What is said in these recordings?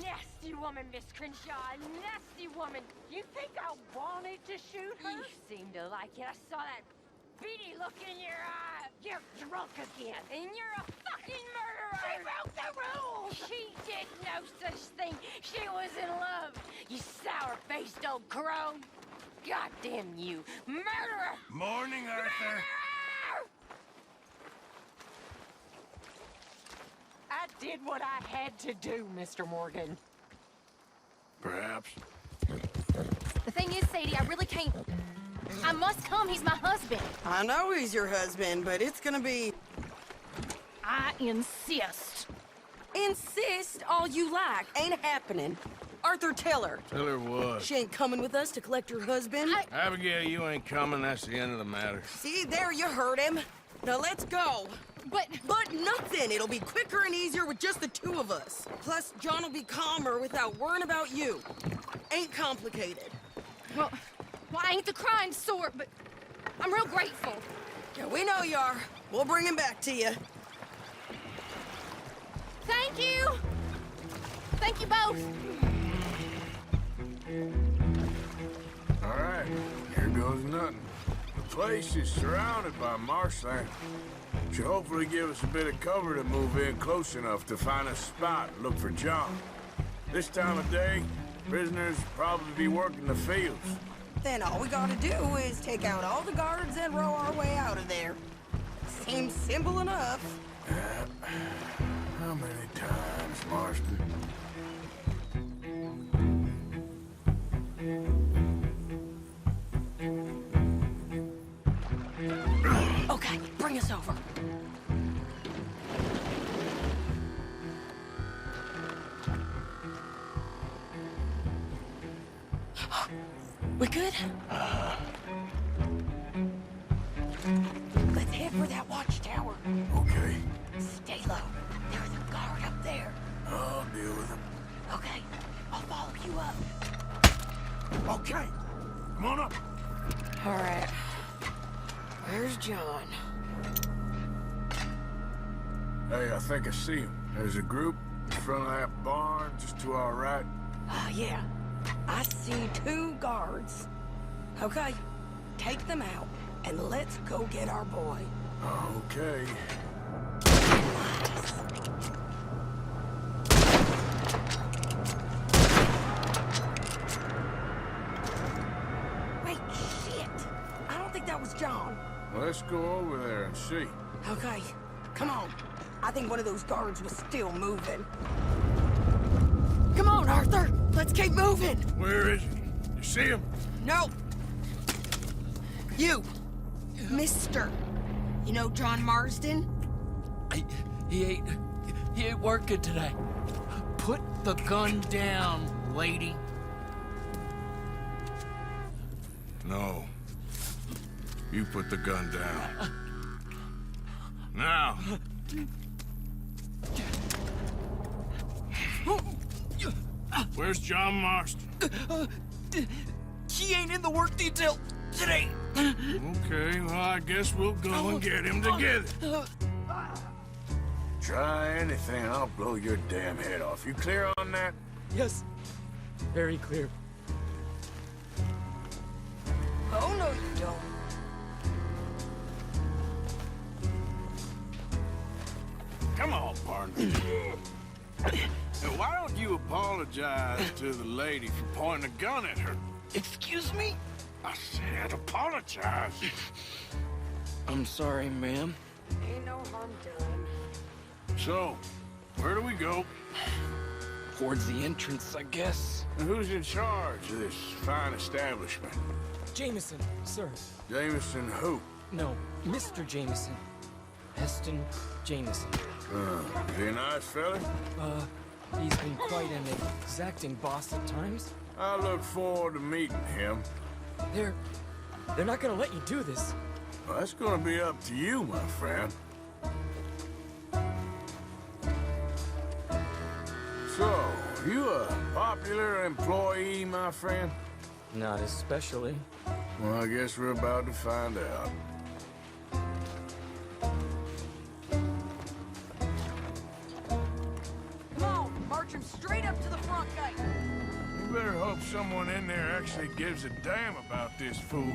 nasty woman, Miss Crenshaw. A nasty woman. You think I wanted to shoot her? You seem to like it. I saw that beady look in your eye. You're drunk again. And you're a fucking murderer. She broke the rules. She did no such thing. She was in love. You sour-faced old crone. Goddamn you. Murderer. Morning, Arthur. Murderer! I did what I had to do, Mr. Morgan. Perhaps. The thing is, Sadie, I really can't... I must come. He's my husband. I know he's your husband, but it's gonna be... I insist. Insist all you like. Ain't happening. Arthur, tell her. Tell her what? She ain't coming with us to collect her husband. Abigail, you ain't coming. That's the end of the matter. See, there you heard him. Now let's go. But nothing. It'll be quicker and easier with just the two of us. Plus, John will be calmer without worrying about you. Ain't complicated. Well, I ain't the crime sort, but I'm real grateful. Yeah, we know you are. We'll bring him back to you. Thank you. Thank you both. All right, here goes nothing. The place is surrounded by marshland. Should hopefully give us a bit of cover to move in close enough to find a spot and look for John. This time of day, prisoners probably be working the fields. Then all we gotta do is take out all the guards and row our way out of there. Seems simple enough. How many times, Marston? Okay, bring us over. We good? Let's head for that watchtower. Okay, Stay low. There's a guard up there. I'll deal with him. Okay, I'll follow you up. Okay, come on up. All right. Where's John? Hey, I think I see him. There's a group in front of that barn just to our right. Yeah. I see 2 guards. Okay, take them out, and let's go get our boy. Okay. Wait, shit! I don't think that was John. Let's go over there and see. Okay, come on. I think one of those guards was still moving. Come on, Arthur! Let's keep moving! Where is he? You see him? No! You! Mister! You know John Marsden? He ain't working today. Put the gun down, lady. No. You put the gun down. Now. Where's John Marston? He ain't in the work detail today. Okay, well, I guess we'll go and get him together. Try anything, I'll blow your damn head off. You clear on that? Yes, very clear. Oh, no, you don't. Come on, partner. Now, why don't you apologize to the lady for pointing a gun at her? Excuse me? I said apologize. I'm sorry, ma'am. Ain't no harm done. So, where do we go? Towards the entrance, I guess. And who's in charge of this fine establishment? Jameson, sir. Jameson who? No, Mr. Jameson. Heston Jameson. Is he a nice fella? He's been quite an exacting boss at times. I look forward to meeting him. They're not gonna let you do this. Well, that's gonna be up to you, my friend. So, you a popular employee, my friend? Not especially. Well, I guess we're about to find out. Come on, march in straight up to the front gate. You better hope someone in there actually gives a damn about this fool.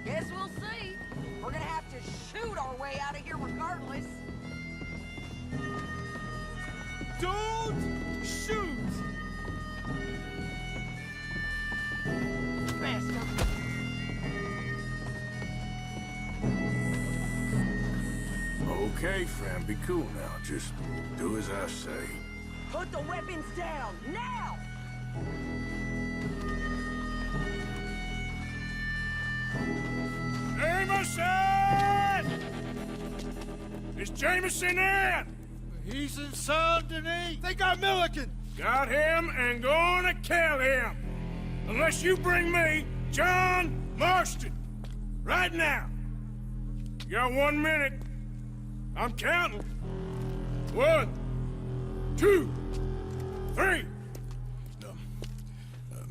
Guess we'll see. We're gonna have to shoot our way out of here regardless. Don't shoot! Bastard. Okay, friend, be cool now. Just do as I say. Put the weapons down, now! Jameson! Is Jameson in? He's in Saint Denis. They got Milliken. Got him and gonna kill him. Unless you bring me John Marston. Right now. You got 1 minute. I'm counting. 1, 2, 3.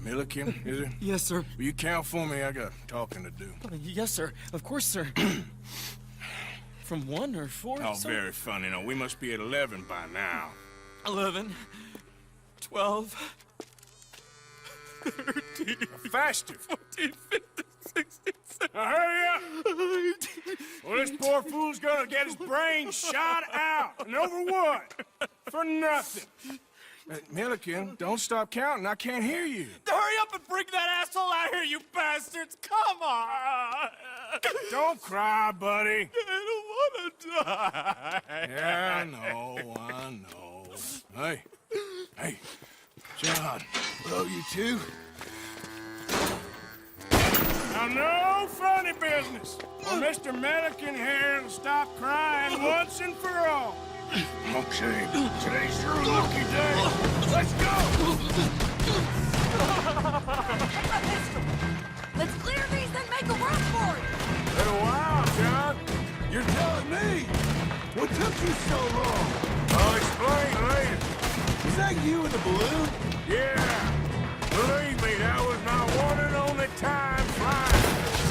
Milliken, is it? Yes, sir. Will you count for me? I got talking to do. Yes, sir. Of course, sir. From 1 or 4? Oh, sir? very funny. No, we must be at 11 by now. 11, 12, 13, Faster. 14, 15, 16, 17. Now hurry up! Well, this poor fool's gonna get his brains shot out. And over what? For nothing. Milliken, don't stop counting. I can't hear you. Hurry up and bring that asshole out here, you bastards! Come on! Don't cry, buddy. I don't want to die. Yeah, I know. Hey, John. Love you too. Now, no funny business. Well, Mr. Milliken here will stop crying once and for all. Okay, today's your lucky day. Let's go! Let's clear these and make a run for it! Been a while, John. You're telling me? What took you so long? I'll explain later. Was that you in the balloon? Yeah. Believe me, that was my one and only time flying.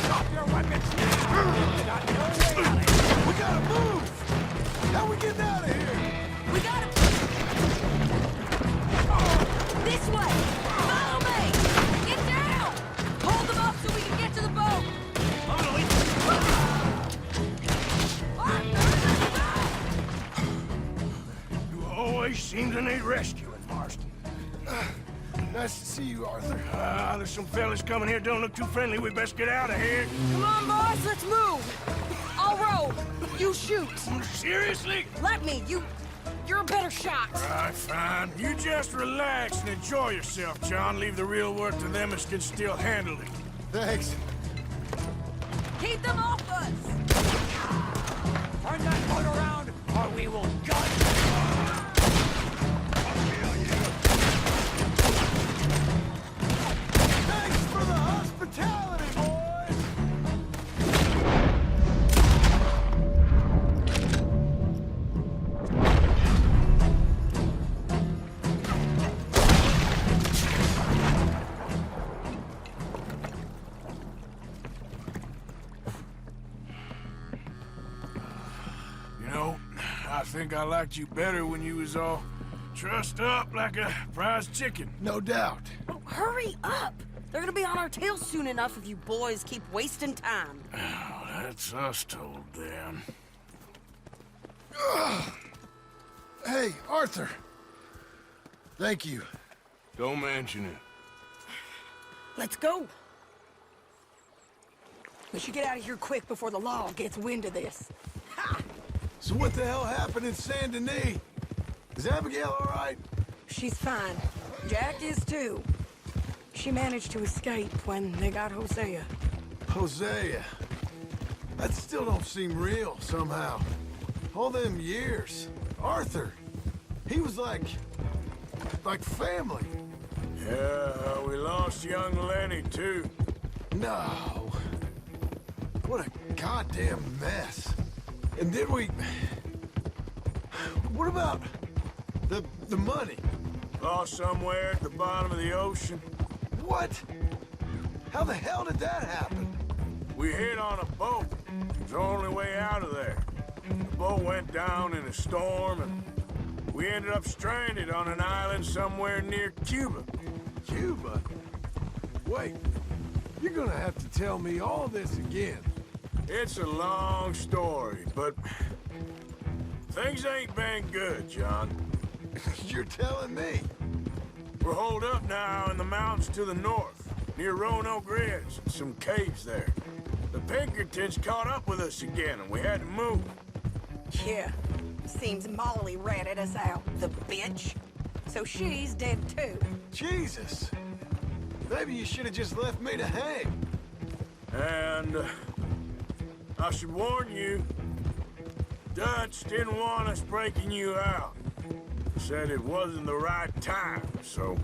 Drop your weapons now! Got no way out of here. We gotta move! How we getting out of here? We gotta... This way! Follow me! Get down! Hold them up so we can get to the boat! I'm gonna leave. You always seem to need rescuing, Marston. Nice to see you, Arthur. There's some fellas coming here. Don't look too friendly. We best get out of here. Come on, boys, let's move! I'll row. You shoot. Seriously? Let me. You're a better shot. All right, fine. You just relax and enjoy yourself, John. Leave the real work to them that can still handle it. Thanks. Keep them off us. Turn that boat around, or we will gut. Thanks for the hospitality, boys! You know, I think I liked you better when you was all trussed up like a prize chicken. No doubt. Oh, hurry up. They're gonna be on our tails soon enough if you boys keep wasting time. Oh, that's us told them. Hey, Arthur. Thank you. Don't mention it. Let's go. We should get out of here quick before the law gets wind of this. Ha! So what the hell happened in Saint Denis? Is Abigail all right? She's fine. Jack is too. She managed to escape when they got Hosea. Hosea. That still don't seem real, somehow. All them years. Arthur. He was like family. Yeah, we lost young Lenny, too. No. What a goddamn mess. And did we... What about the money? Lost somewhere at the bottom of the ocean. What? How the hell did that happen? We hit on a boat. It was the only way out of there. The boat went down in a storm, and We ended up stranded on an island somewhere near Cuba. Cuba? Wait, you're gonna have to tell me all this again. It's a long story, but things ain't been good, John. You're telling me? We're holed up now in the mountains to the north, near Roanoke Ridge, some caves there. The Pinkertons caught up with us again, and we had to move. Yeah. Seems Molly ratted us out, the bitch. So she's dead too. Jesus. Maybe you should have just left me to hang. And I should warn you, Dutch didn't want us breaking you out. Said it wasn't the right time, so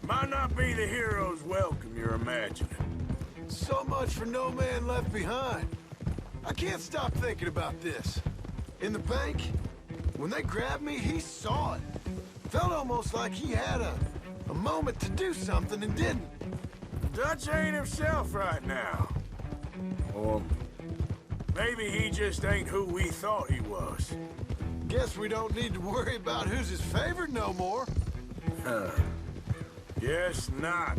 might not be the hero's welcome you're imagining. So much for no man left behind. I can't stop thinking about this. In the bank, when they grabbed me, he saw it. Felt almost like he had a moment to do something and didn't. Dutch ain't himself right now. Or maybe he just ain't who we thought he was. Guess we don't need to worry about who's his favorite no more. Guess not.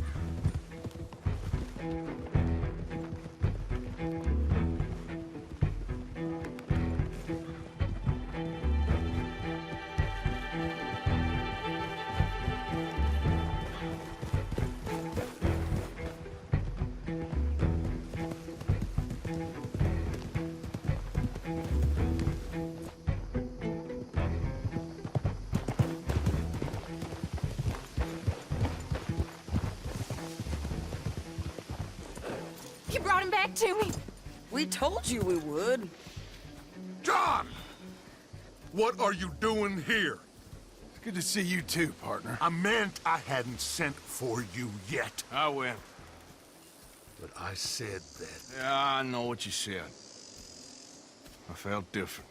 You brought him back to me. We told you we would. John! What are you doing here? It's good to see you too, partner. I meant I hadn't sent for you yet. I went. But I said that. Yeah, I know what you said. I felt different.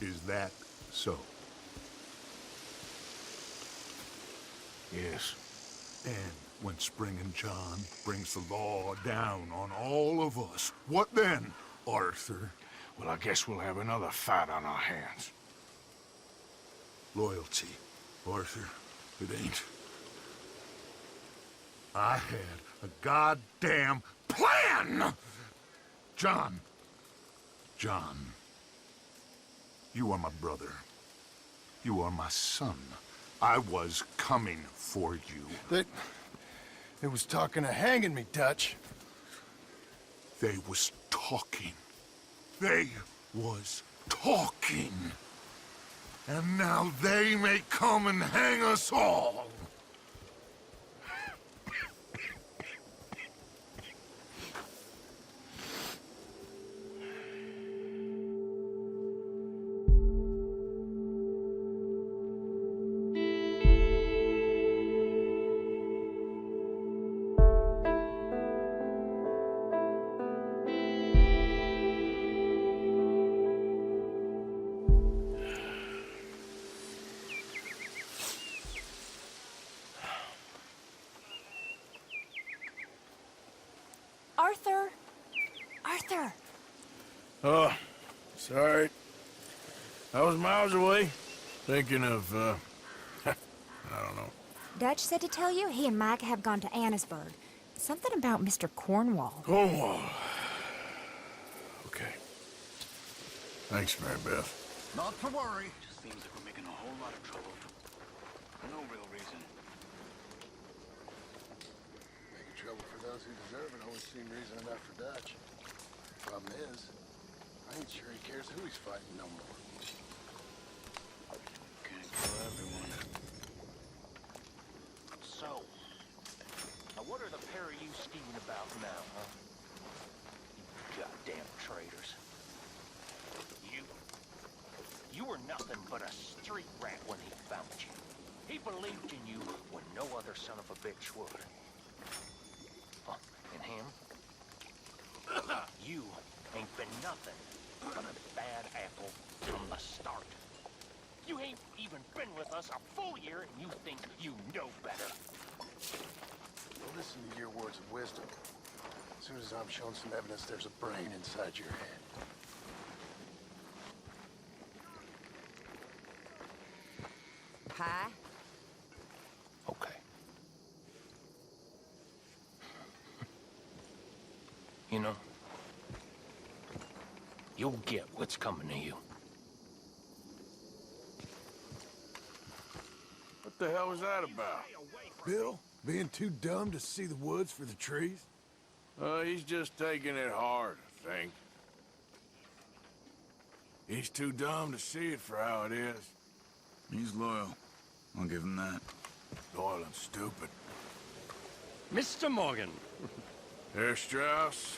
Is that so? Yes. And when Spring and John brings the law down on all of us, what then, Arthur? Well, I guess we'll have another fight on our hands. Loyalty, Arthur, it ain't. I had a goddamn plan! John, you are my brother. You are my son. I was coming for you. They was talking of hanging me, Dutch. They was talking. They was talking. And now they may come and hang us all. Arthur! Oh, sorry. I was miles away, thinking of, I don't know. Dutch said to tell you he and Mike have gone to Annisburg. Something about Mr. Cornwall. Cornwall. Okay. Thanks, Mary Beth. Not to worry. Just seems like we're making a whole lot of trouble. For no real reason. Making trouble for those who deserve it always seemed reason enough for Dutch. Problem is, I ain't sure he cares who he's fighting no more. Can't kill everyone. So, now what are the pair of you scheming about now, huh? You goddamn traitors. You were nothing but a street rat when he found you. He believed in you when no other son of a bitch would. Huh, and him? You ain't been nothing but a bad apple from the start. You ain't even been with us a full year and you think you know better. Well, listen to your words of wisdom. As soon as I'm shown some evidence there's a brain inside your head. pie? Okay. You know, you'll get what's coming to you. What the hell was that about? Bill, being too dumb to see the woods for the trees? He's just taking it hard, I think. He's too dumb to see it for how it is. He's loyal. I'll give him that. Loyal and stupid. Mr. Morgan. Herr Strauss.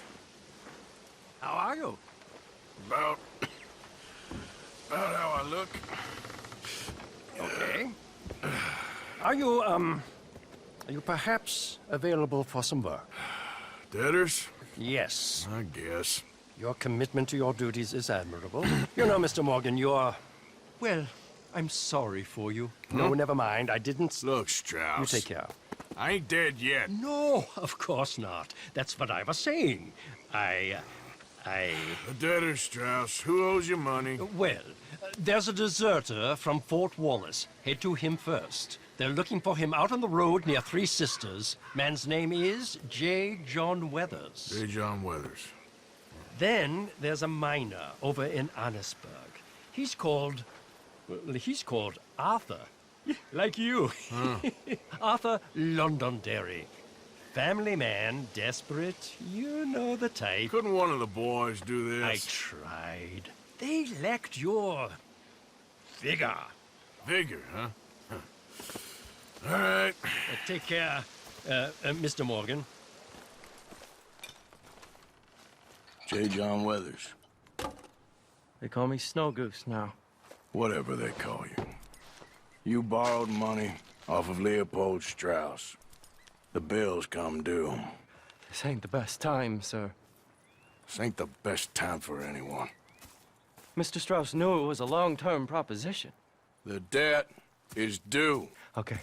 How are you? About how I look. Okay. Are you perhaps available for some work? Debtors? Yes. I guess. Your commitment to your duties is admirable. You know, Mr. Morgan, you're... Well, I'm sorry for you. No, never mind. I didn't... Look, Strauss. You take care. I ain't dead yet. No, of course not. That's what I was saying. The debtor, Strauss. Who owes you money? Well, there's a deserter from Fort Wallace. Head to him first. They're looking for him out on the road near Three Sisters. Man's name is J. John Weathers. J. John Weathers. Then there's a miner over in Annesburg. He's called Arthur. Like you. Huh. Arthur Londonderry. Family man, desperate. You know the type. Couldn't one of the boys do this? I tried. They lacked your... vigor. Vigor, huh? All right. Take care, Mr. Morgan. J. John Weathers. They call me Snow Goose now. Whatever they call you. You borrowed money off of Leopold Strauss. The bills come due. This ain't the best time, sir. This ain't the best time for anyone. Mr. Strauss knew it was a long-term proposition. The debt is due. Okay.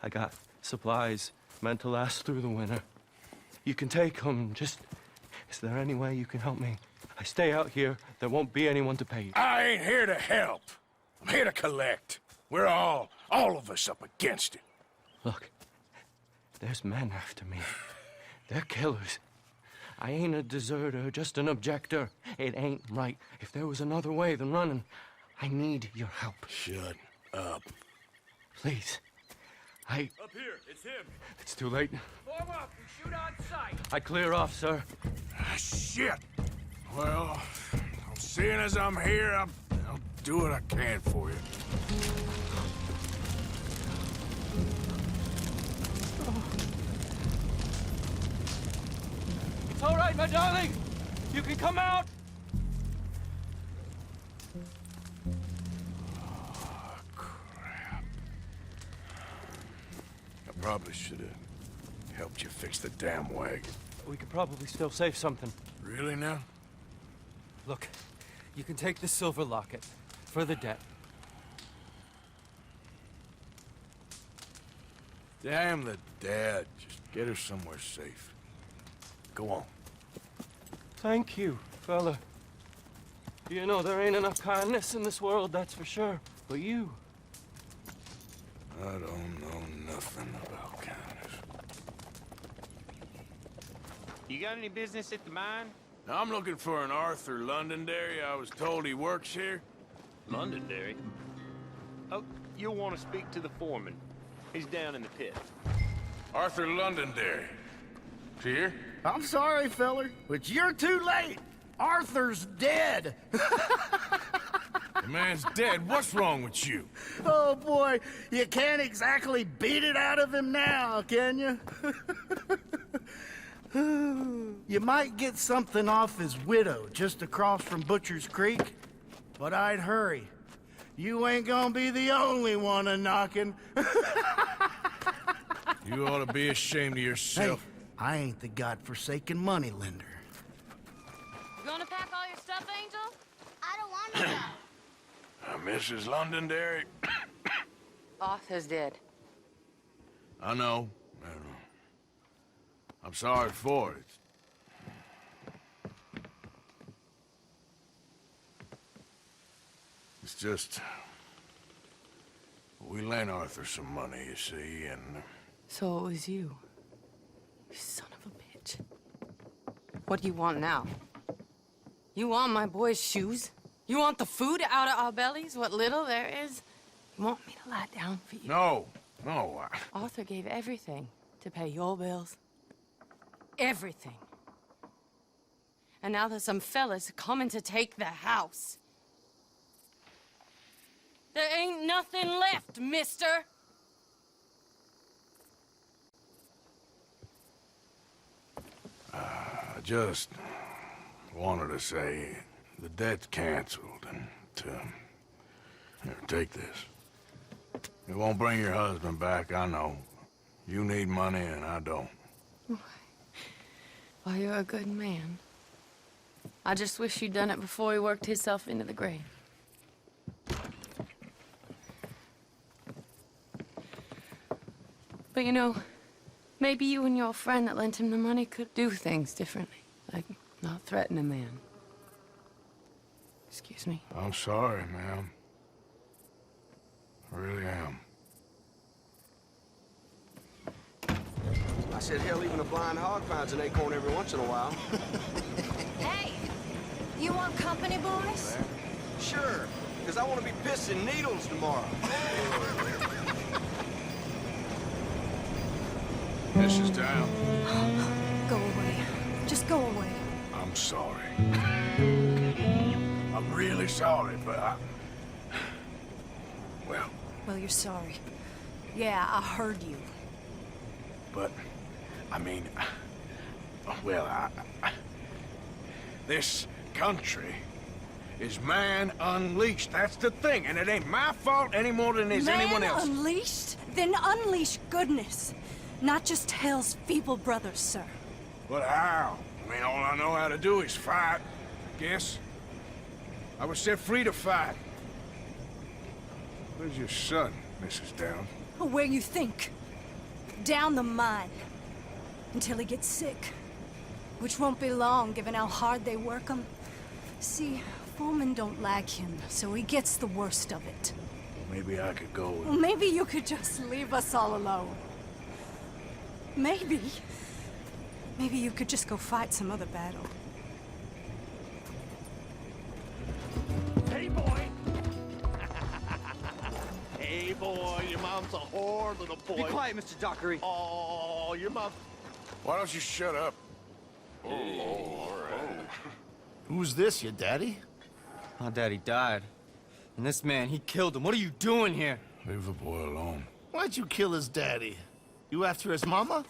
I got supplies meant to last through the winter. You can take them. Just... Is there any way you can help me? I stay out here. There won't be anyone to pay you. I ain't here to help. I'm here to collect. We're all of us up against it. Look, there's men after me. They're killers. I ain't a deserter, just an objector. It ain't right. If there was another way than running, I need your help. Shut up. Please. Up here, it's him. It's too late. Form up and shoot on sight. I clear off, sir. Ah, shit. Well, seeing as I'm here, I'll do what I can for you. It's all right, my darling. You can come out. Oh, crap. I probably should have helped you fix the damn wagon. We could probably still save something. Really now? Look, you can take the silver locket for the debt. Damn the dad. Just get her somewhere safe. Go on. Thank you, fella. You know, there ain't enough kindness in this world, that's for sure. But you... I don't know nothing about kindness. You got any business at the mine? Now, I'm looking for an Arthur Londonderry. I was told he works here. Londonderry? Oh, you'll want to speak to the foreman. He's down in the pit. Arthur Londonderry. Is he here? I'm sorry, feller, but you're too late. Arthur's dead. The man's dead. What's wrong with you? Oh, boy, you can't exactly beat it out of him now, can you? You might get something off his widow just across from Butcher's Creek, but I'd hurry. You ain't gonna be the only one a-knocking. You ought to be ashamed of yourself. Hey, I ain't the godforsaken moneylender. You gonna pack all your stuff, Angel? I don't want to go. Mrs. Londonderry? Arthur's dead. I know. I'm sorry for it. It's just... we lent Arthur some money, you see, and... So it was you. You son of a bitch. What do you want now? You want my boy's shoes? You want the food out of our bellies, what little there is? You want me to lie down for you? No, no. Arthur gave everything to pay your bills. Everything. And now there's some fellas coming to take the house. There ain't nothing left, mister. I just wanted to say the debt's canceled and here, take this. It won't bring your husband back, I know. You need money and I don't. Well, you're a good man. I just wish you'd done it before he worked himself into the grave. But you know, maybe you and your friend that lent him the money could do things differently. Like, not threaten a man. Excuse me. I'm sorry, ma'am. I really am. I said, hell, even a blind hog finds an acorn every once in a while. Hey, you want company, boys? Sure, because I want to be pissing needles tomorrow. This is town. Go away. Just go away. I'm sorry. I'm really sorry, but well... Well, you're sorry. Yeah, I heard you. But, I mean... Well, this country is man unleashed. That's the thing, and it ain't my fault any more than it's anyone else. Man unleashed? Then unleash goodness. Not just hell's feeble brothers, sir. But how? I mean, all I know how to do is fight, I guess. I was set free to fight. Where's your son, Mrs. Downs? Where you think? Down the mine. Until he gets sick. Which won't be long, given how hard they work him. See, foremen don't like him, so he gets the worst of it. Maybe I could go with... Well, maybe you could just leave us all alone. Maybe. Maybe you could just go fight some other battle. Hey, boy! Hey, boy, your mom's a whore, little boy. Be quiet, Mr. Dockery. Oh, your mom... Why don't you shut up? Who's this, your daddy? My daddy died. And this man, he killed him. What are you doing here? Leave the boy alone. Why'd you kill his daddy? You after his mama?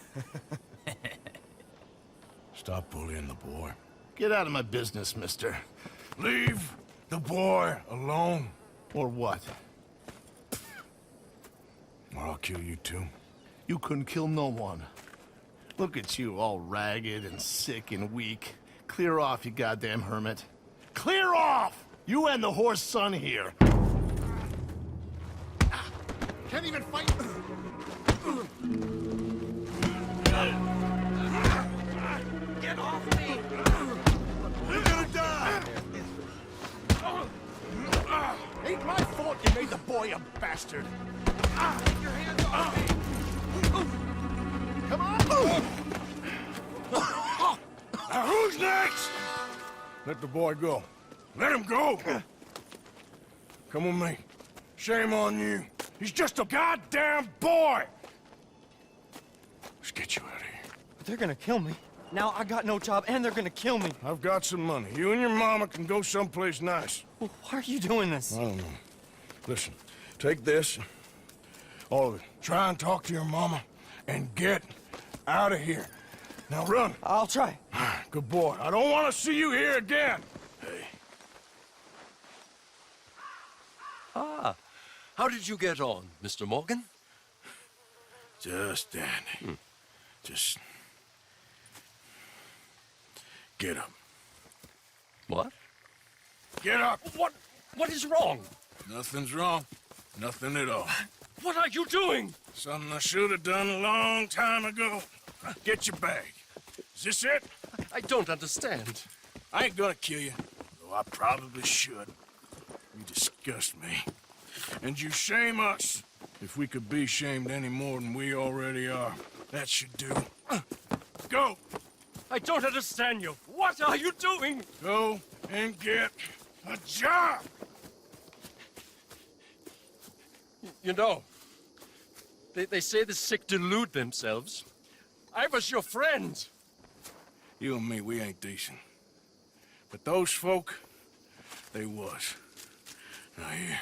Stop bullying the boy. Get out of my business, mister. Leave the boy alone. Or what? Or I'll kill you too. You couldn't kill no one. Look at you, all ragged and sick and weak. Clear off, you goddamn hermit. Clear off! You and the horse son here. Can't even fight. Get off me! You're gonna die! Ain't my fault you made the boy a bastard. Take your hands off me! Come on! Now who's next? Let the boy go. Let him go! Come with me. Shame on you. He's just a goddamn boy! Let's get you out of here. They're gonna kill me. Now I got no job and they're gonna kill me. I've got some money. You and your mama can go someplace nice. Well, why are you doing this? I don't know. Listen, take this. All of it. Try and talk to your mama and get out of here. Now run. I'll try. Good boy. I don't want to see you here again. Hey. Ah. How did you get on, Mr. Morgan? Just dandy. Just... get up. What? Get up! What is wrong? Nothing's wrong. Nothing at all. What are you doing? Something I should have done a long time ago. Get your bag. Is this it? I don't understand. I ain't gonna kill you, though I probably should. You disgust me. And you shame us. If we could be shamed any more than we already are, that should do. Go! I don't understand you. What are you doing? Go and get a job! You know, they say the sick delude themselves. I was your friend. You and me, we ain't decent. But those folk, they was. Now here,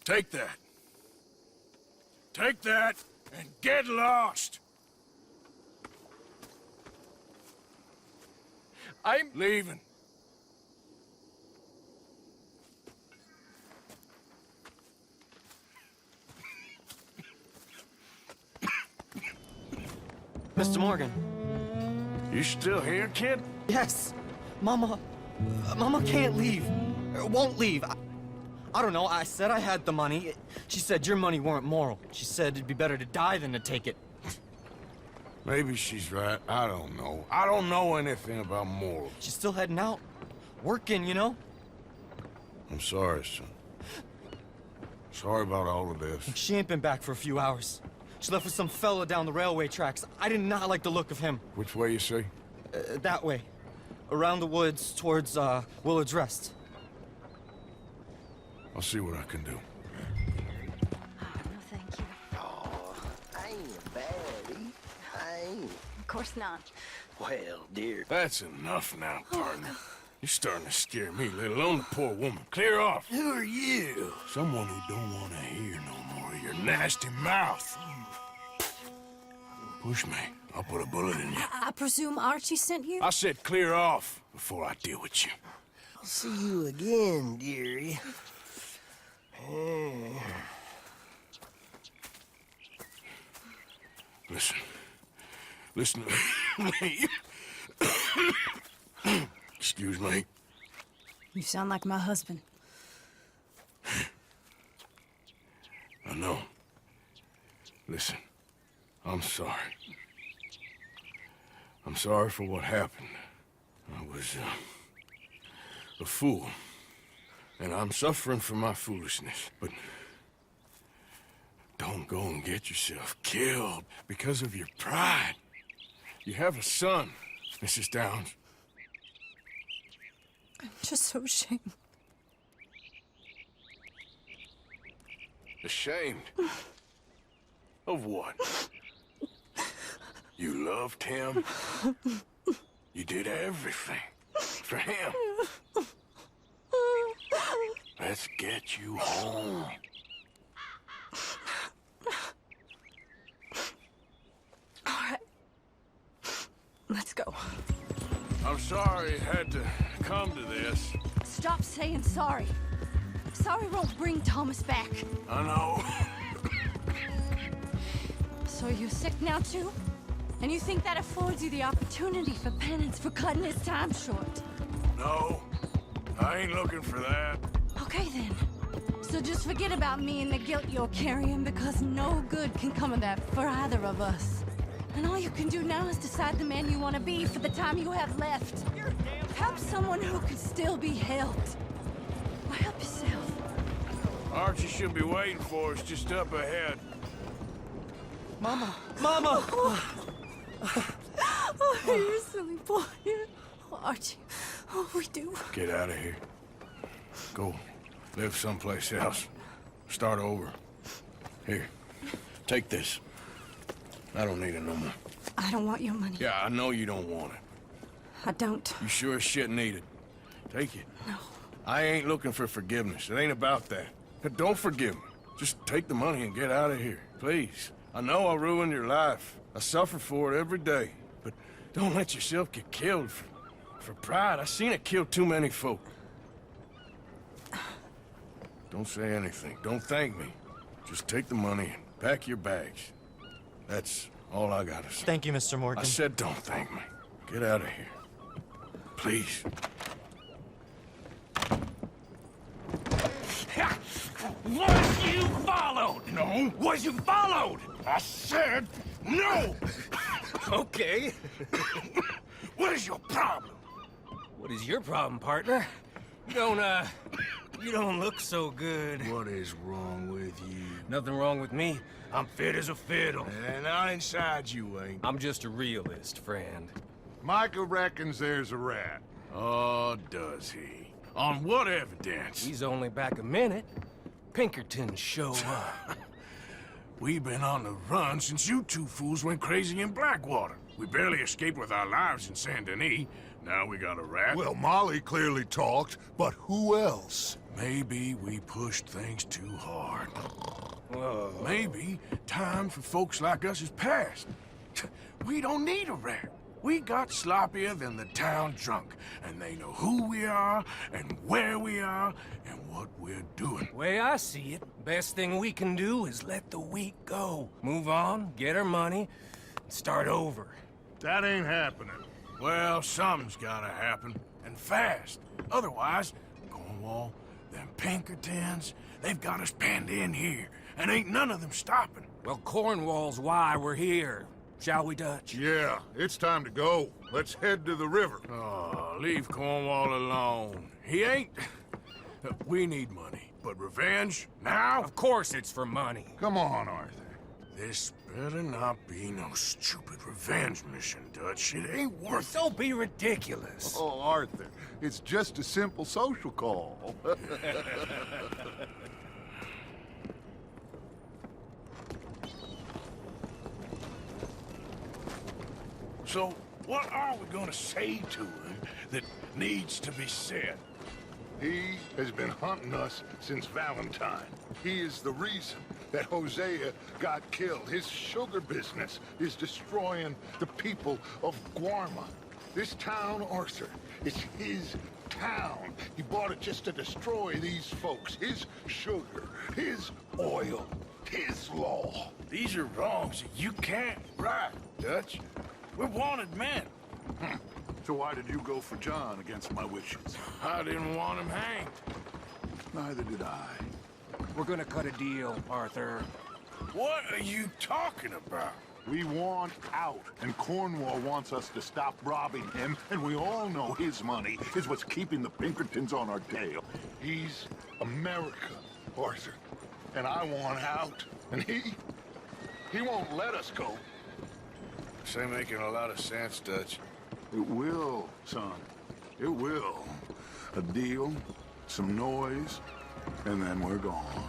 take that. Take that and get lost! I'm leaving. Mr. Morgan. You still here, kid? Yes. Mama can't leave. Won't leave. I don't know. I said I had the money. She said your money weren't moral. She said it'd be better to die than to take it. Maybe she's right. I don't know. I don't know anything about morals. She's still heading out. Working, you know? I'm sorry, son. Sorry about all of this. She ain't been back for a few hours. She left with some fella down the railway tracks. I did not like the look of him. Which way you say? That way. Around the woods towards, Willard's Rest. I'll see what I can do. Thank you. Oh, I ain't a baddie. I ain't. Of course not. Well, dear. That's enough now, partner. You're starting to scare me, let alone the poor woman. Clear off. Who are you? Someone who don't want to hear no more of your nasty mouth. Push me. I'll put a bullet in you. I presume Archie sent you? I said clear off before I deal with you. I'll see you again, dearie. Listen. Listen to me. Excuse me. You sound like my husband. I know. Listen, I'm sorry. I'm sorry for what happened. I was, a fool. And I'm suffering for my foolishness. But don't go and get yourself killed because of your pride. You have a son, Mrs. Downs. I'm just so ashamed. Ashamed? Of what? You loved him? You did everything for him. Let's get you home. All right. Let's go. I'm sorry it had to come to this. Stop saying sorry. Sorry won't bring Thomas back. I know. So you're sick now, too? And you think that affords you the opportunity for penance for cutting his time short? No, I ain't looking for that. Okay, then. So just forget about me and the guilt you're carrying, because no good can come of that for either of us. And all you can do now is decide the man you want to be for the time you have left. Help someone who could still be helped. Or help yourself. Archie should be waiting for us just up ahead. Mama! Mama! Oh, you're a silly boy. Oh, Archie, oh, we do. Get out of here. Go live someplace else. Start over. Here, take this. I don't need it no more. I don't want your money. Yeah, I know you don't want it. I don't. You sure as shit need it. Take it. No. I ain't looking for forgiveness. It ain't about that. But don't forgive me. Just take the money and get out of here. Please. I know I ruined your life. I suffer for it every day. But don't let yourself get killed for pride. I seen it kill too many folk. Don't say anything. Don't thank me. Just take the money and pack your bags. That's all I gotta say. Thank you, Mr. Morgan. I said don't thank me. Get out of here. Please. Was you followed? No. Was you followed? I said no! Okay. What is your problem? What is your problem, partner? Don't You don't look so good. What is wrong with you? Nothing wrong with me. I'm fit as a fiddle. And not inside you ain't. I'm just a realist, friend. Micah reckons there's a rat. Oh, does he? On what evidence? He's only back a minute. Pinkerton show up. We've been on the run since you two fools went crazy in Blackwater. We barely escaped with our lives in Saint Denis. Now we got a rat. Well, Molly clearly talked, but who else? Maybe we pushed things too hard. Maybe time for folks like us is past. We don't need a rat. We got sloppier than the town drunk, and they know who we are, and where we are, and what we're doing. Way I see it, best thing we can do is let the week go. Move on, get our money, and start over. That ain't happening. Well, something's gotta happen, and fast. Otherwise, Cornwall, them Pinkertons, they've got us penned in here, and ain't none of them stopping. Well, Cornwall's why we're here. Shall we, Dutch? Yeah, it's time to go. Let's head to the river. Oh, leave Cornwall alone. He ain't... We need money, but revenge, now? Of course it's for money. Come on, Arthur. This better not be no stupid revenge mission, Dutch. It ain't worth it. Don't be ridiculous. Oh, Arthur, it's just a simple social call. So, what are we gonna say to him that needs to be said? He has been hunting us since Valentine. He is the reason that Hosea got killed. His sugar business is destroying the people of Guarma. This town, Arthur, is his town. He bought it just to destroy these folks. His sugar, his oil, his law. These are wrongs that you can't right, Dutch. We're wanted men. So why did you go for John against my wishes? I didn't want him hanged. Neither did I. We're gonna cut a deal, Arthur. What are you talking about? We want out, and Cornwall wants us to stop robbing him, and we all know his money is what's keeping the Pinkertons on our tail. He's America, Arthur, and I want out, and he won't let us go. This ain't making a lot of sense, Dutch. It will, son. It will. A deal, some noise, and then we're gone.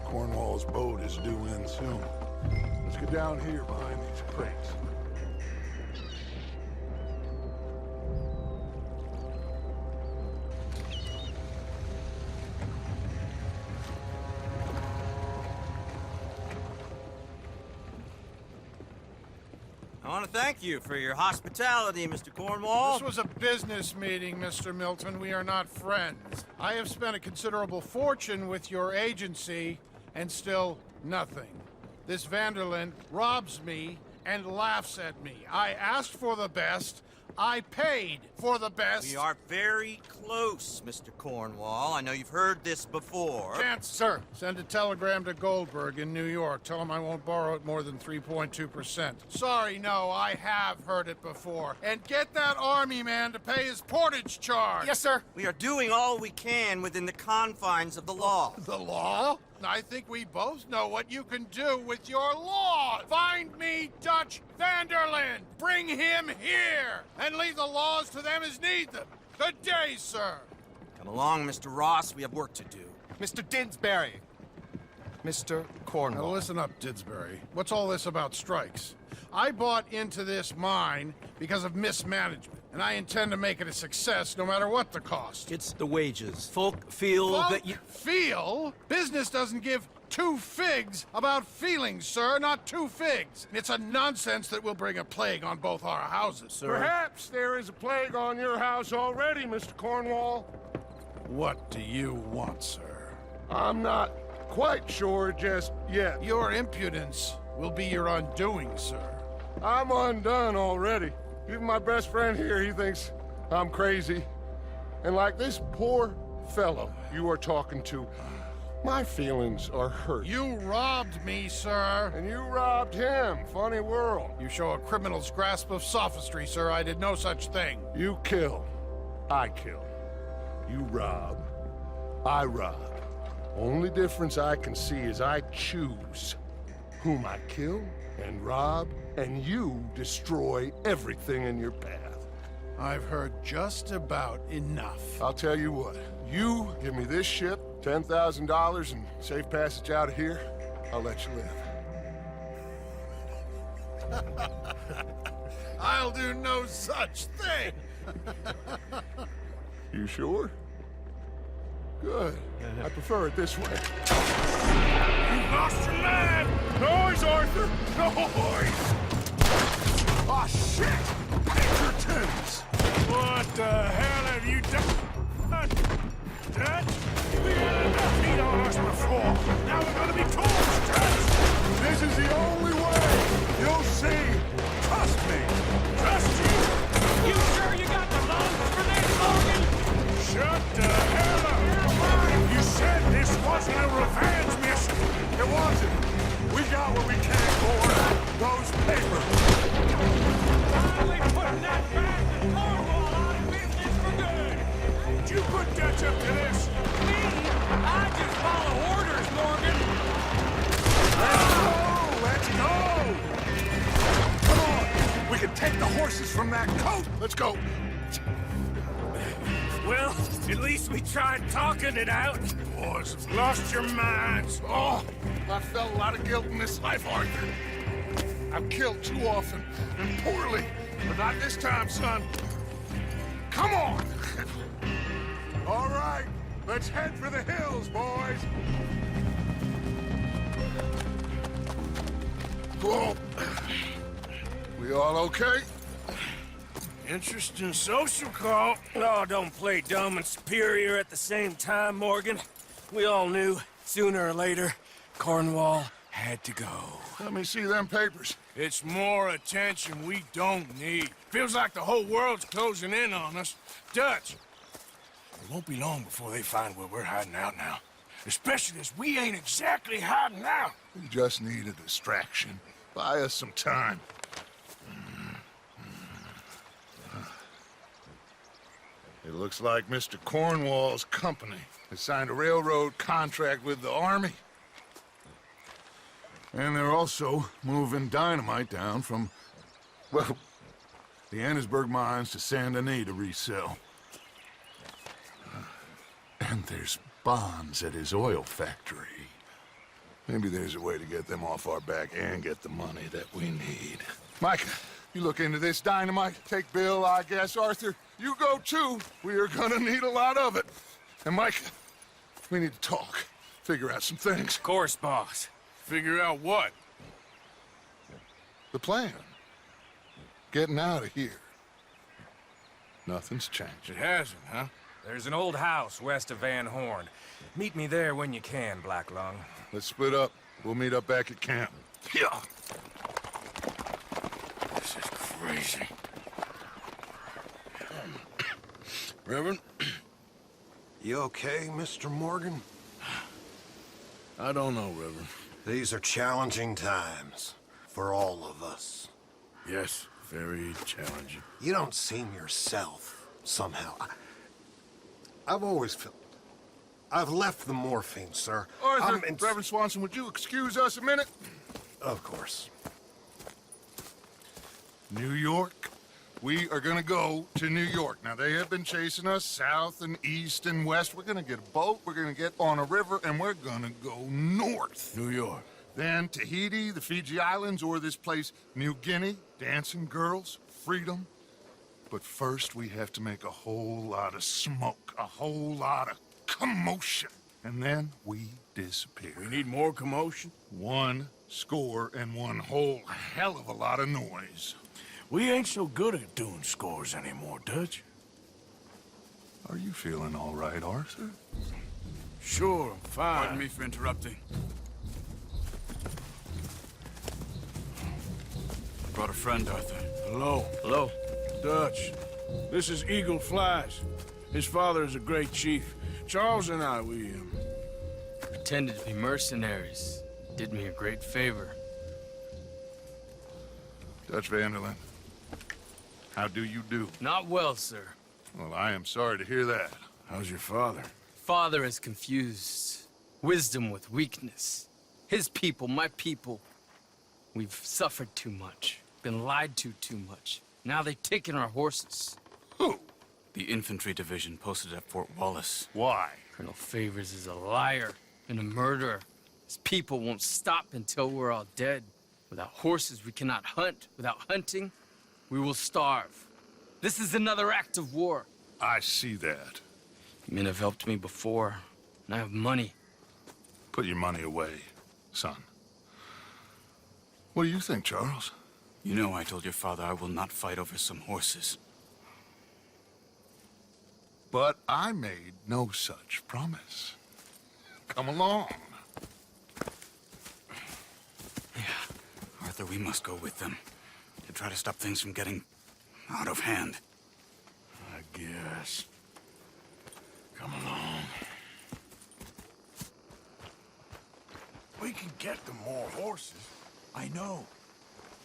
Cornwall's boat is due in soon. Let's get down here behind these crates. I want to thank you for your hospitality, Mr. Cornwall. This was a business meeting, Mr. Milton. We are not friends. I have spent a considerable fortune with your agency, and still nothing. This Vanderlyn robs me and laughs at me. I asked for the best. I paid for the best. We are very close, Mr. Cornwall. I know you've heard this before. Chance, sir. Send a telegram to Goldberg in New York. Tell him I won't borrow it more than 3.2%. Sorry, no, I have heard it before. And get that army man to pay his portage charge. Yes, sir. We are doing all we can within the confines of the law. The law? I think we both know what you can do with your law. Find me Dutch Vanderlyn. Bring him here. And leave the laws to them as need them. Good day, sir. Come along, Mr. Ross. We have work to do. Mr. Didsbury. Mr. Cornwall. Now listen up, Didsbury. What's all this about strikes? I bought into this mine because of mismanagement, and I intend to make it a success no matter what the cost. It's the wages. Folk feel that you... Feel? Business doesn't give two figs about feelings, sir, not two figs. It's a nonsense that will bring a plague on both our houses, sir. Perhaps there is a plague on your house already, Mr. Cornwall. What do you want, sir? I'm not quite sure just yet. Your impudence will be your undoing, sir. I'm undone already. Even my best friend here, he thinks I'm crazy. And like this poor fellow you are talking to, my feelings are hurt. You robbed me, sir. And you robbed him. Funny world. You show a criminal's grasp of sophistry, sir. I did no such thing. You kill. I kill. You rob. I rob. Only difference I can see is I choose whom I kill and rob, and you destroy everything in your path. I've heard just about enough. I'll tell you what. You give me this ship, $10,000, and safe passage out of here, I'll let you live. I'll do no such thing. You sure? Good. I prefer it this way. You lost your mind! Noise, Arthur! Noise! Oh, shit! Pinkertons! What the hell have you done? Dutch? We had enough heat on us before. Now we're gonna be torched, Dutch! This is the only way! You'll see! Trust me! Trust you? You sure you got the lungs for this, Morgan? Shut the hell up! You said this wasn't a revenge mission! It wasn't! We got what we came for! Those papers! Finally putting that bastard Cornwall out of business for good! Did you put Dutch up to this? Me? I just follow orders, Morgan! Let's go! Come on! We can take the horses from that coat! Let's go! Well, at least we tried talking it out. Boys have lost your minds. Oh, I felt a lot of guilt in this life, Arthur. I've killed too often and poorly, but not this time, son. Come on! All right, let's head for the hills, boys. Whoa. We all okay? Interesting social call. Oh, don't play dumb and superior at the same time, Morgan. We all knew, sooner or later, Cornwall had to go. Let me see them papers. It's more attention we don't need. Feels like the whole world's closing in on us. Dutch, it won't be long before they find where we're hiding out now. Especially as we ain't exactly hiding out. We just need a distraction. Buy us some time. It looks like Mr. Cornwall's company has signed a railroad contract with the Army. And they're also moving dynamite down from, well, the Annesburg mines to Saint Denis to resell. And there's bonds at his oil factory. Maybe there's a way to get them off our back and get the money that we need. Micah, you look into this dynamite. Take Bill, I guess. Arthur, you go too. We are gonna need a lot of it. And Micah, we need to talk. Figure out some things. Of course, boss. Figure out what? The plan. Getting out of here. Nothing's changed. It hasn't, huh? There's an old house west of Van Horn. Meet me there when you can, Black Lung. Let's split up. We'll meet up back at camp. Yeah. This is crazy. Reverend? You okay, Mr. Morgan? I don't know, Reverend. These are challenging times for all of us. Yes, very challenging. You don't seem yourself, somehow. I've always felt... I've left the morphine, sir. Arthur, Reverend Swanson, would you excuse us a minute? Of course. New York. We are gonna go to New York. Now, they have been chasing us south and east and west. We're gonna get a boat, we're gonna get on a river, and we're gonna go north. New York. Then Tahiti, the Fiji Islands, or this place, New Guinea, dancing girls, freedom. But first, we have to make a whole lot of smoke, a whole lot of commotion. And then we disappear. We need more commotion? 1 score and 1 whole hell of a lot of noise. We ain't so good at doing scores anymore, Dutch. Are you feeling all right, Arthur? Sure, I'm fine. Pardon me for interrupting. I brought a friend, Arthur. Hello. Hello. Dutch. This is Eagle Flies. His father is a great chief. Charles and I, we pretended to be mercenaries. Did me a great favor. Dutch Vanderlyn, how do you do? Not well, sir. Well, I am sorry to hear that. How's your father? father has confused wisdom with weakness. His people, my people. We've suffered too much, been lied to too much. Now they've taken our horses. Who? The infantry division posted at Fort Wallace. Why? Colonel Favors is a liar and a murderer. His people won't stop until we're all dead. Without horses, we cannot hunt. Without hunting, we will starve. This is another act of war. I see that. Men have helped me before, and I have money. Put your money away, son. What do you think, Charles? You know I told your father I will not fight over some horses. But I made no such promise. Come along. Arthur, we must go with them to try to stop things from getting out of hand. I guess. Come along. We can get them more horses. I know.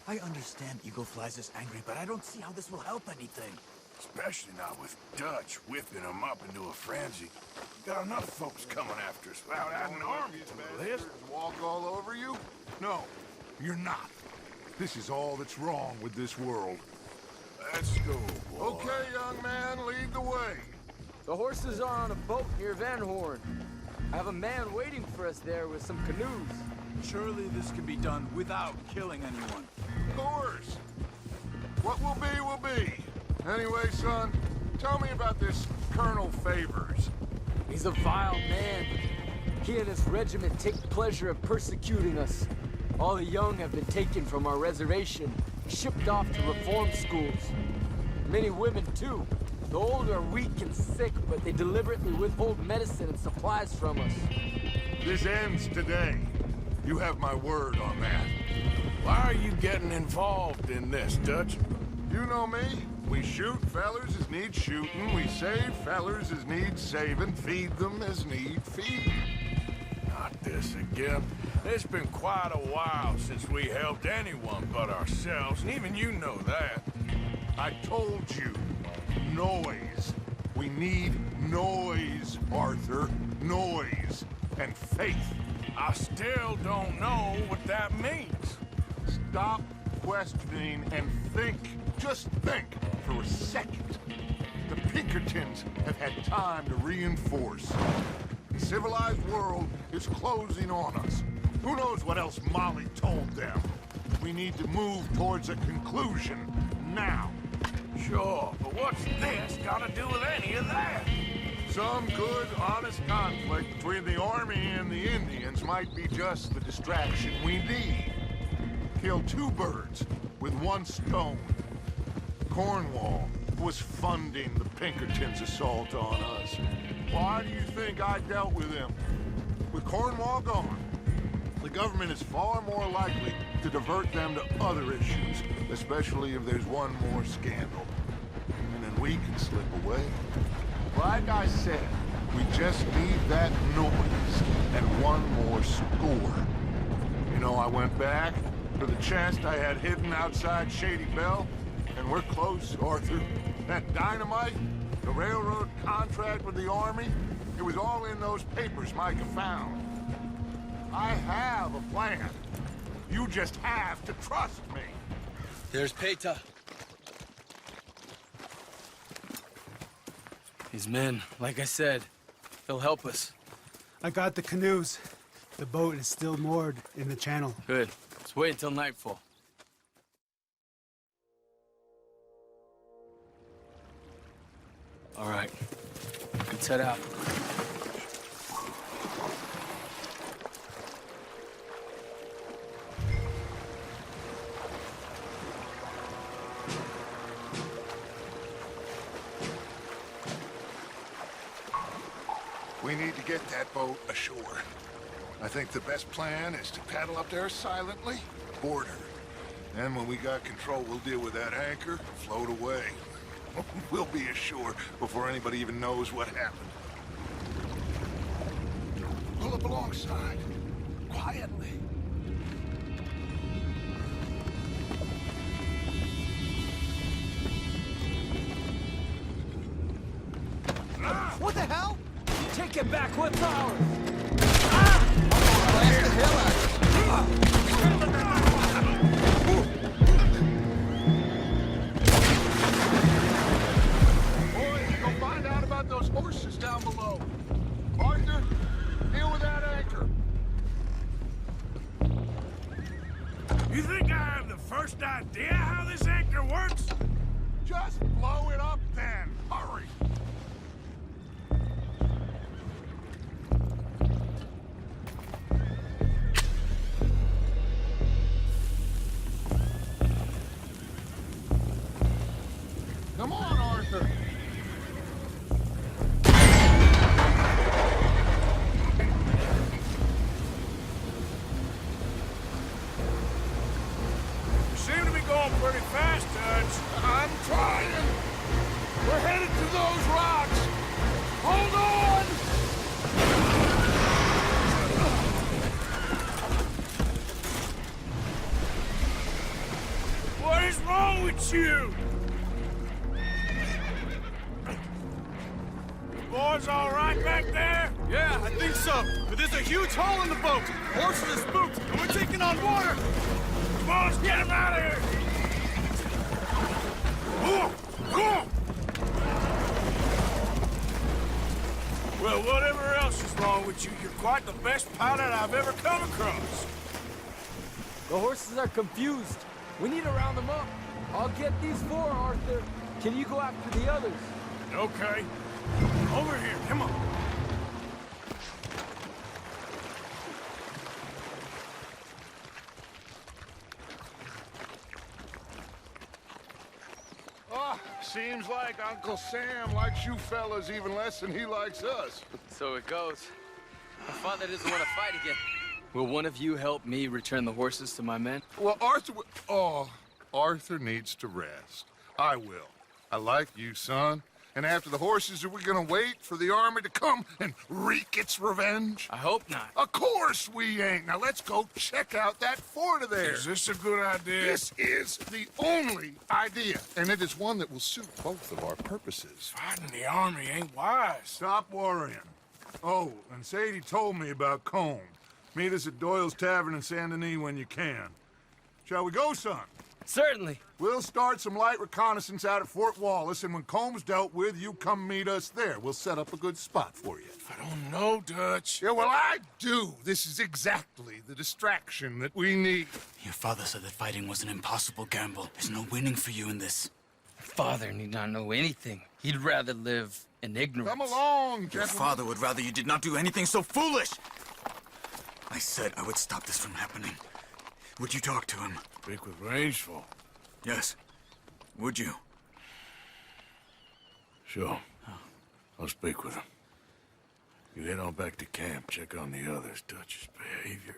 I understand Eagle Flies is angry, but I don't see how this will help anything. Especially not with Dutch whipping them up into a frenzy. Got enough folks coming after us without adding armies to the list. Walk all over you? No, you're not. This is all that's wrong with this world. Let's go, boy. Okay, young man, lead the way. The horses are on a boat near Van Horn. I have a man waiting for us there with some canoes. Surely this can be done without killing anyone. Of course. What will be. Anyway, son, tell me about this Colonel Favors. He's a vile man. He and his regiment take pleasure in persecuting us. All the young have been taken from our reservation, shipped off to reform schools. Many women, too. The old are weak and sick, but they deliberately withhold medicine and supplies from us. This ends today. You have my word on that. Why are you getting involved in this, Dutch? You know me. We shoot fellers as need shooting. We save fellers as need saving. Feed them as need feeding. Not this again. It's been quite a while since we helped anyone but ourselves, and even you know that. I told you. Noise. We need noise, Arthur. Noise. And faith. I still don't know what that means. Stop questioning and think. Just think for a second. The Pinkertons have had time to reinforce. The civilized world is closing on us. Who knows what else Molly told them? We need to move towards a conclusion now. Sure, but what's this got to do with any of that? Some good, honest conflict between the army and the Indians might be just the distraction we need. Kill two birds with one stone. Cornwall was funding the Pinkertons' assault on us. Why do you think I dealt with them? With Cornwall gone, the government is far more likely to divert them to other issues, especially if there's one more scandal. And then we can slip away. Like I said, we just need that noise and one more score. You know, I went back for the chest I had hidden outside Shady Bell, and we're close, Arthur. That dynamite, the railroad contract with the army, it was all in those papers Micah found. I have a plan. You just have to trust me. There's Peta. These men, like I said, they'll help us. I got the canoes. The boat is still moored in the channel. Good. Let's wait until nightfall. All right. Let's head out. We need to get that boat ashore. I think the best plan is to paddle up there silently, board her. Then when we got control, we'll deal with that anchor, float away. We'll be ashore before anybody even knows what happened. Pull up alongside, quietly. What the hell? Take him! it back. What's ours? Boys, go find out about those horses down below. Arthur, deal with that anchor. You think I have the first idea how this anchor works? Just blow it up then. Hurry. Come on, Arthur. You seem to be going pretty fast, Dutch. I'm trying. We're headed to those rocks. Hold on! What is wrong with you? Boys all right back there? Yeah, I think so. But there's a huge hole in the boat. Horses are spooked, and we're taking on water. Come on, let's get him out of here! Well, whatever else is wrong with you, you're quite the best pilot I've ever come across. The horses are confused. We need to round them up. I'll get these four, Arthur. Can you go after the others? Okay. Over here, come on. Oh, seems like Uncle Sam likes you fellas even less than he likes us. So it goes. My father doesn't want to fight again. Will one of you help me return the horses to my men? Well, Arthur... Oh, Arthur needs to rest. I will. I like you, son. And after the horses, are we gonna wait for the army to come and wreak its revenge? I hope not. Of course we ain't. Now let's go check out that fort of theirs. Is this a good idea? This is the only idea, and it is one that will suit both of our purposes. Fighting the army ain't wise. Stop worrying. Oh, and Sadie told me about Combe. Meet us at Doyle's Tavern in Saint Denis when you can. Shall we go, son? Certainly. We'll start some light reconnaissance out at Fort Wallace, and when Comb's dealt with, you come meet us there. We'll set up a good spot for you. I don't know, Dutch. Yeah, well, I do. This is exactly the distraction that we need. Your father said that fighting was an impossible gamble. There's no winning for you in this. Father need not know anything. He'd rather live in ignorance. Come along, Your gentlemen. father would rather you did not do anything so foolish. I said I would stop this from happening. Would you talk to him? Speak with Rangeful. Yes. Would you? Sure. I'll speak with him. You head on back to camp, check on the others. Dutch's behavior,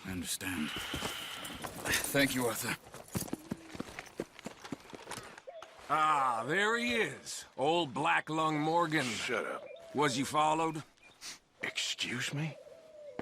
I understand. Thank you, Arthur. Ah, there he is. Old Black Lung Morgan. Shut up. Was you followed? Excuse me?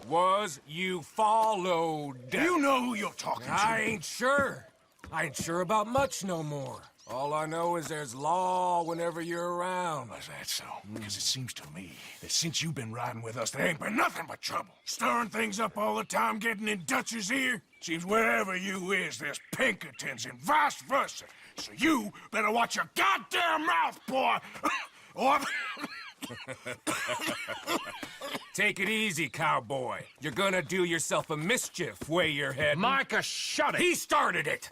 Was you followed? Do you know who you're talking to? I ain't sure. I ain't sure about much no more. All I know is there's law whenever you're around. Is that so? Because it seems to me that since you've been riding with us, there ain't been nothing but trouble. Stirring things up all the time, getting in Dutch's ear. Seems wherever you is, there's Pinkertons and vice versa. So you better watch your goddamn mouth, boy! Or... Take it easy, cowboy. You're gonna do yourself a mischief way you're heading. Micah, shut it! He started it!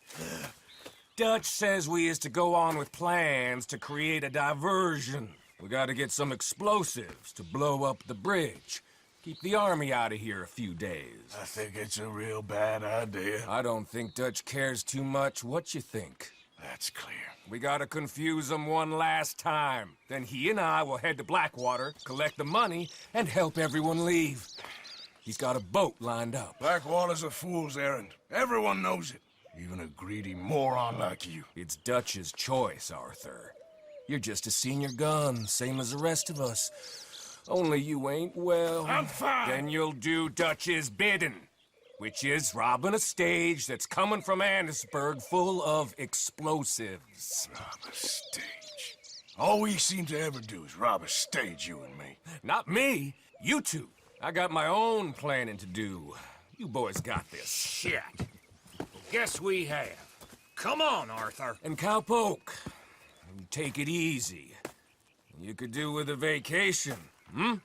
Dutch says we is to go on with plans to create a diversion. We gotta get some explosives to blow up the bridge. Keep the army out of here a few days. I think it's a real bad idea. I don't think Dutch cares too much what you think. That's clear. We gotta confuse him one last time. Then he and I will head to Blackwater, collect the money, and help everyone leave. He's got a boat lined up. Blackwater's a fool's errand. Everyone knows it. Even a greedy moron like you. It's Dutch's choice, Arthur. You're just a senior gun, same as the rest of us. Only you ain't well. I'm fine. Then you'll do Dutch's bidding, which is robbing a stage that's coming from Annisburg full of explosives. Rob a stage. All we seem to ever do is rob a stage, you and me. Not me. You two. I got my own planning to do. You boys got this. Shit. Guess we have. Come on, Arthur. And Cowpoke, take it easy. You could do with a vacation, hmm?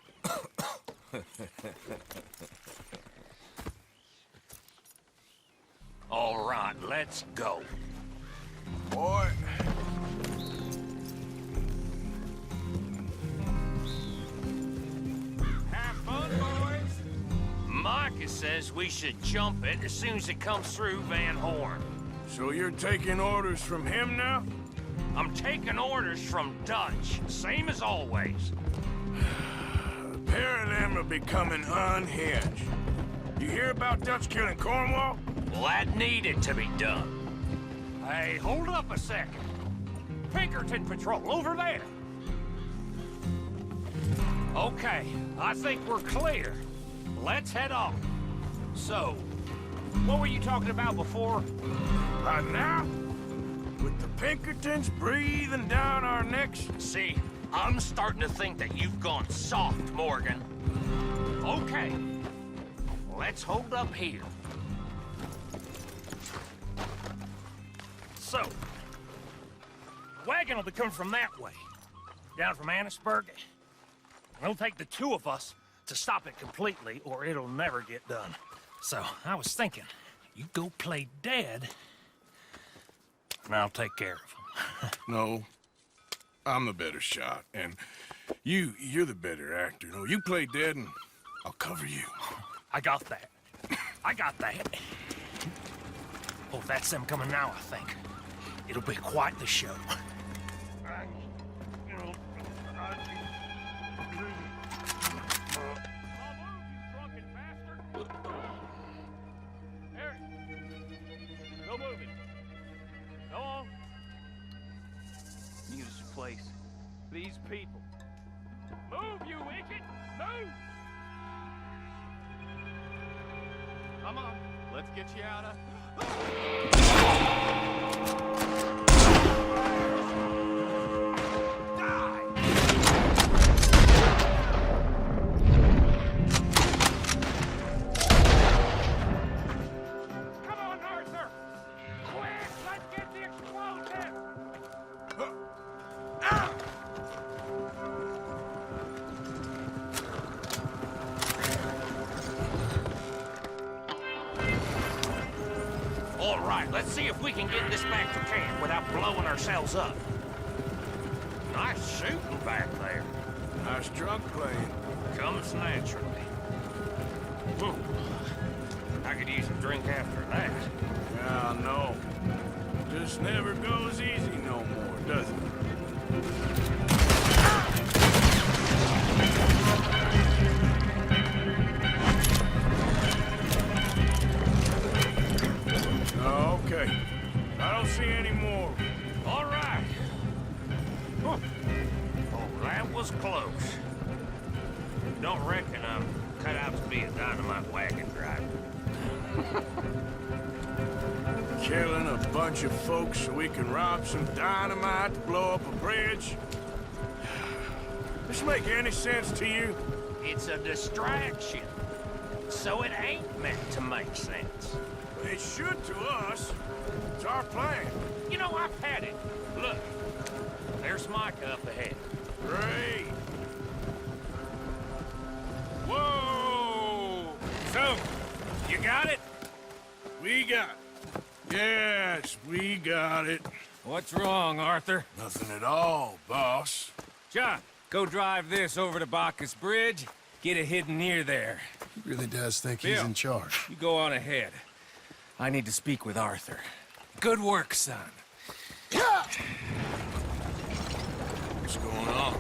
All right, let's go. Boy. Have fun, boys. Micah says we should jump it as soon as it comes through Van Horn. So you're taking orders from him now? I'm taking orders from Dutch, same as always. The pair of them are becoming unhinged. You hear about Dutch killing Cornwall? Well, that needed to be done. Hey, hold up a second. Pinkerton Patrol, over there. Okay, I think we're clear. Let's head on. So, what were you talking about before? Right now? With the Pinkertons breathing down our necks? See, I'm starting to think that you've gone soft, Morgan. Okay, let's hold up here. So, the wagon will be coming from that way, down from Annisburg. It'll take the two of us to stop it completely, or it'll never get done. So, I was thinking, you go play dead, and I'll take care of him. No. I'm the better shot, and you're the better actor. No, you play dead, and I'll cover you. I got that. I got that. Oh, that's them coming now, I think. It'll be quite the show. No moving. Go on. Need us a place. These people. Move, you idiot! Move! Come on, let's get you out of... All right, let's see if we can get this back to camp without blowing ourselves up. Nice shooting back there. Nice drunk playing. Comes naturally. I could use a drink after that. Yeah, no. Just never goes easy no more, does it? Okay. I don't see any more. All right. Oh, that was close. Don't reckon I'm cut out to be a dynamite wagon driver. Killing a bunch of folks so we can rob some dynamite to blow up a bridge? This make any sense to you? It's a distraction. So it ain't meant to make sense. It should to us. It's our plan. You know, I've had it. Look, there's Micah up ahead. Great. Whoa! So, you got it? We got it. Yes, we got it. What's wrong, Arthur? Nothing at all, boss. John, go drive this over to Bacchus Bridge. Get it hidden near there. He really does think Bill, he's in charge. You go on ahead. I need to speak with Arthur. Good work, son. What's going on?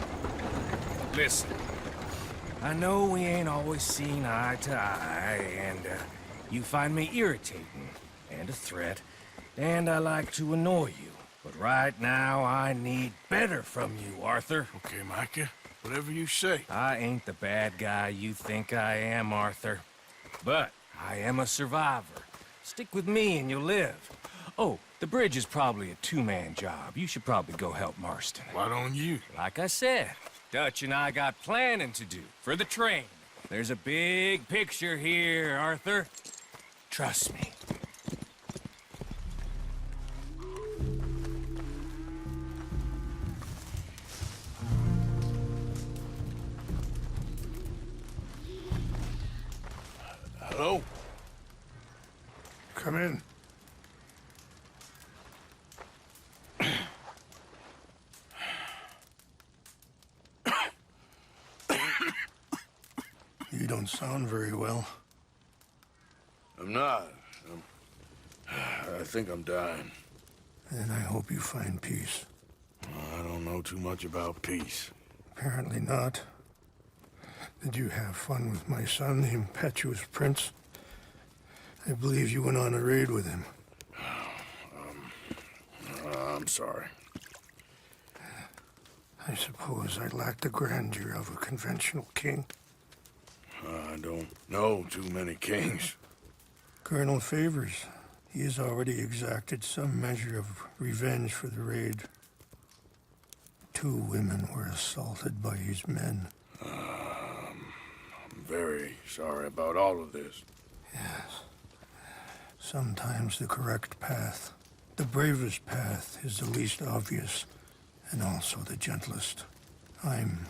Listen, I know we ain't always seen eye to eye, and you find me irritating and a threat, and I like to annoy you. But right now, I need better from you, Arthur. Okay, Micah. Whatever you say. I ain't the bad guy you think I am, Arthur. But I am a survivor. Stick with me and you'll live. Oh, the bridge is probably a two-man job. You should probably go help Marston. Why don't you? Like I said, Dutch and I got planning to do for the train. There's a big picture here, Arthur. Trust me. Hello? Come in. You don't sound very well. I'm not. I think I'm dying. And I hope you find peace. I don't know too much about peace. Apparently not. Did you have fun with my son, the impetuous prince? I believe you went on a raid with him. I'm sorry. I suppose I lack the grandeur of a conventional king. I don't know too many kings. Colonel Favors, he has already exacted some measure of revenge for the raid. 2 women were assaulted by his men. I'm very sorry about all of this. Yes. Sometimes the correct path, the bravest path, is the least obvious, and also the gentlest. I'm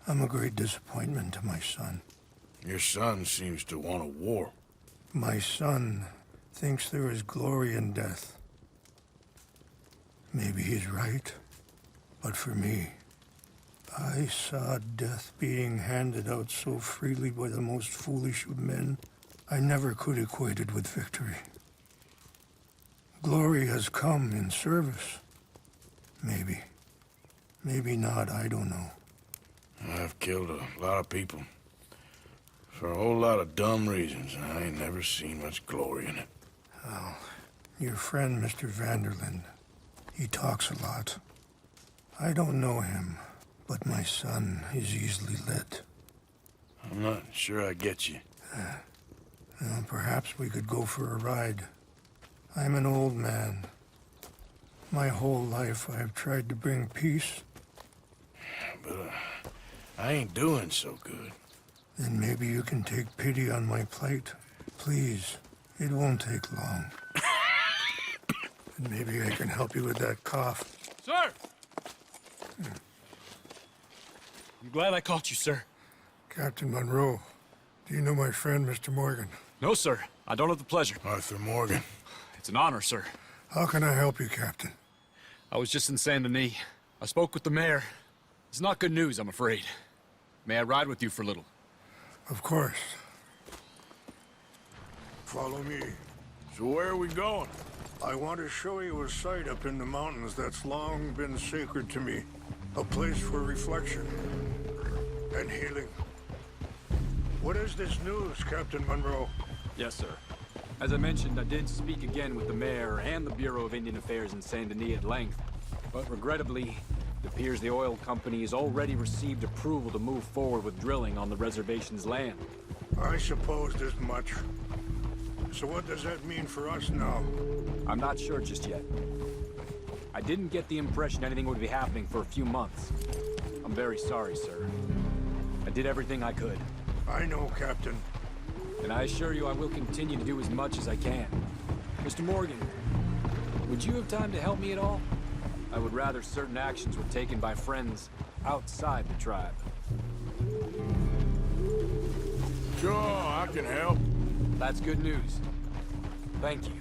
a great disappointment to my son. Your son seems to want a war. My son thinks there is glory in death. Maybe he's right, but for me, I saw death being handed out so freely by the most foolish of men, I never could equate it with victory. Glory has come in service. Maybe. Maybe not, I don't know. I've killed a lot of people. For a whole lot of dumb reasons, and I ain't never seen much glory in it. Oh, your friend, Mr. Vanderlyn, he talks a lot. I don't know him, but my son is easily led. I'm not sure I get you. Well, perhaps we could go for a ride. I'm an old man. My whole life I have tried to bring peace. But I ain't doing so good. Then maybe you can take pity on my plight. Please, it won't take long. And maybe I can help you with that cough. Sir! I'm glad I caught you, sir. Captain Monroe, do you know my friend, Mr. Morgan? No, sir. I don't have the pleasure. Arthur Morgan. It's an honor, sir. How can I help you, Captain? I was just in Saint Denis. I spoke with the mayor. It's not good news, I'm afraid. May I ride with you for a little? Of course. Follow me. So where are we going? I want to show you a site up in the mountains that's long been sacred to me. A place for reflection and healing. What is this news, Captain Monroe? Yes, sir. As I mentioned, I did speak again with the mayor and the Bureau of Indian Affairs in Saint Denis at length. But regrettably, it appears the oil company has already received approval to move forward with drilling on the reservation's land. I supposed as much. So what does that mean for us now? I'm not sure just yet. I didn't get the impression anything would be happening for a few months. I'm very sorry, sir. I did everything I could. I know, Captain. And I assure you I will continue to do as much as I can. Mr. Morgan, would you have time to help me at all? I would rather certain actions were taken by friends outside the tribe. Sure, I can help. That's good news. Thank you.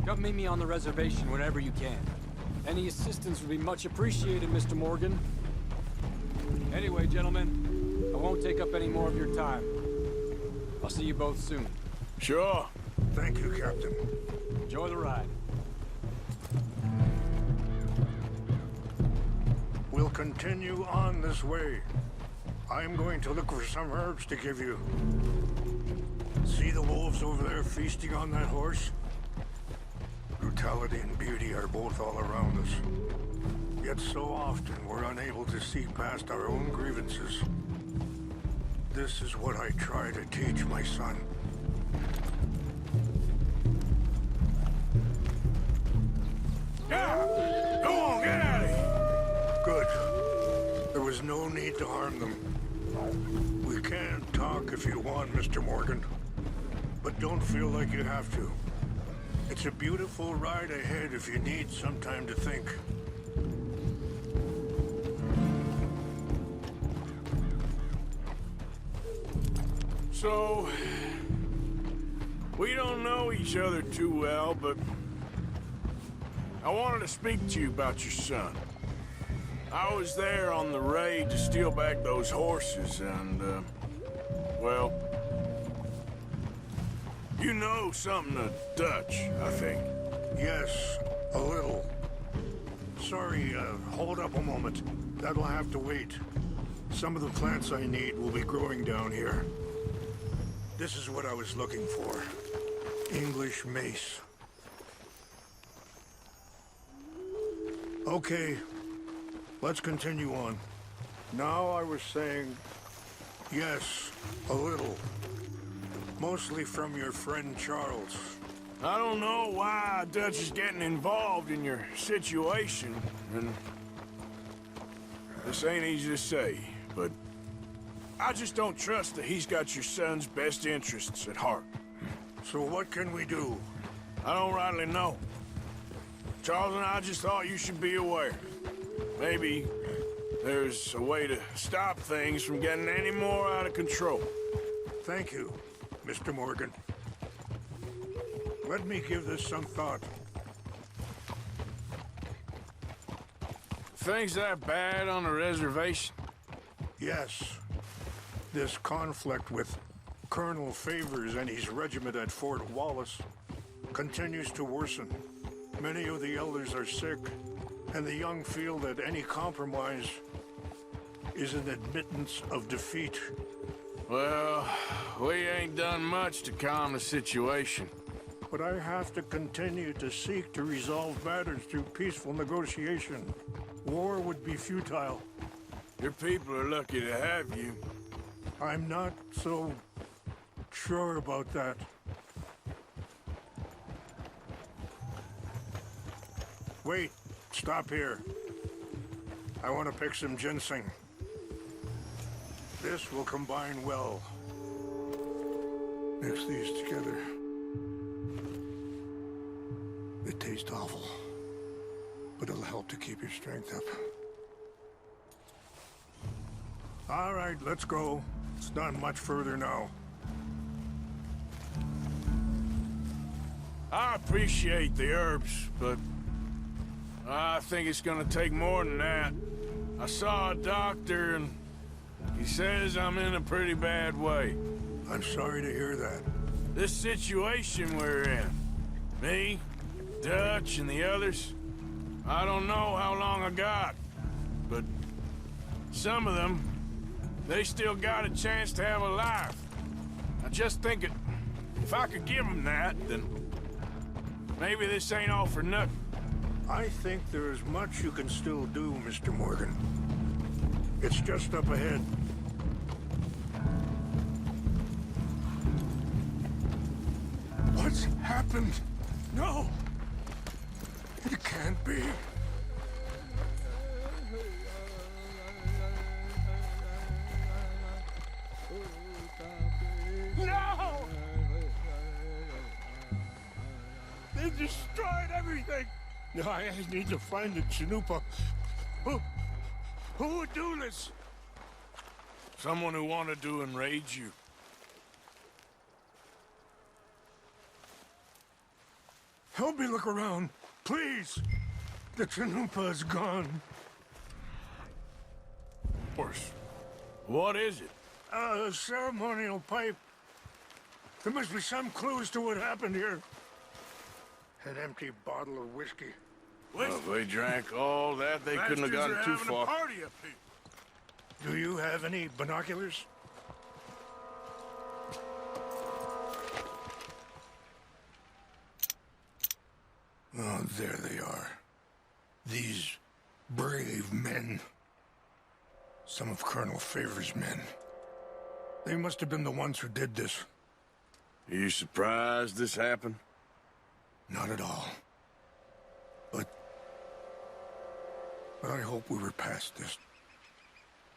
Come meet me on the reservation whenever you can. Any assistance would be much appreciated, Mr. Morgan. Anyway, gentlemen, I won't take up any more of your time. I'll see you both soon. Sure. Thank you, Captain. Enjoy the ride. We'll continue on this way. I'm going to look for some herbs to give you. See the wolves over there feasting on that horse? Brutality and beauty are both all around us. Yet so often we're unable to see past our own grievances. This is what I try to teach my son. There's no need to harm them. We can talk if you want, Mr. Morgan. But don't feel like you have to. It's a beautiful ride ahead if you need some time to think. So, we don't know each other too well, but I wanted to speak to you about your son. I was there on the raid to steal back those horses, and, well, you know something of Dutch, I think. Yes, a little. Sorry, hold up a moment. That'll have to wait. Some of the plants I need will be growing down here. This is what I was looking for. English mace. Okay, let's continue on. Now I was saying, yes, a little. Mostly from your friend Charles. I don't know why Dutch is getting involved in your situation, and this ain't easy to say, but I just don't trust that he's got your son's best interests at heart. So what can we do? I don't rightly know. Charles and I just thought you should be aware. Maybe there's a way to stop things from getting any more out of control. Thank you, Mr. Morgan. Let me give this some thought. Things that bad on the reservation? Yes. This conflict with Colonel Favors and his regiment at Fort Wallace continues to worsen. Many of the elders are sick, and the young feel that any compromise is an admittance of defeat. Well, we ain't done much to calm the situation. But I have to continue to seek to resolve matters through peaceful negotiation. War would be futile. Your people are lucky to have you. I'm not so sure about that. Wait, stop here. I want to pick some ginseng. This will combine well. Mix these together. It tastes awful, but it'll help to keep your strength up. All right, let's go. It's not much further now. I appreciate the herbs, but I think it's gonna take more than that. I saw a doctor and he says I'm in a pretty bad way. I'm sorry to hear that. This situation we're in, me, Dutch, and the others, I don't know how long I got, but some of them, they still got a chance to have a life. I just think if I could give them that, then maybe this ain't all for nothing. I think there is much you can still do, Mr. Morgan. It's just up ahead. What's happened? No! It can't be. No! They destroyed everything! I need to find the Chanupa. Who would do this? Someone who wanted to enrage you. Help me look around, please. The Chanupa is gone. Of course. What is it? A ceremonial pipe. There must be some clues to what happened here. An empty bottle of whiskey. Well, if they drank all that, they couldn't have gotten too far. Party up here. Do you have any binoculars? Oh, there they are. These brave men. Some of Colonel Favors' men. They must have been the ones who did this. Are you surprised this happened? Not at all. But I hope we were past this.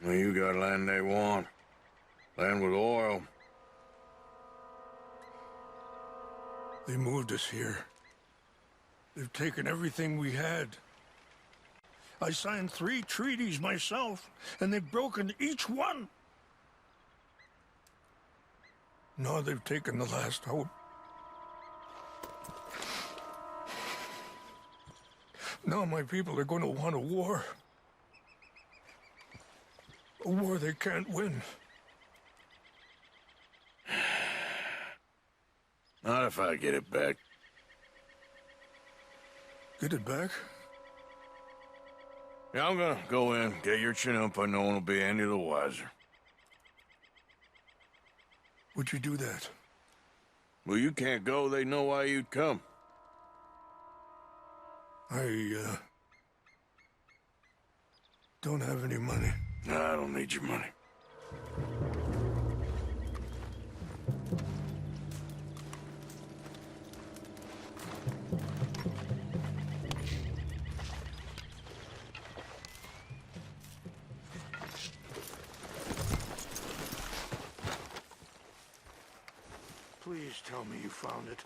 Well, you got land they want. Land with oil. They moved us here. They've taken everything we had. I signed 3 treaties myself, and they've broken each one. Now they've taken the last hope. Now my people are going to want a war. A war they can't win. Not if I get it back. Get it back? Yeah, I'm gonna go in, get your Chinook, but no one will be any the wiser. Would you do that? Well, you can't go. They know why you'd come. I, don't have any money. No, I don't need your money. Please tell me you found it.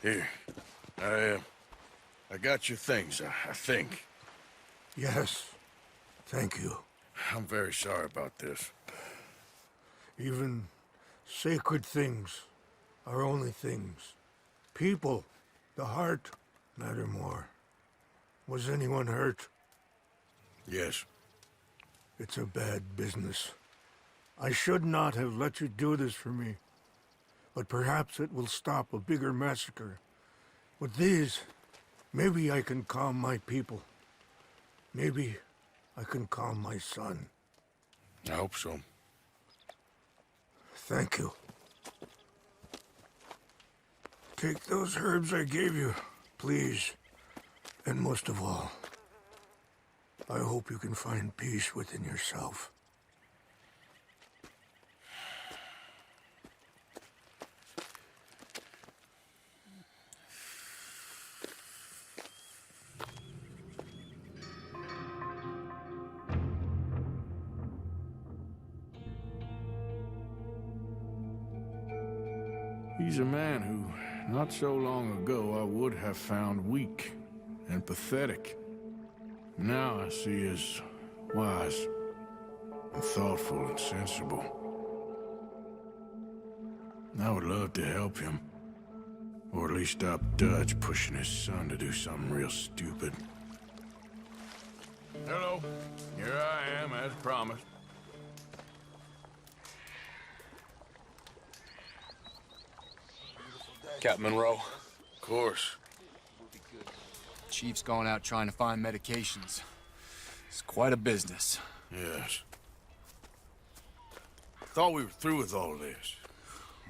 Here. I got your things, I think. Yes. Thank you. I'm very sorry about this. Even sacred things are only things. People, the heart, matter more. Was anyone hurt? Yes. It's a bad business. I should not have let you do this for me. But perhaps it will stop a bigger massacre. With these, maybe I can calm my people. Maybe I can calm my son. I hope so. Thank you. Take those herbs I gave you, please. And most of all, I hope you can find peace within yourself. He's a man who, not so long ago, I would have found weak and pathetic. Now I see as wise and thoughtful and sensible. I would love to help him, or at least stop Dutch pushing his son to do something real stupid. Hello, here I am, as promised. Captain Monroe. Of course. Chief's going out trying to find medications. It's quite a business. Yes. Thought we were through with all this.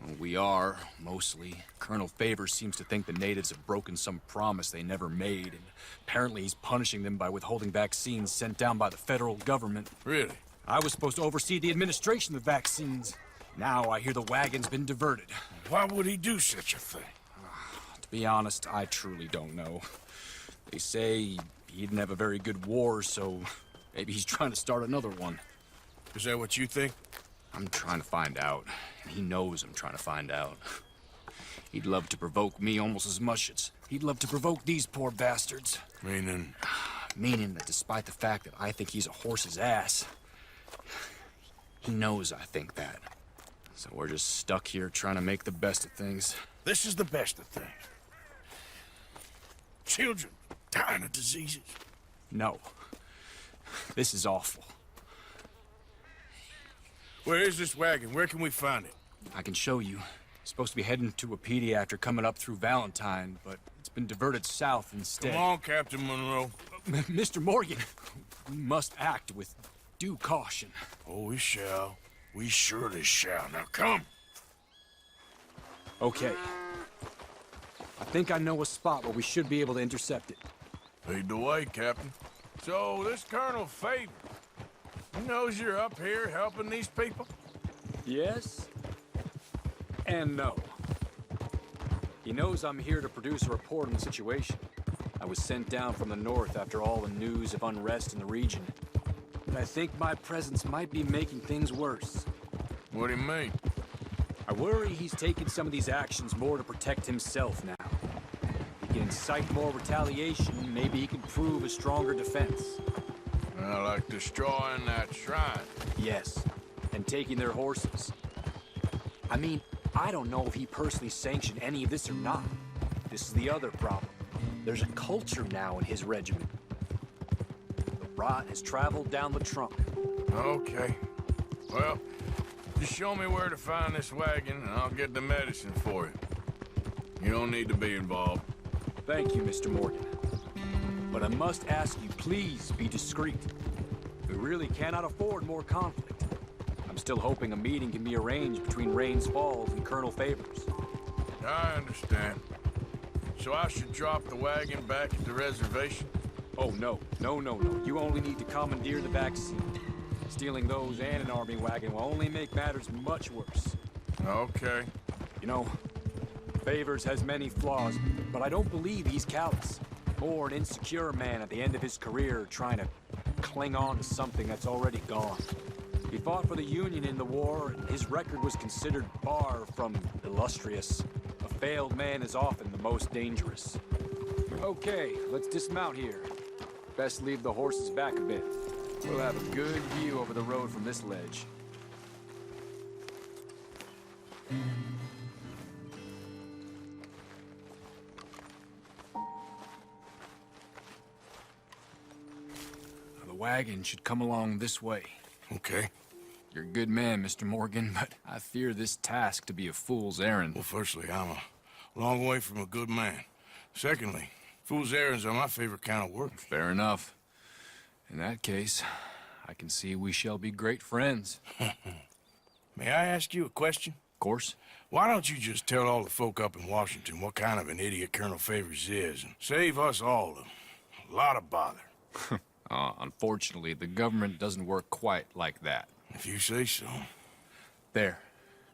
Well, we are, mostly. Colonel Favors seems to think the natives have broken some promise they never made, and apparently he's punishing them by withholding vaccines sent down by the federal government. Really? I was supposed to oversee the administration of the vaccines. Now I hear the wagon's been diverted. Why would he do such a thing? To be honest, I truly don't know. They say he didn't have a very good war, so maybe he's trying to start another one. Is that what you think? I'm trying to find out, and he knows I'm trying to find out. He'd love to provoke me almost as much as he'd love to provoke these poor bastards. Meaning? Meaning that despite the fact that I think he's a horse's ass, he knows I think that. So we're just stuck here trying to make the best of things. This is the best of things. Children dying of diseases. No. This is awful. Where is this wagon? Where can we find it? I can show you. It's supposed to be heading to a pediatric coming up through Valentine, but it's been diverted south instead. Come on, Captain Monroe. Mr. Morgan, we must act with due caution. Oh, we shall. We surely shall. Now come. Okay. I think I know a spot where we should be able to intercept it. Lead the way, Captain. So, this Colonel Favor, he knows you're up here helping these people? Yes. And no. He knows I'm here to produce a report on the situation. I was sent down from the north after all the news of unrest in the region. But I think my presence might be making things worse. What do you mean? I worry he's taking some of these actions more to protect himself now. He can incite more retaliation, maybe he can prove a stronger defense. Like destroying that shrine. Yes, and taking their horses. I mean, I don't know if he personally sanctioned any of this or not. This is the other problem. There's a culture now in his regiment. The rot has traveled down the trunk. Okay. Well, just show me where to find this wagon, and I'll get the medicine for you. You don't need to be involved. Thank you, Mr. Morgan. But I must ask you, please be discreet. We really cannot afford more conflict. I'm still hoping a meeting can be arranged between Rains Falls and Colonel Favors. I understand. So I should drop the wagon back at the reservation? Oh, no. No. You only need to commandeer the back seat. Stealing those and an army wagon will only make matters much worse. Okay. You know, Favors has many flaws, but I don't believe he's callous. Or an insecure man at the end of his career trying to cling on to something that's already gone. He fought for the Union in the war, and his record was considered far from illustrious. A failed man is often the most dangerous. Okay, let's dismount here. Best leave the horses back a bit. We'll have a good view over the road from this ledge. The wagon should come along this way. Okay. You're a good man, Mr. Morgan, but I fear this task to be a fool's errand. Well, firstly, I'm a long way from a good man. Secondly, fool's errands are my favorite kind of work. Fair enough. In that case, I can see we shall be great friends. May I ask you a question? Of course. Why don't you just tell all the folk up in Washington what kind of an idiot Colonel Favors is, and save us all a lot of bother? Unfortunately, the government doesn't work quite like that. If you say so. There.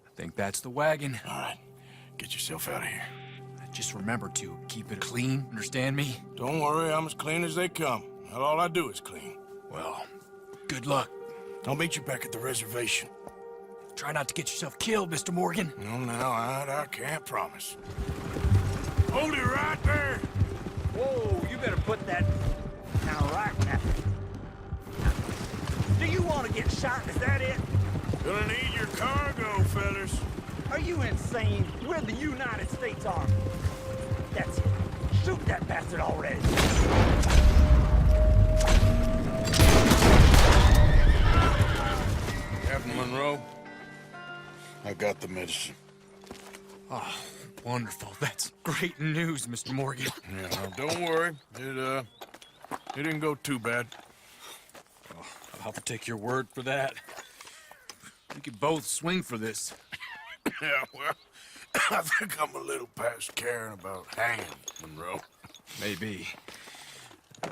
I think that's the wagon. All right. Get yourself out of here. Just remember to keep it clean, understand me? Don't worry, I'm as clean as they come. Not all I do is clean. Well, good luck. I'll meet you back at the reservation. Try not to get yourself killed, Mr. Morgan. No, I can't promise. Hold it right there! Whoa, you better put that... Now, right now. Do you want to get shot? Is that it? Gonna need your cargo, fellas. Are you insane? We're the United States Army. That's it. Shoot that bastard already. Captain Monroe, I got the medicine. Oh, wonderful. That's great news, Mr. Morgan. Yeah, well, don't worry. It didn't go too bad. Oh, I'll have to take your word for that. We could both swing for this. Yeah, well, I think I'm a little past caring about hanging, Monroe. Maybe.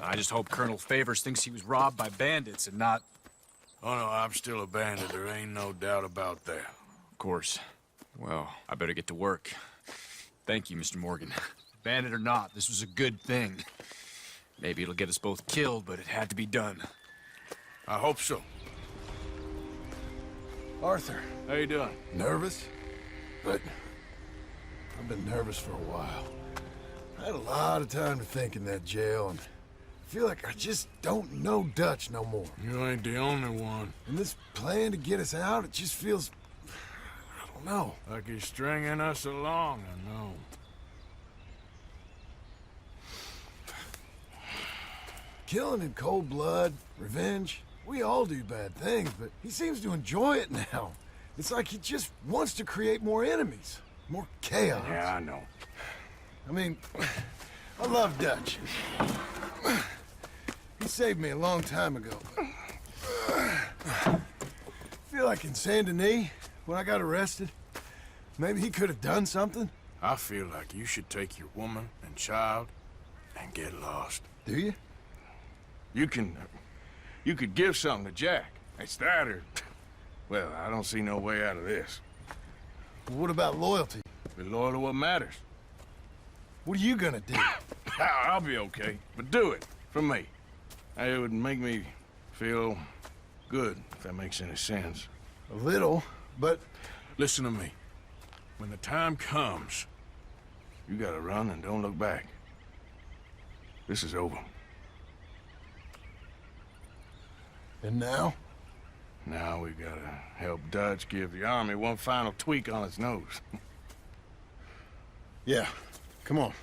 I just hope Colonel Favors thinks he was robbed by bandits and not... Oh, no, I'm still a bandit. There ain't no doubt about that. Of course. Well, I better get to work. Thank you, Mr. Morgan. Bandit or not, this was a good thing. Maybe it'll get us both killed, but it had to be done. I hope so. Arthur. How you doing? Nervous? But I've been nervous for a while. I had a lot of time to think in that jail, and I feel like I just don't know Dutch no more. You ain't the only one. And this plan to get us out, it just feels... I don't know. Like he's stringing us along, I know. Killing in cold blood, revenge, we all do bad things, but he seems to enjoy it now. It's like he just wants to create more enemies, more chaos. Yeah, I know. I mean, I love Dutch. He saved me a long time ago. I feel like in Saint Denis, when I got arrested, maybe he could have done something. I feel like you should take your woman and child and get lost. Do you? You could give something to Jack. It's that or... Well, I don't see no way out of this. What about loyalty? Be loyal to what matters. What are you gonna do? I'll be okay, but do it for me. It would make me feel good, if that makes any sense. A little, but... Listen to me. When the time comes, you gotta run and don't look back. This is over. And now? Now we gotta help Dutch give the army one final tweak on its nose. Yeah, come on.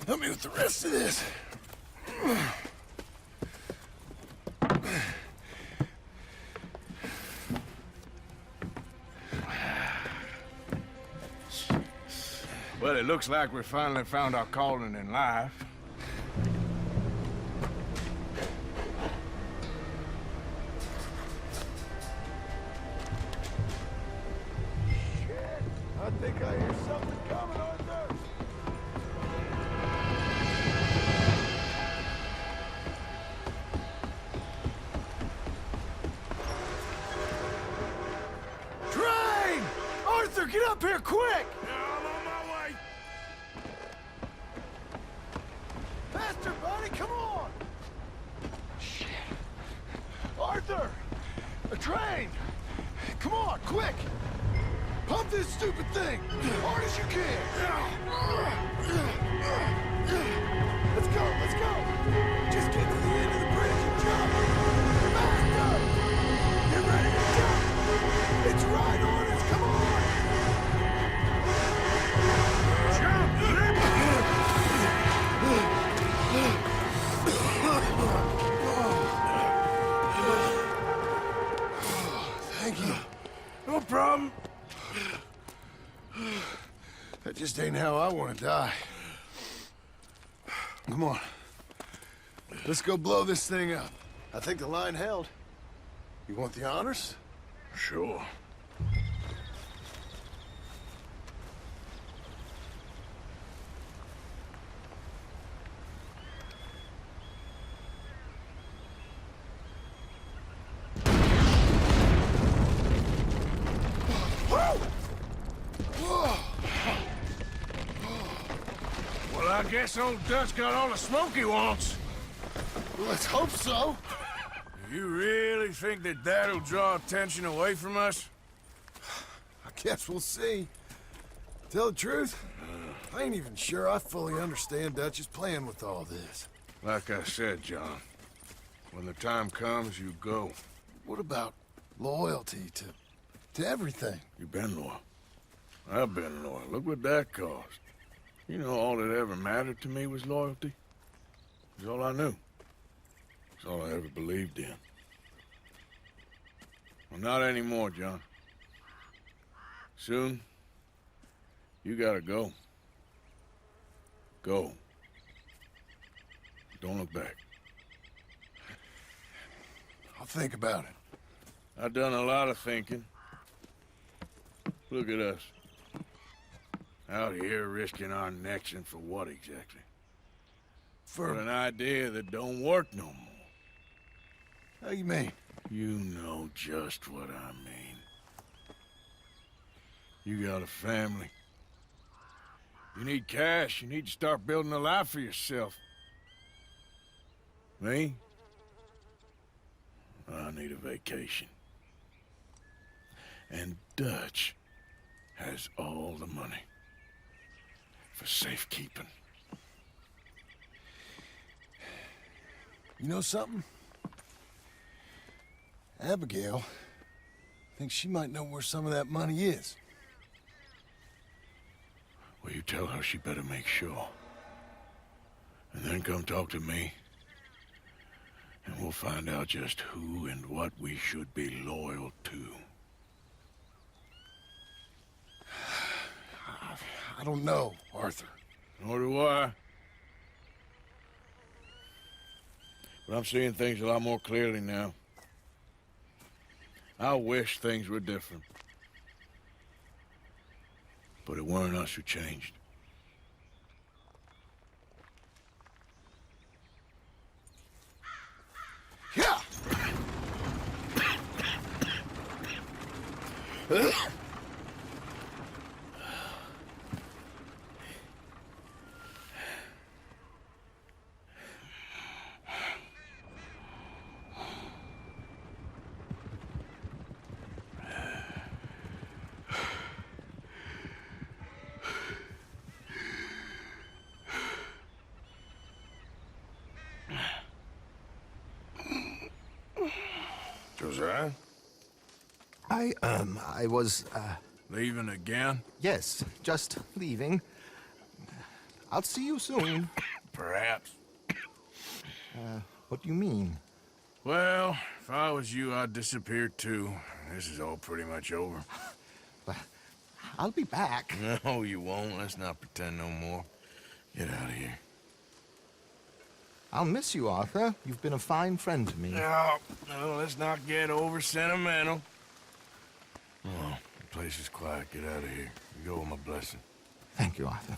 Help me with the rest of this. Well, it looks like we finally found our calling in life. I think I hear something coming, Arthur. Train! Arthur, get up here quick! I'm on my way. Faster, buddy, come on! Shit. Arthur! A train! Come on, quick! Pump this stupid thing! Hard as you can! Let's go, let's go! Just get to the end of the bridge and jump! Faster! Get ready to jump! It's right on us, come on! Thank you. No problem. That just ain't how I want to die. Come on. Let's go blow this thing up. I think the line held. You want the honors? Sure. Well, I guess old Dutch got all the smoke he wants. Well, let's hope so. You really think that that'll draw attention away from us? I guess we'll see. Tell the truth, I ain't even sure I fully understand Dutch's plan with all this. Like I said, John, when the time comes, you go. What about loyalty to everything? You've been loyal. I've been loyal. Look what that cost. You know, all that ever mattered to me was loyalty. It's all I knew. It's all I ever believed in. Well, not anymore, John. Soon, you gotta go. Go. Don't look back. I'll think about it. I've done a lot of thinking. Look at us. Out here risking our necks, and for what exactly? For an idea that don't work no more. How you mean? You know just what I mean. You got a family. You need cash. You need to start building a life for yourself. Me? I need a vacation. And Dutch has all the money for safekeeping. You know something? Abigail thinks she might know where some of that money is. Well, you tell her she better make sure. And then come talk to me. And we'll find out just who and what we should be loyal to. I don't know, Arthur. Nor do I. But I'm seeing things a lot more clearly now. I wish things were different. But it weren't us who changed. Yeah! I was, Leaving again? Yes, just leaving. I'll see you soon. Perhaps. What do you mean? Well, if I was you, I'd disappear too. This is all pretty much over. I'll be back. No, you won't. Let's not pretend no more. Get out of here. I'll miss you, Arthur. You've been a fine friend to me. No, let's not get over sentimental. Oh, the place is quiet. Get out of here. You go with my blessing. Thank you, Arthur.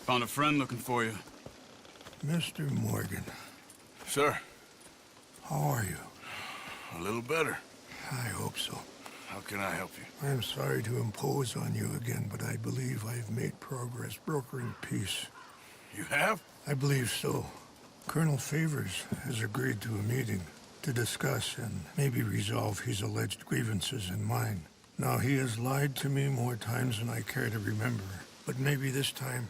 Found a friend looking for you. Mr. Morgan. Sir. How are you? A little better. I hope so. How can I help you? I'm sorry to impose on you again, but I believe I've made progress brokering peace. You have? I believe so. Colonel Favors has agreed to a meeting to discuss and maybe resolve his alleged grievances and mine. Now, he has lied to me more times than I care to remember, but maybe this time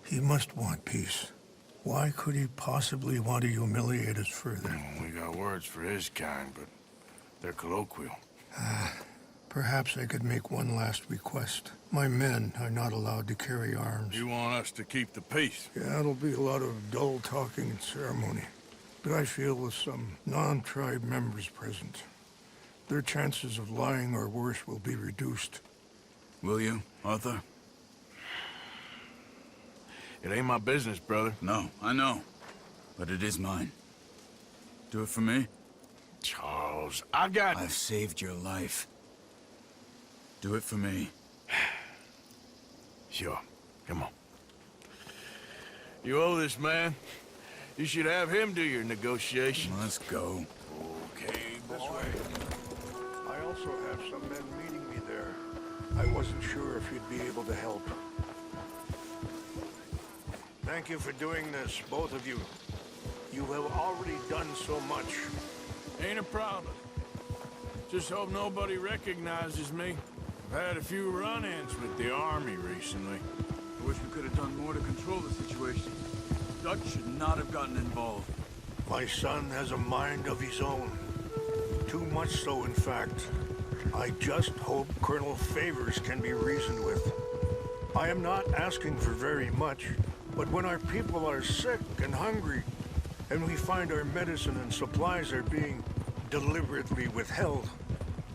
he must want peace. Why could he possibly want to humiliate us further? We got words for his kind, but they're colloquial. Perhaps I could make one last request. My men are not allowed to carry arms. You want us to keep the peace? Yeah, it'll be a lot of dull talking and ceremony. But I feel with some non-tribe members present, their chances of lying or worse will be reduced. Will you, Arthur? It ain't my business, brother. No, I know. But it is mine. Do it for me? Charles, I've saved your life. Do it for me. Sure. Come on. You owe this man. You should have him do your negotiations. Let's go. Okay, This way. I also have some men meeting me there. I wasn't sure if you'd be able to help. Thank you for doing this, both of you. You have already done so much. Ain't a problem. Just hope nobody recognizes me. I've had a few run-ins with the army recently. I wish we could have done more to control the situation. Dutch should not have gotten involved. My son has a mind of his own. Too much so, in fact. I just hope Colonel Favors can be reasoned with. I am not asking for very much, but when our people are sick and hungry, and we find our medicine and supplies are being deliberately withheld,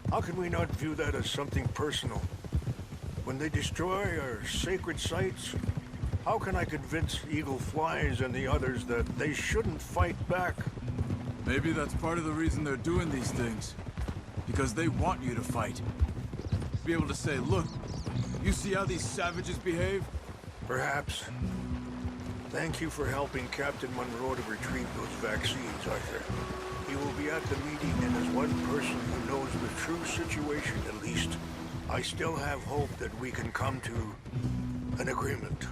how can we not view that as something personal? When they destroy our sacred sites, how can I convince Eagle Flies and the others that they shouldn't fight back? Maybe that's part of the reason they're doing these things. Because they want you to fight. Be able to say, look, you see how these savages behave? Perhaps. Thank you for helping Captain Monroe to retrieve those vaccines, Arthur. He will be at the meeting, and as one person who knows the true situation, at least, I still have hope that we can come to an agreement.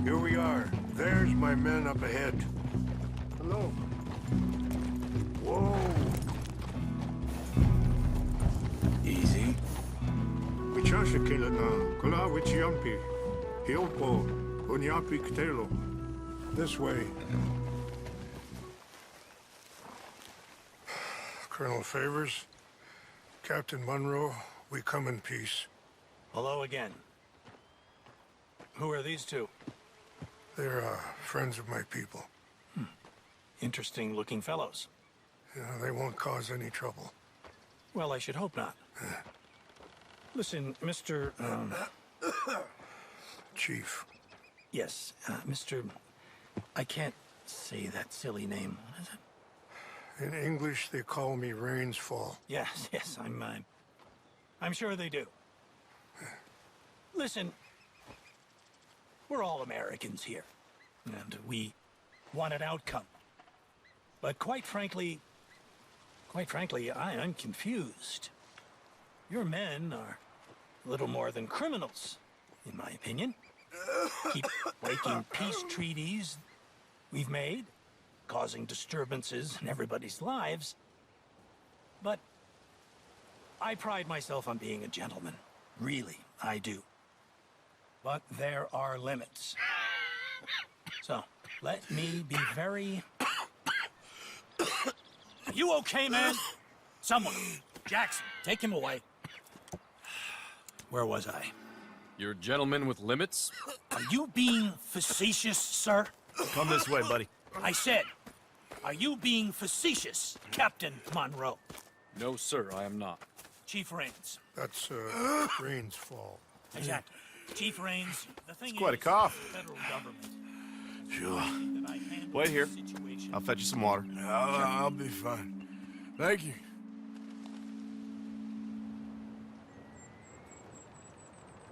Here we are. There's my men up ahead. Hello. Whoa. Easy. Wichashakila na kula wichiampi. Hiopo unyapi ktelo. This way. Colonel Favors, Captain Monroe, we come in peace. Hello again. Who are these two? They're friends of my people. Interesting looking fellows. Yeah, they won't cause any trouble. Well, I should hope not. Listen, Mr. Chief. Yes, Mr. I can't say that silly name. What is it? In English, they call me Rainsfall. Yes, I'm sure they do. Listen, we're all Americans here, and we want an outcome. But quite frankly, I'm confused. Your men are a little more than criminals, in my opinion. Keep breaking peace treaties we've made, causing disturbances in everybody's lives. But I pride myself on being a gentleman. Really, I do. but there are limits. So, let me be very... Are you okay, man? Someone. Jackson, take him away. Where was I? You're a gentleman with limits? Are you being facetious, sir? Come this way, buddy. I said, are you being facetious, Captain Monroe? No, sir, I am not. Chief Raines. That's, Raines' fault. Exactly. Chief Raines, the thing It's quite a is, cough. the federal government. Sure. that I handle Wait here. the situation. I'll fetch you some water. I'll be fine. Thank you.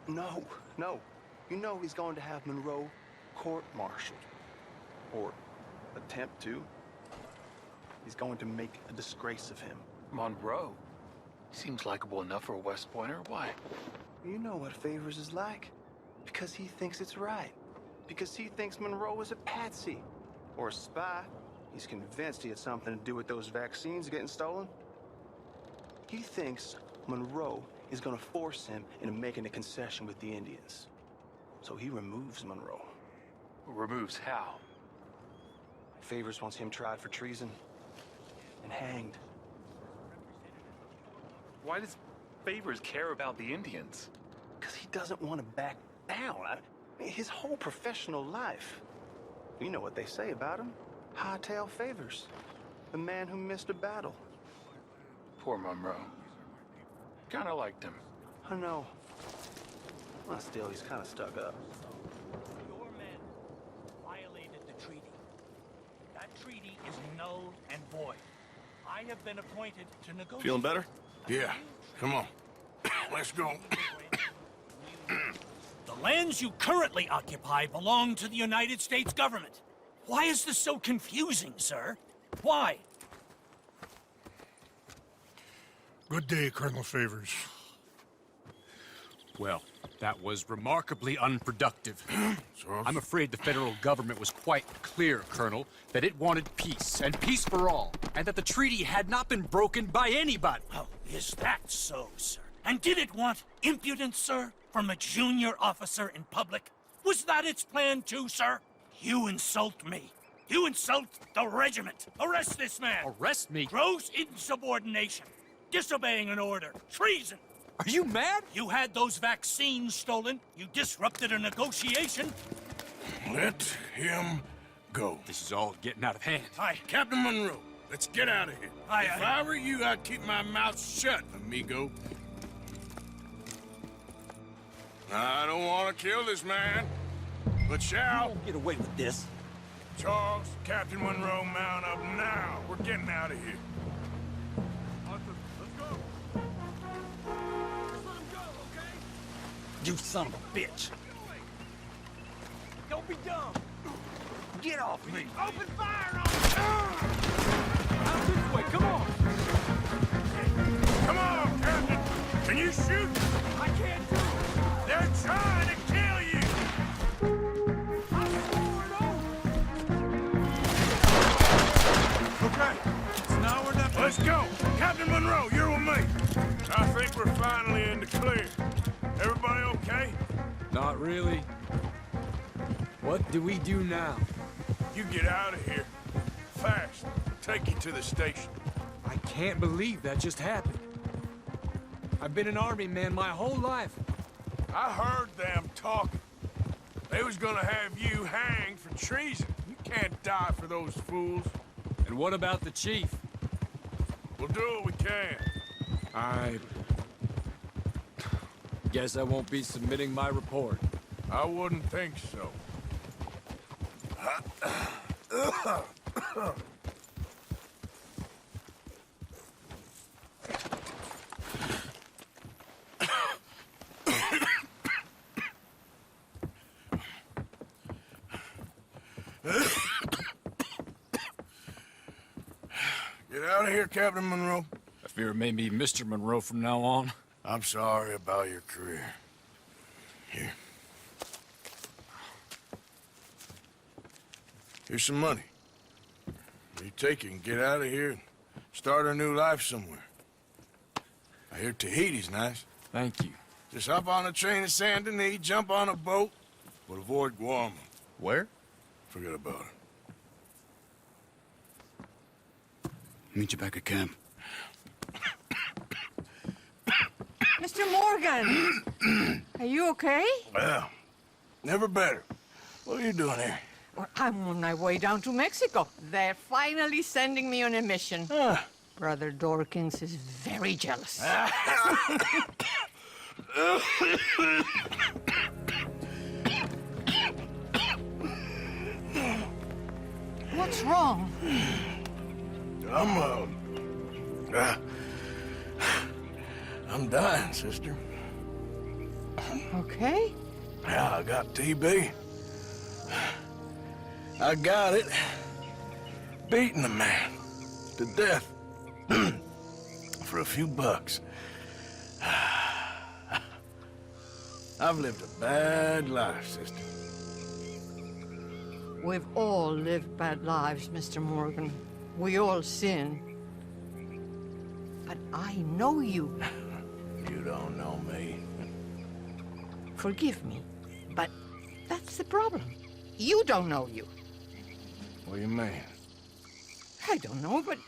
No, no. You know he's going to have Monroe court-martialed. Or attempt to. He's going to make a disgrace of him. Monroe? Seems likable enough for a West Pointer. Why? You know what Favors is like. Because he thinks it's right. Because he thinks Monroe is a patsy. Or a spy. He's convinced he had something to do with those vaccines getting stolen. He thinks Monroe is gonna force him into making a concession with the Indians. So he removes Monroe. Removes how? Favors wants him tried for treason and hanged. Why does Favors care about the Indians? Because he doesn't want to back down. His whole professional life. You know what they say about him. Hightail Favors. The man who missed a battle. Poor Monroe. Kinda liked him. I know. Well, still, he's kind of stuck up. Your men violated the treaty. That treaty is null and void. I have been appointed to negotiate. Feeling better? Yeah. Come on. Let's go. The lands you currently occupy belong to the United States government. Why is this so confusing, sir? Why? Good day, Colonel Favors. Well, that was remarkably unproductive. I'm afraid the federal government was quite clear, Colonel, that it wanted peace, and peace for all, and that the treaty had not been broken by anybody. Oh, is that so, sir? And did it want impudence, sir, from a junior officer in public? Was that its plan too, sir? You insult me. You insult the regiment. Arrest this man. Arrest me? Gross insubordination. Disobeying an order. Treason. Are you mad? You had those vaccines stolen. You disrupted a negotiation. Let him go. This is all getting out of hand. Aye. Captain Monroe, let's get out of here. If I were you, I'd keep my mouth shut, amigo. I don't want to kill this man, but shall. You won't get away with this. Charles, Captain Monroe, mount up now. We're getting out of here. You son of a bitch. Don't be dumb. Get off me. Open fire on me. Out this way, come on. Come on, Captain. Can you shoot? I can't do it. They're trying to kill you. Okay, so now we're not... Let's go. Captain Monroe, you're with me. I think we're finally in the clear. Everybody okay? Not really. What do we do now? You get out of here. Fast. Take you to the station. I can't believe that just happened. I've been an army man my whole life. I heard them talking. They was gonna have you hanged for treason. You can't die for those fools. And what about the chief? We'll do what we can. I guess I won't be submitting my report. I wouldn't think so. Get out of here, Captain Monroe. I fear it may be Mr. Monroe from now on. I'm sorry about your career. Here. Here's some money. You take it and get out of here and start a new life somewhere. I hear Tahiti's nice. Thank you. Just hop on a train to Saint Denis, jump on a boat, but avoid Guam. Where? Forget about it. Meet you back at camp. Mr. Morgan! Are you okay? Well, never better. What are you doing here? Well, I'm on my way down to Mexico. They're finally sending me on a mission. Brother Dorkins is very jealous. What's wrong? I'm dying, sister. Okay. Yeah, I got TB. I got it. Beating a man to death for a few bucks. I've lived a bad life, sister. We've all lived bad lives, Mr. Morgan. We all sin. But I know you. You don't know me. Forgive me, but that's the problem. You don't know you. What do you mean? I don't know, but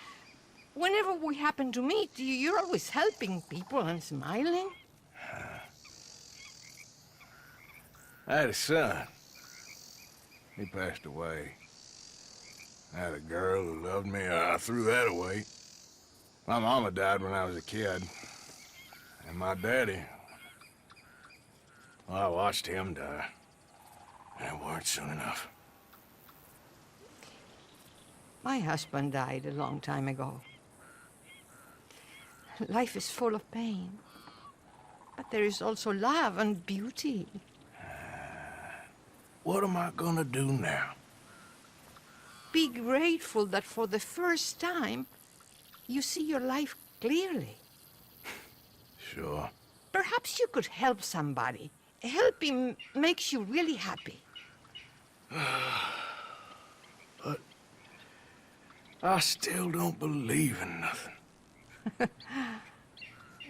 whenever we happen to meet, you're always helping people and smiling. I had a son. He passed away. I had a girl who loved me. I threw that away. My mama died when I was a kid. And my daddy, well, I watched him die. And it weren't soon enough. My husband died a long time ago. Life is full of pain. But there is also love and beauty. What am I gonna do now? Be grateful that for the first time, you see your life clearly. Sure. Perhaps you could help somebody. Helping makes you really happy. But I still don't believe in nothing.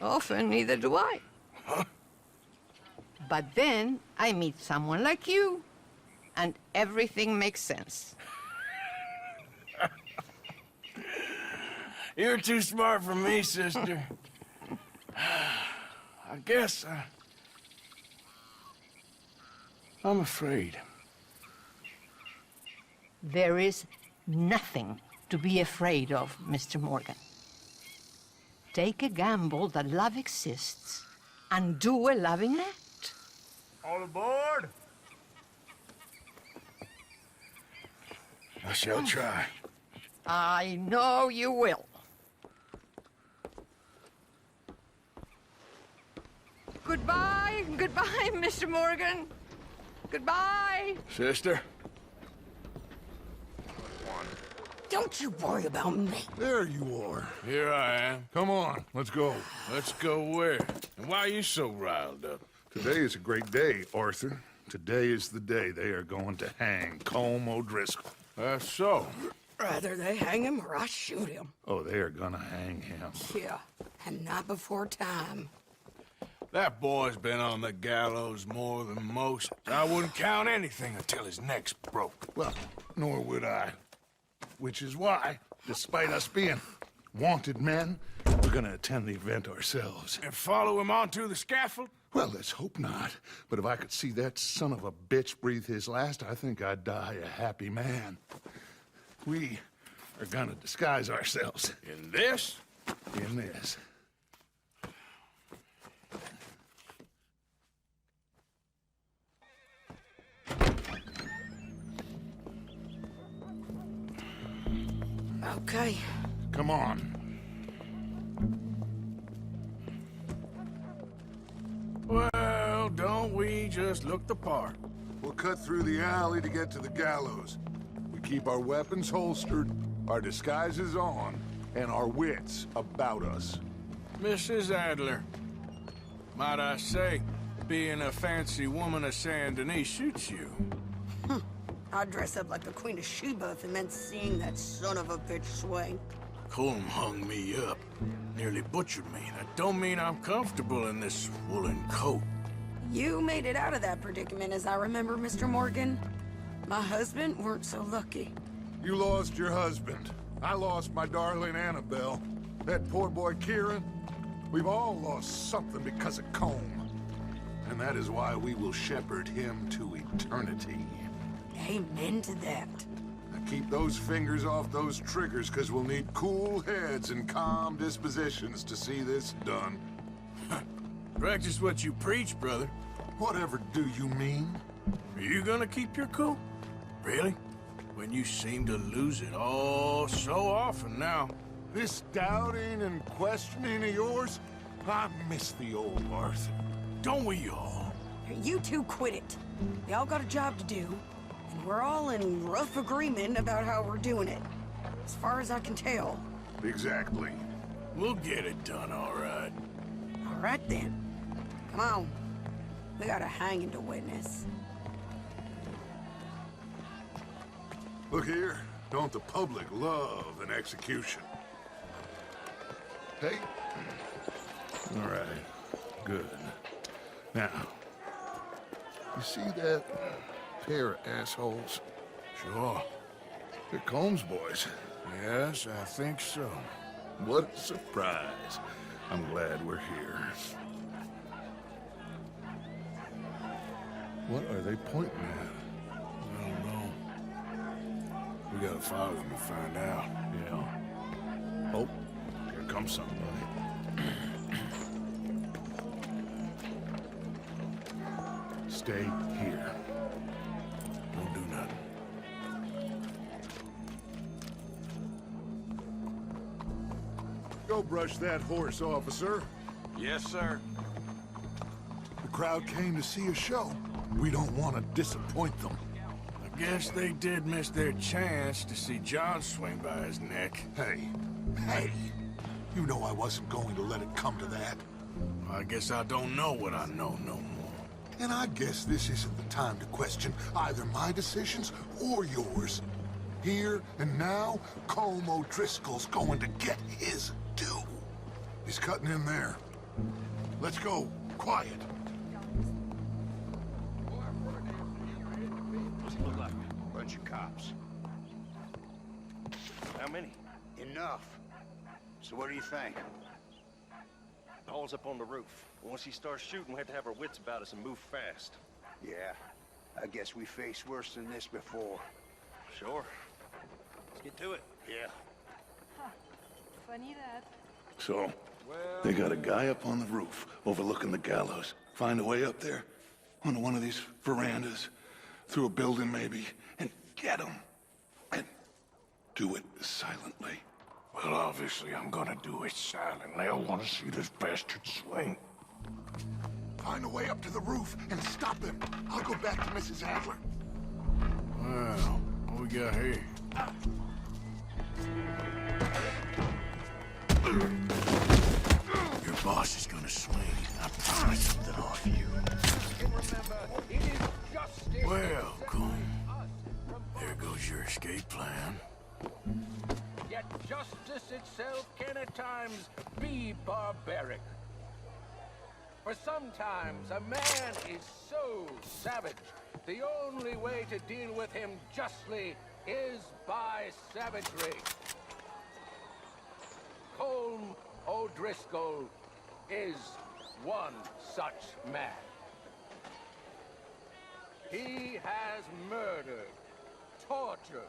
Often, neither do I. Huh? But then I meet someone like you, and everything makes sense. You're too smart for me, sister. I guess I'm afraid. There is nothing to be afraid of, Mr. Morgan. Take a gamble that love exists and do a loving act. All aboard! I shall try. I know you will. Goodbye, goodbye, Mr. Morgan. Goodbye. Sister? Don't you worry about me. There you are. Here I am. Come on, let's go. Let's go where? And why are you so riled up? Today is a great day, Arthur. Today is the day they are going to hang Colm O'Driscoll. That's so. Rather they hang him or I shoot him. Oh, they are gonna hang him. Yeah, and not before time. That boy's been on the gallows more than most. I wouldn't count anything until his neck's broke. Well, nor would I. Which is why, despite us being wanted men, we're gonna attend the event ourselves. And follow him onto the scaffold? Well, let's hope not. But if I could see that son of a bitch breathe his last, I think I'd die a happy man. We are gonna disguise ourselves. In this? In this. Okay. Come on. Well, don't we just look the part? We'll cut through the alley to get to the gallows. We keep our weapons holstered, our disguises on, and our wits about us. Mrs. Adler, might I say, being a fancy woman of Saint Denis suits you. I'd dress up like the Queen of Sheba if it meant seeing that son of a bitch swing. Colm hung me up. Nearly butchered me. That don't mean I'm comfortable in this woolen coat. You made it out of that predicament, as I remember, Mr. Morgan. My husband weren't so lucky. You lost your husband. I lost my darling Annabelle. That poor boy Kieran. We've all lost something because of Colm. And that is why we will shepherd him to eternity. Amen to that. Now keep those fingers off those triggers, because we'll need cool heads and calm dispositions to see this done. Practice what you preach, brother. Whatever do you mean? Are you gonna keep your cool? Really? When you seem to lose it all so often now. This doubting and questioning of yours, I miss the old Arthur. Don't we all? You two quit it. Y'all got a job to do, and we're all in rough agreement about how we're doing it. As far as I can tell. Exactly. We'll get it done, all right. All right, then. Come on. We got a hanging to witness. Look here. Don't the public love an execution? Hey? All right. Good. Now, you see that pair of assholes? Sure. They're Colm's boys. Yes, I think so. What a surprise. I'm glad we're here. What are they pointing at? I don't know. We gotta follow them and find out. Yeah. Oh, here comes somebody. Stay here. Don't do nothing. Go brush that horse, officer. Yes, sir. The crowd came to see a show. We don't want to disappoint them. I guess they did miss their chance to see John swing by his neck. Hey, you know I wasn't going to let it come to that. I guess I don't know what I know no more. And I guess this isn't the time to question either my decisions or yours. Here and now, Colm O'Driscoll's going to get his due. He's cutting in there. Let's go. Quiet. What's it look like? Bunch of cops. How many? Enough. So what do you think? Paul's up on the roof. Once he starts shooting, we have to have our wits about us and move fast. Yeah, I guess we faced worse than this before. Sure. Let's get to it. Yeah. Huh. Funny that. So, they got a guy up on the roof overlooking the gallows. Find a way up there, onto one of these verandas, through a building maybe, and get him. And do it silently. Well, obviously I'm gonna do it silently. I want to see this bastard swing. Find a way up to the roof and stop him. I'll go back to Mrs. Adler. Well, what we got here? Your boss is gonna swing. I promise something off you. Well, Colm, there goes your escape plan. Yet justice itself can at times be barbaric. For sometimes a man is so savage, the only way to deal with him justly is by savagery. Colm O'Driscoll is one such man. He has murdered, tortured,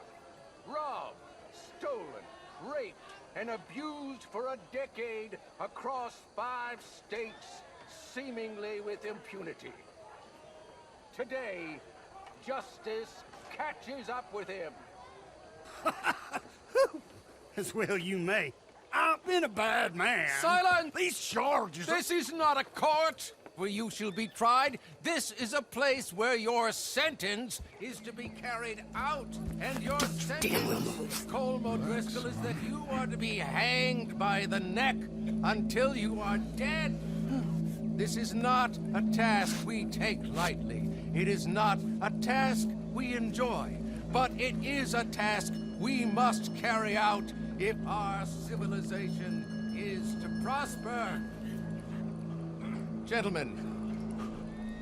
robbed, stolen, raped, and abused for a decade across 5 states, seemingly with impunity. Today, justice catches up with him. As well you may. I've been a bad man. Silence! These charges This is not a court where you shall be tried. This is a place where your sentence is to be carried out. And your sentence, Colm O'Driscoll, is that you are to be hanged by the neck until you are dead. This is not a task we take lightly. It is not a task we enjoy. But it is a task we must carry out if our civilization is to prosper. Gentlemen,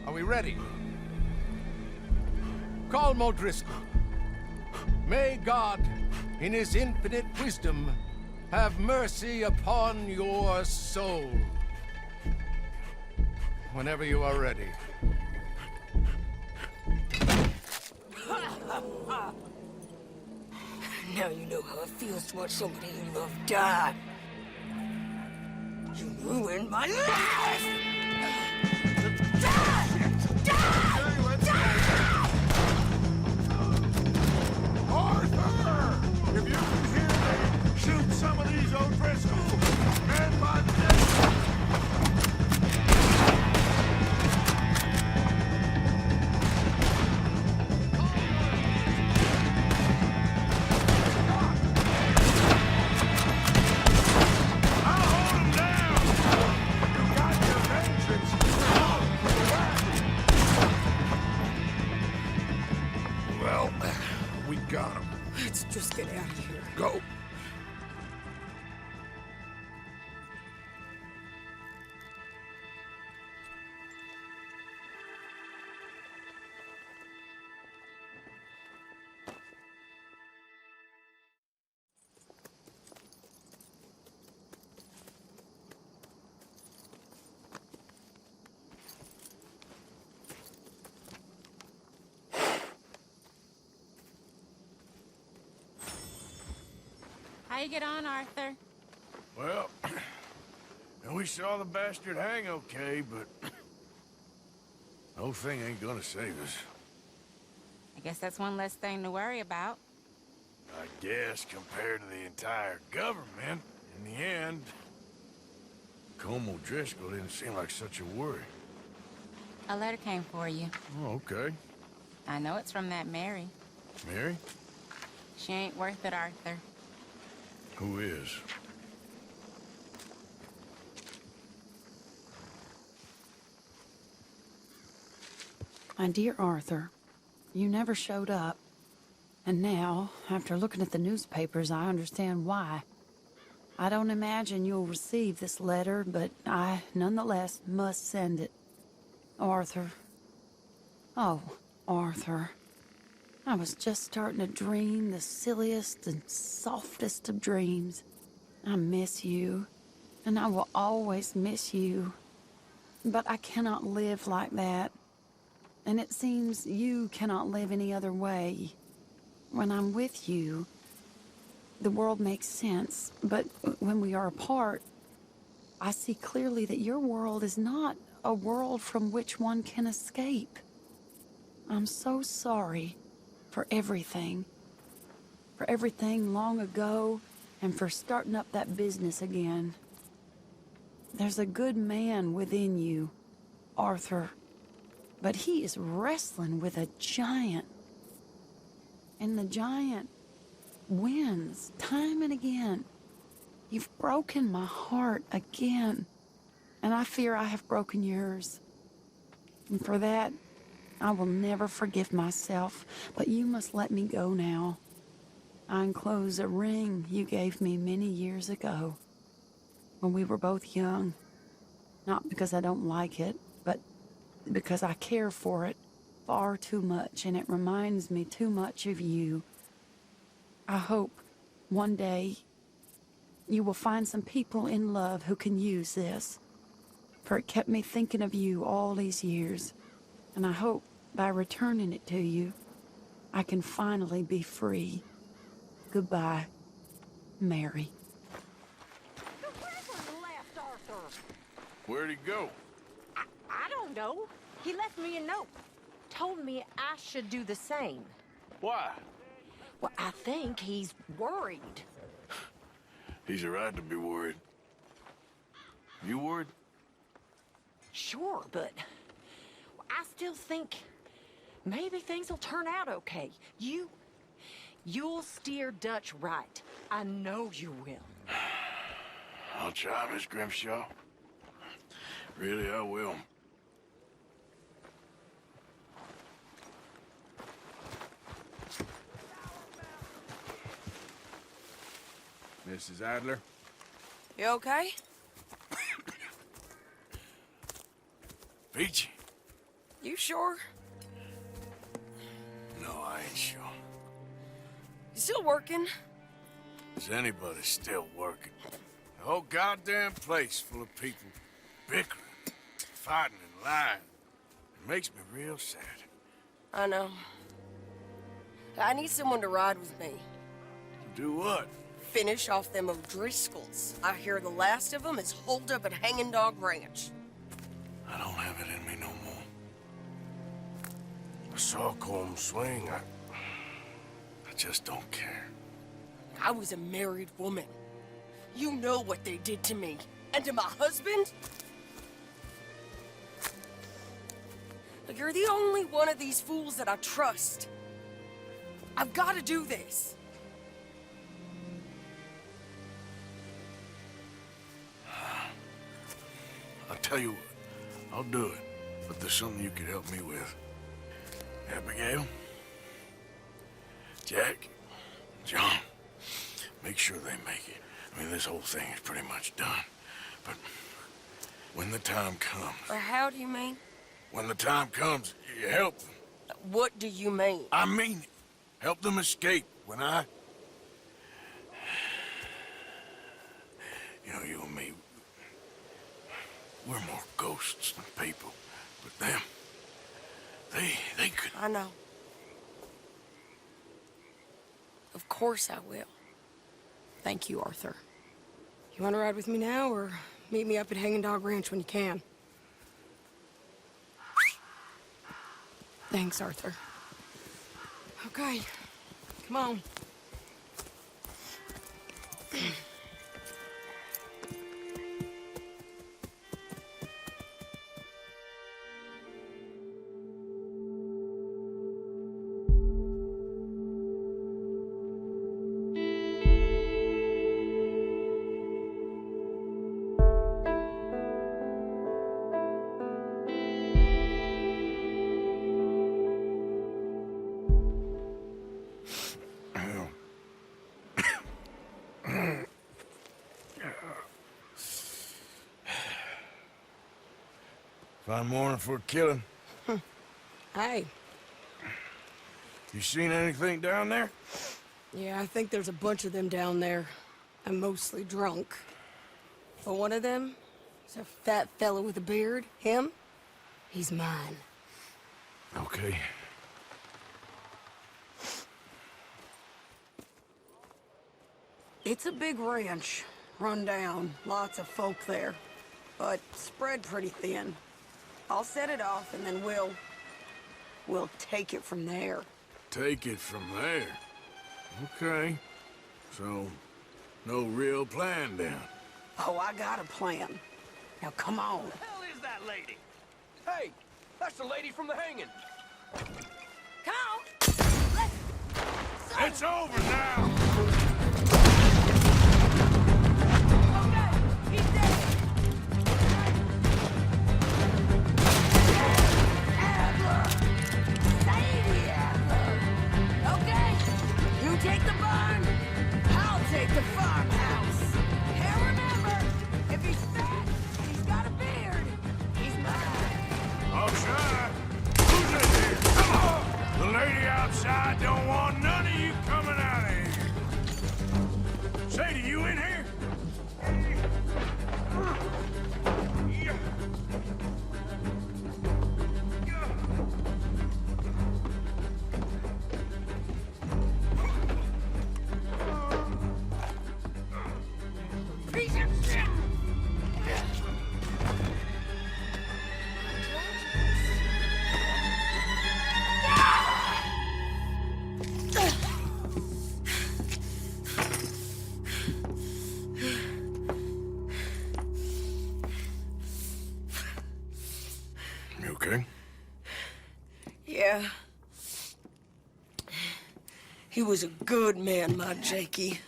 are we ready? Call O'Driscoll. May God, in his infinite wisdom, have mercy upon your soul. Whenever you are ready. Now you know how it feels to watch somebody you love die. You ruined my life! Arthur! If you can hear me, shoot some of these O'Driscolls! Man by the Well, we got him. Let's just get out of here. Go. How you get on, Arthur? Well, we saw the bastard hang okay, but the whole thing ain't gonna save us. I guess that's one less thing to worry about. I guess compared to the entire government, in the end, Colm O'Driscoll didn't seem like such a worry. A letter came for you. Oh, okay. I know it's from that Mary. Mary? She ain't worth it, Arthur. Who is? My dear Arthur, you never showed up. And now, after looking at the newspapers, I understand why. I don't imagine you'll receive this letter, but I, nonetheless, must send it. Arthur. Oh, Arthur. I was just starting to dream the silliest and softest of dreams. I miss you, and I will always miss you. But I cannot live like that. And it seems you cannot live any other way. When I'm with you, the world makes sense. But when we are apart, I see clearly that your world is not a world from which one can escape. I'm so sorry for everything. For everything long ago, and for starting up that business again. There's a good man within you, Arthur. But he is wrestling with a giant. And the giant wins time and again. You've broken my heart again. And I fear I have broken yours. And for that, I will never forgive myself. But you must let me go now. I enclose a ring you gave me many years ago, when we were both young. Not because I don't like it, but because I care for it far too much, and it reminds me too much of you. I hope one day you will find some people in love who can use this, for it kept me thinking of you all these years, and I hope by returning it to you, I can finally be free. Goodbye, Mary. Left, Arthur. Where'd he go? I don't know. He left me a note. Told me I should do the same. Why? Well, I think he's worried. He's a right to be worried. You worried? Sure, but I still think maybe things will turn out okay. You'll steer Dutch right. I know you will. I'll try, Miss Grimshaw. Really, I will. Mrs. Adler. You okay? Peachy? You sure? No, I ain't sure. You still working? Is anybody still working? The whole goddamn place full of people bickering, fighting and lying. It makes me real sad. I know. I need someone to ride with me. Do what? Finish off them O'Driscolls. I hear the last of them is holed up at Hanging Dog Ranch. I don't have it in me no more. I saw Colm swing. I just don't care. I was a married woman. You know what they did to me. And to my husband? You're the only one of these fools that I trust. I've got to do this. I'll tell you what. I'll do it. But there's something you could help me with. Abigail? Jack? John? Make sure they make it. I mean, this whole thing is pretty much done. But when the time comes... Or how do you mean? When the time comes, you help them. What do you mean? I mean it. Help them escape when I... You know, you and me, we're more ghosts than people. But them, they could... I know. Of course I will. Thank you, Arthur. You want to ride with me now, or meet me up at Hanging Dog Ranch when you can? Thanks, Arthur. Okay, come on. Fine morning for a killing. Hey. You seen anything down there? Yeah, I think there's a bunch of them down there. I'm mostly drunk. But one of them is a fat fella with a beard. Him? He's mine. Okay. It's a big ranch. Run down. Lots of folk there. But spread pretty thin. I'll set it off, and then we'll take it from there. Take it from there? Okay. So, no real plan then? Oh, I got a plan. Now, come on. Who the hell is that lady? Hey, that's the lady from the hanging. Come on. It's over now! Take the barn, I'll take the farmhouse. And remember, if he's fat and he's got a beard, he's mine. I'll try. Who's in here? Come on! The lady outside don't want none of you coming out of here. Say, do you in here? You okay? Yeah. He was a good man, my Jakey.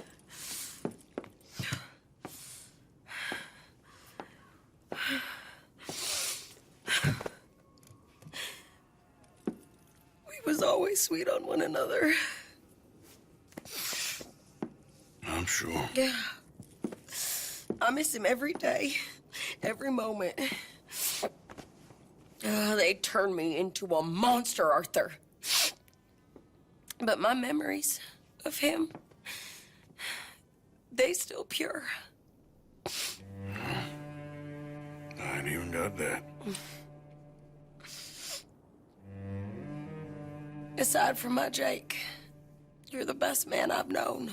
We was always sweet on one another. I'm I'm sure. Yeah. I miss him every day, every moment. They turned me into a monster, Arthur. But my memories of him, they still pure. I ain't even got that. Aside from my Jake, you're the best man I've known.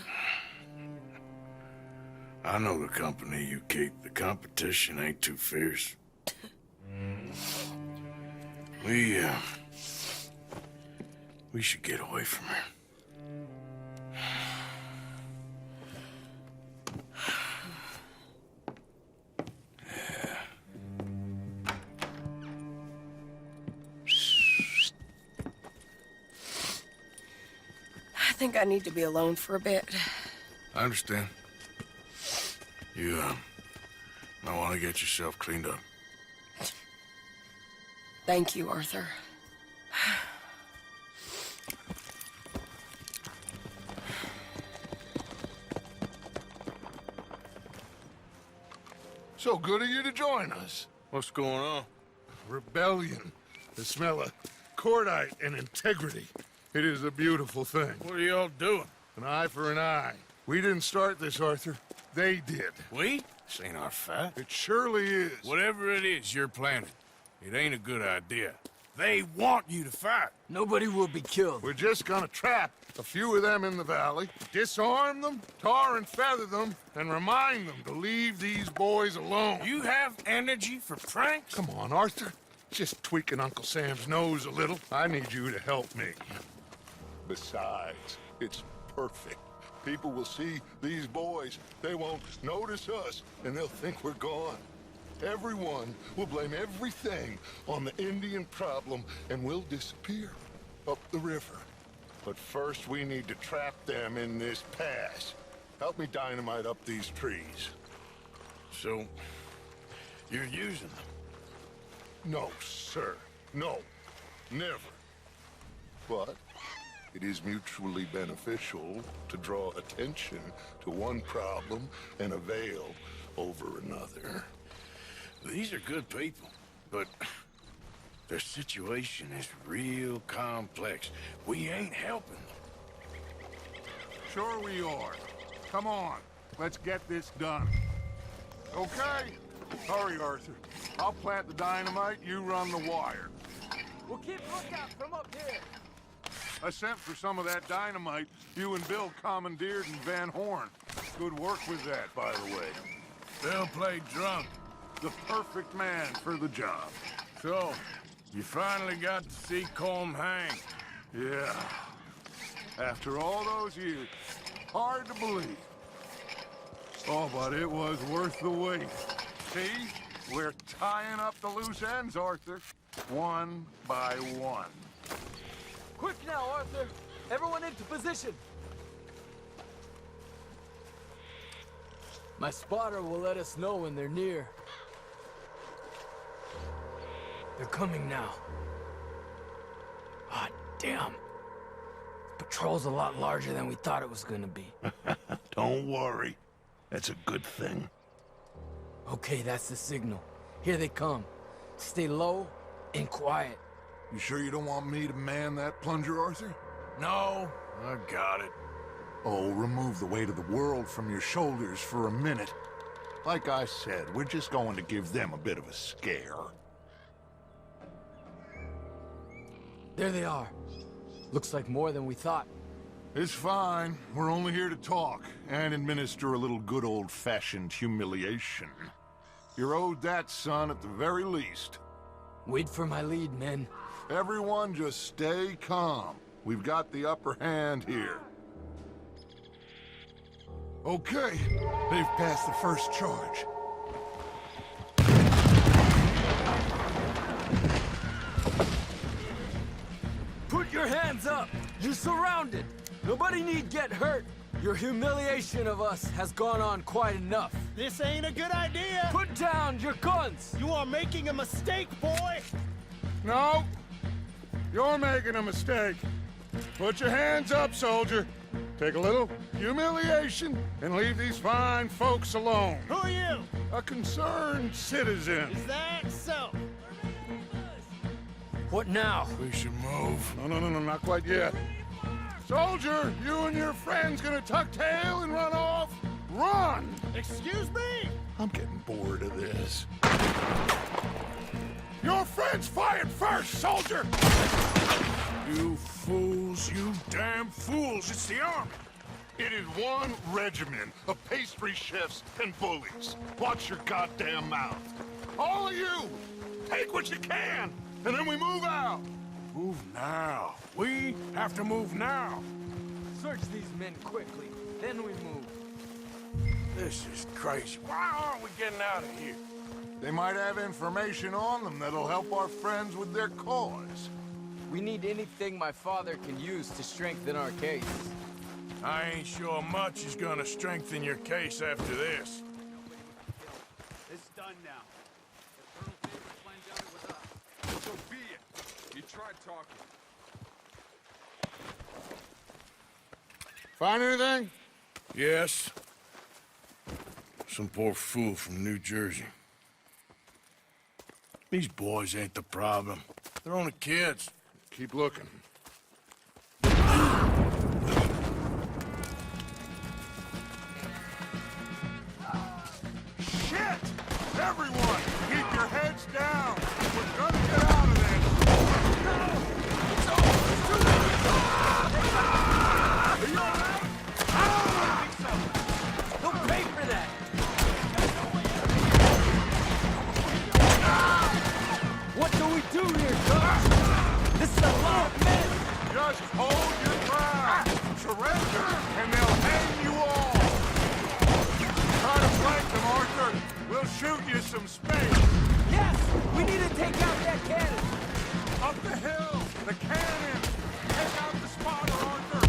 I know the company you keep. The competition ain't too fierce. We should get away from here. I think I need to be alone for a bit. I understand. You, might want to get yourself cleaned up. Thank you, Arthur. So good of you to join us. What's going on? Rebellion. The smell of cordite and integrity. It is a beautiful thing. What are y'all doing? An eye for an eye. We didn't start this, Arthur. They did. We? This ain't our fight. It surely is. Whatever it is you're planning, it ain't a good idea. They want you to fight. Nobody will be killed. We're just gonna trap a few of them in the valley, disarm them, tar and feather them, and remind them to leave these boys alone. You have energy for pranks? Come on, Arthur. Just tweaking Uncle Sam's nose a little. I need you to help me. Besides, it's perfect. People will see these boys. They won't notice us, and they'll think we're gone. Everyone will blame everything on the Indian problem, and we'll disappear up the river. But first, we need to trap them in this pass. Help me dynamite up these trees. So, you're using them? No, sir. No. Never. But it is mutually beneficial to draw attention to one problem and avail over another. These are good people, but their situation is real complex. We ain't helping them. Sure we are. Come on. Let's get this done. Okay? Hurry, Arthur. I'll plant the dynamite, you run the wire. We'll keep lookout from up here. I sent for some of that dynamite you and Bill commandeered in Van Horn. Good work with that, by the way. Bill played drunk. The perfect man for the job. So, you finally got to see Colm hang. Yeah. After all those years. Hard to believe. Oh, but it was worth the wait. See? We're tying up the loose ends, Arthur. One by one. Quick now, Arthur! Everyone into position! My spotter will let us know when they're near. They're coming now. Ah, damn. The patrol's a lot larger than we thought it was gonna be. Don't worry. That's a good thing. Okay, that's the signal. Here they come. Stay low and quiet. You sure you don't want me to man that plunger, Arthur? No, I got it. Oh, remove the weight of the world from your shoulders for a minute. Like I said, we're just going to give them a bit of a scare. There they are. Looks like more than we thought. It's fine. We're only here to talk and administer a little good old-fashioned humiliation. You're owed that, son, at the very least. Wait for my lead, men. Everyone just stay calm. We've got the upper hand here. Okay, they've passed the first charge. Put your hands up! You're surrounded! Nobody need get hurt! Your humiliation of us has gone on quite enough. This ain't a good idea. Put down your guns! You are making a mistake, boy. No, you're making a mistake. Put your hands up, soldier. Take a little humiliation and leave these fine folks alone. Who are you? A concerned citizen. Is that so? What now? We should move. No, not quite yet. Soldier, you and your friend's gonna tuck tail and run off? Run! Excuse me? I'm getting bored of this. Your friend's fired first, soldier! You fools, you damn fools, it's the army. It is one regiment of pastry chefs and bullies. Watch your goddamn mouth. All of you, take what you can, and then we move out. Move now. We have to move now. Search these men quickly, then we move. This is crazy. Why aren't we getting out of here? They might have information on them that'll help our friends with their cause. We need anything my father can use to strengthen our case. I ain't sure much is gonna strengthen your case after this. It's done now. If Colonel Davis finds out it was us, so be it. You tried talking. Find anything? Yes. Some poor fool from New Jersey. These boys ain't the problem. They're only kids. Keep looking. Shit! Everyone, keep your heads down. We're gonna get out of this. Are you all right? They'll pay for that! What do we do here, Coach? This is a lot of men! Just hold your ground. Surrender, and they'll hang you all. Try to flank them, Arthur. We'll shoot you some space. Yes! We need to take out that cannon! Up the hill! The cannon! Take out the spotter, Arthur!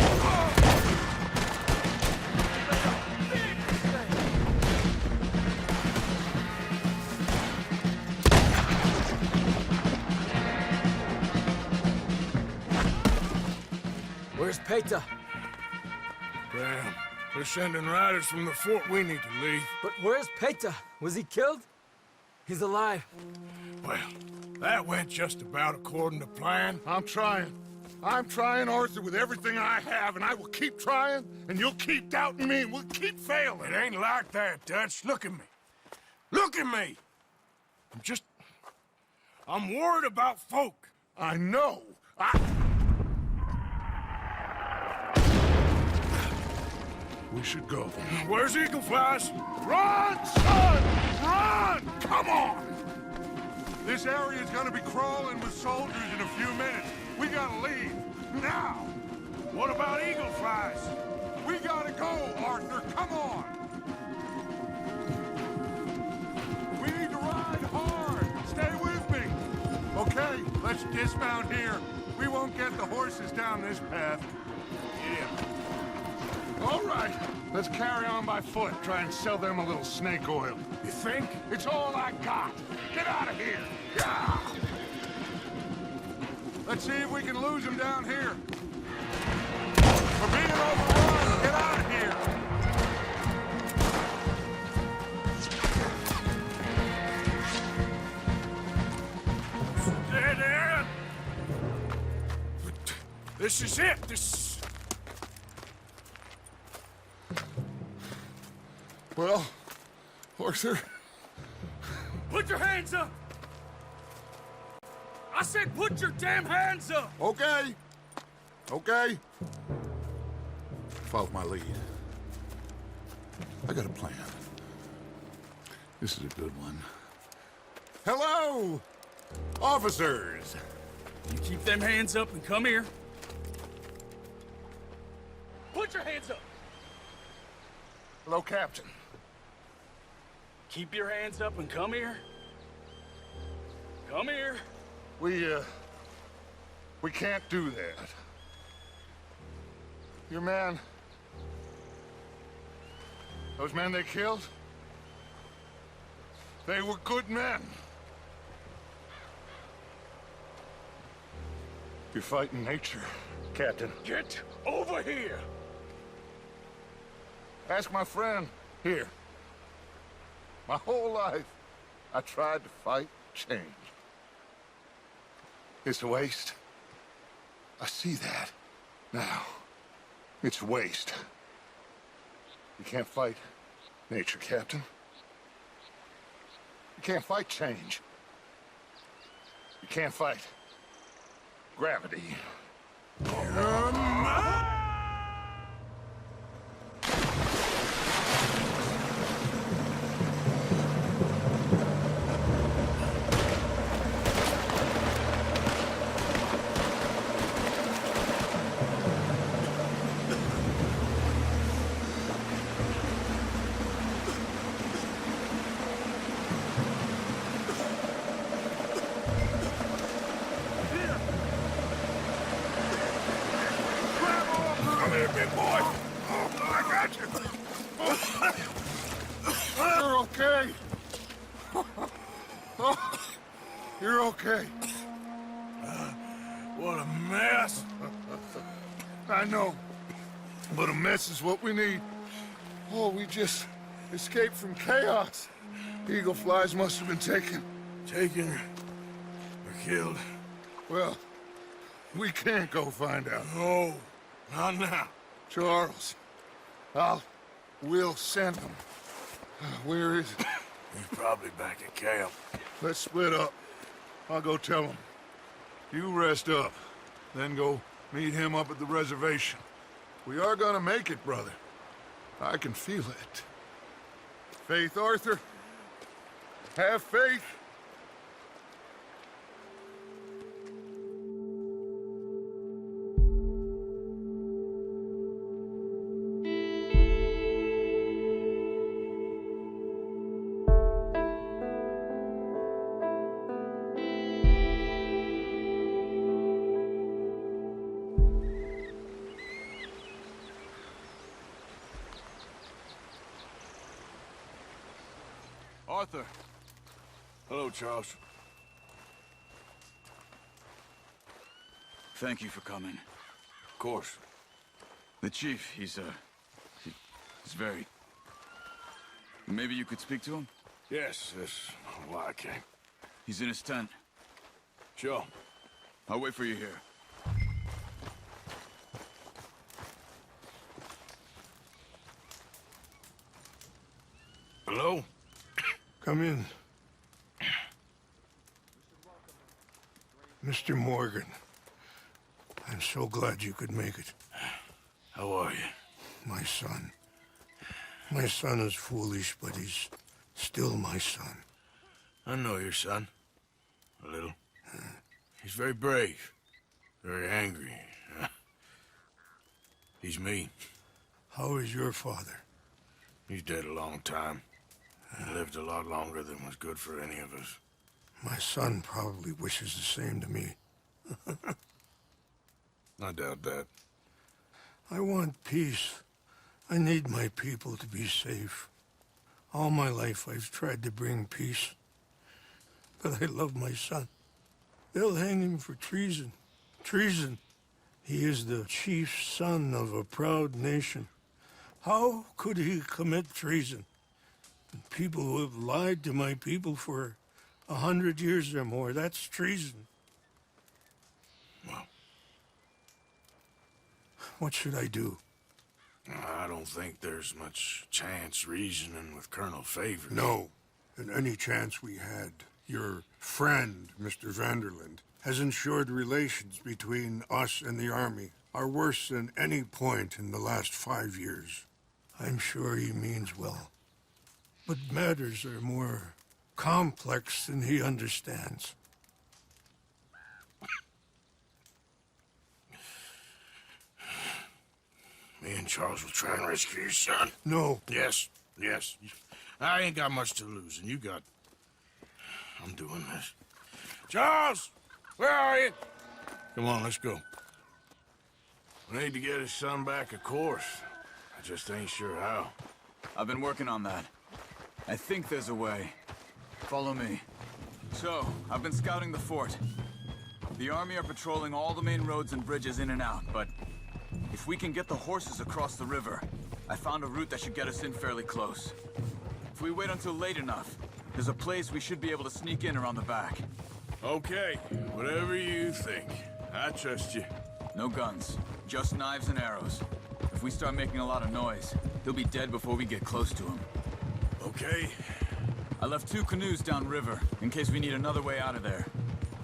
Where's Peta? Damn. They're sending riders from the fort. We need to leave. But where's Peta? Was he killed? He's alive. Well, that went just about according to plan. I'm trying. I'm trying, Arthur, with everything I have, and I will keep trying, and you'll keep doubting me, and we'll keep failing. It ain't like that, Dutch. Look at me. Look at me! I'm worried about folk. I know. We should go. Where's Eagle Flies? Run, son! Run! Come on! This area's gonna be crawling with soldiers in a few minutes. We gotta leave. Now! What about Eagle Flies? We gotta go, Arthur. Come on! We need to ride hard. Stay with me. Okay, let's dismount here. We won't get the horses down this path. Yeah. All right, let's carry on by foot. Try and sell them a little snake oil. You think? It's all I got. Get out of here. Yeah. Let's see if we can lose them down here. We're being overrun. Get out of here. Dead end. This is it. Well, Arthur. Put your hands up! I said put your damn hands up! Okay. Okay. Follow my lead. I got a plan. This is a good one. Hello, officers. You keep them hands up and come here. Put your hands up! Hello, Captain. Keep your hands up and come here. Come here. We can't do that. Your man... Those men they killed? They were good men. You're fighting nature, Captain. Get over here! Ask my friend here. My whole life, I tried to fight change. It's a waste. I see that now. It's a waste. You can't fight nature, Captain. You can't fight change. You can't fight gravity. Come here, big boy. I got you. You're okay. You're okay. What a mess. I know, but a mess is what we need. Oh, we just escaped from chaos. Eagle flies must have been taken. Taken or killed? Well, we can't go find out. No, not now. Charles, we'll send him. Where is he? He's probably back at camp. Let's split up. I'll go tell him. You rest up, then go meet him up at the reservation. We are gonna make it, brother. I can feel it. Faith, Arthur. Have faith. Arthur. Hello, Charles. Thank you for coming. Of course. The chief, he's very... Maybe you could speak to him? Yes, that's why I came. He's in his tent. Sure. I'll wait for you here. Hello? Come in. Mr. Morgan, I'm so glad you could make it. How are you? My son. My son is foolish, but he's still my son. I know your son. A little. He's very brave. Very angry. He's me. How is your father? He's dead a long time. He lived a lot longer than was good for any of us. My son probably wishes the same to me. I doubt that. I want peace. I need my people to be safe. All my life I've tried to bring peace. But I love my son. They'll hang him for treason. Treason. He is the chief son of a proud nation. How could he commit treason? People who have lied to my people for 100 years or more, that's treason. Well, what should I do? I don't think there's much chance reasoning with Colonel Favors. No. And any chance we had, your friend, Mr. Vanderland, has ensured relations between us and the Army are worse than any point in the last 5 years. I'm sure he means well. But matters are more complex than he understands. Me and Charles will try and rescue your son. No. Yes, yes. I ain't got much to lose, and you got... I'm doing this. Charles! Where are you? Come on, let's go. We need to get his son back, of course. I just ain't sure how. I've been working on that. I think there's a way. Follow me. So, I've been scouting the fort. The army are patrolling all the main roads and bridges in and out, but if we can get the horses across the river, I found a route that should get us in fairly close. If we wait until late enough, there's a place we should be able to sneak in around the back. Okay, whatever you think. I trust you. No guns, just knives and arrows. If we start making a lot of noise, they'll be dead before we get close to them. Okay. I left 2 canoes downriver, in case we need another way out of there.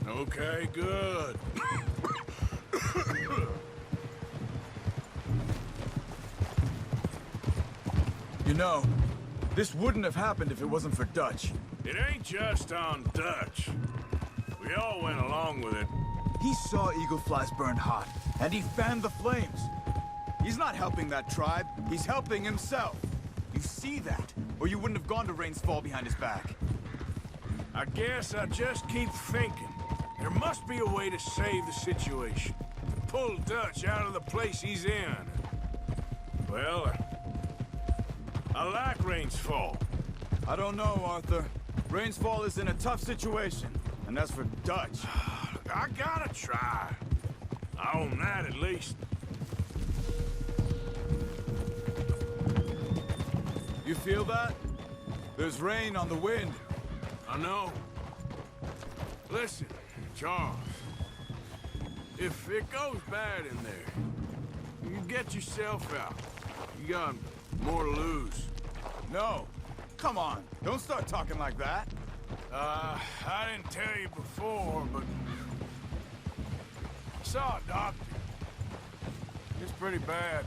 Okay, good. You know, this wouldn't have happened if it wasn't for Dutch. It ain't just on Dutch. We all went along with it. He saw eagle flies burned hot, and he fanned the flames. He's not helping that tribe, he's helping himself. You see that, or you wouldn't have gone to Rains Fall behind his back. I guess I just keep thinking. There must be a way to save the situation. To pull Dutch out of the place he's in. Well, I like Rains Fall. I don't know, Arthur. Rains Fall is in a tough situation, and as for Dutch... I gotta try. I own that at least. You feel that? There's rain on the wind. I know. Listen, Charles. If it goes bad in there, you get yourself out. You got more to lose. No. Come on. Don't start talking like that. I didn't tell you before, but... I saw a doctor. It's pretty bad.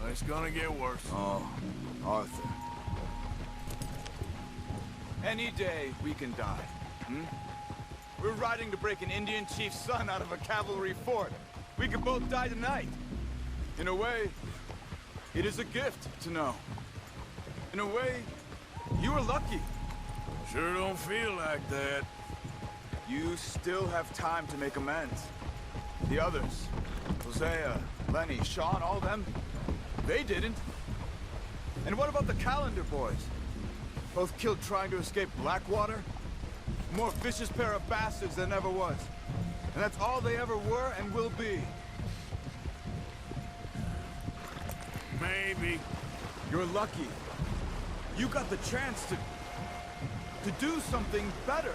But it's gonna get worse. Oh, Arthur. Any day we can die, hmm? We're riding to break an Indian chief's son out of a cavalry fort. We could both die tonight. In a way, it is a gift to know. In a way, you were lucky. Sure don't feel like that. You still have time to make amends. The others, Hosea, Lenny, Sean, all them, they didn't. And what about the Calendar boys? Both killed trying to escape Blackwater? More vicious pair of bastards than ever was. And that's all they ever were and will be. Maybe. You're lucky. You got the chance to do something better.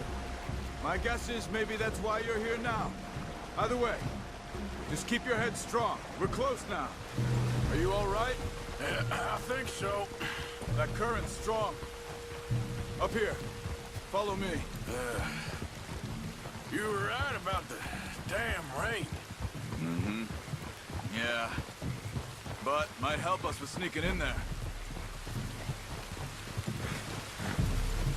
My guess is maybe that's why you're here now. Either way, just keep your head strong. We're close now. Are you all right? I think so. That current's strong. Up here. Follow me. You were right about the damn rain. Mm-hmm. Yeah. But might help us with sneaking in there.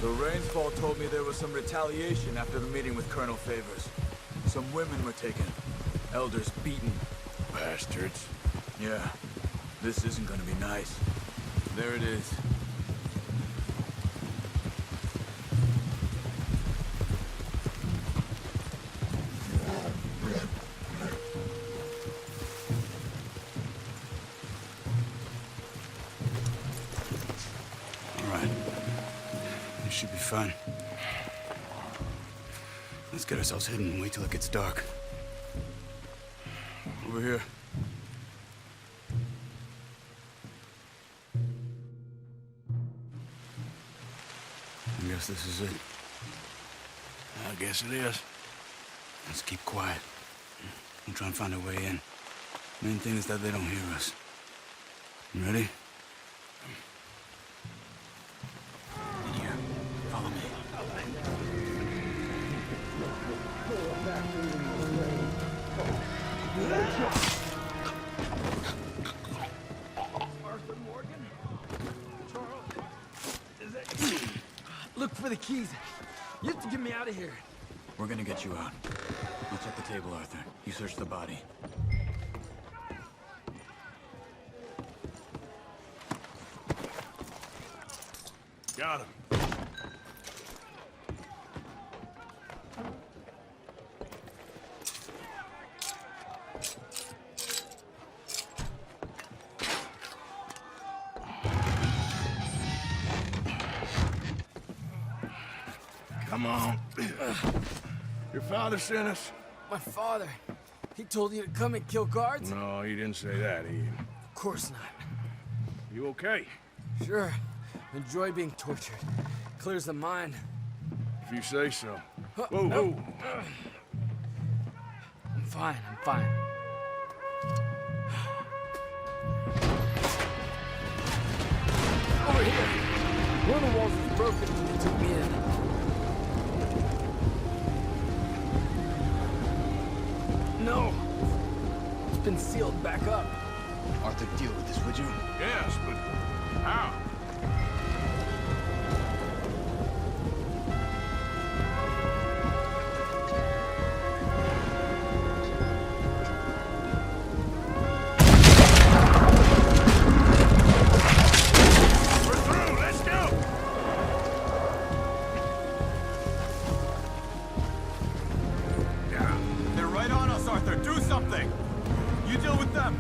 The Rainsfall told me there was some retaliation after the meeting with Colonel Favors. Some women were taken. Elders beaten. Bastards. Yeah. This isn't gonna be nice. There it is. All right. This should be fun. Let's get ourselves hidden and wait till it gets dark. Over here. I guess this is it. I guess it is. Let's keep quiet. We'll try and find our way in. Main thing is that they don't hear us. You ready? In here. Follow me. Arthur Morgan? Charles? Is it? Look for the keys. You have to get me out of here. We're gonna get you out. I'll check the table, Arthur. You search the body. Got him. Come on. Your father sent us? My father. He told you to come and kill guards? No, he didn't say that. Of course not. You okay? Sure. Enjoy being tortured. Clears the mind. If you say so. Whoa, whoa. I'm fine, I'm fine. Over here! One of the walls was broken when they took me in. No! It's been sealed back up. Arthur, deal with this, would you? Yes, but how?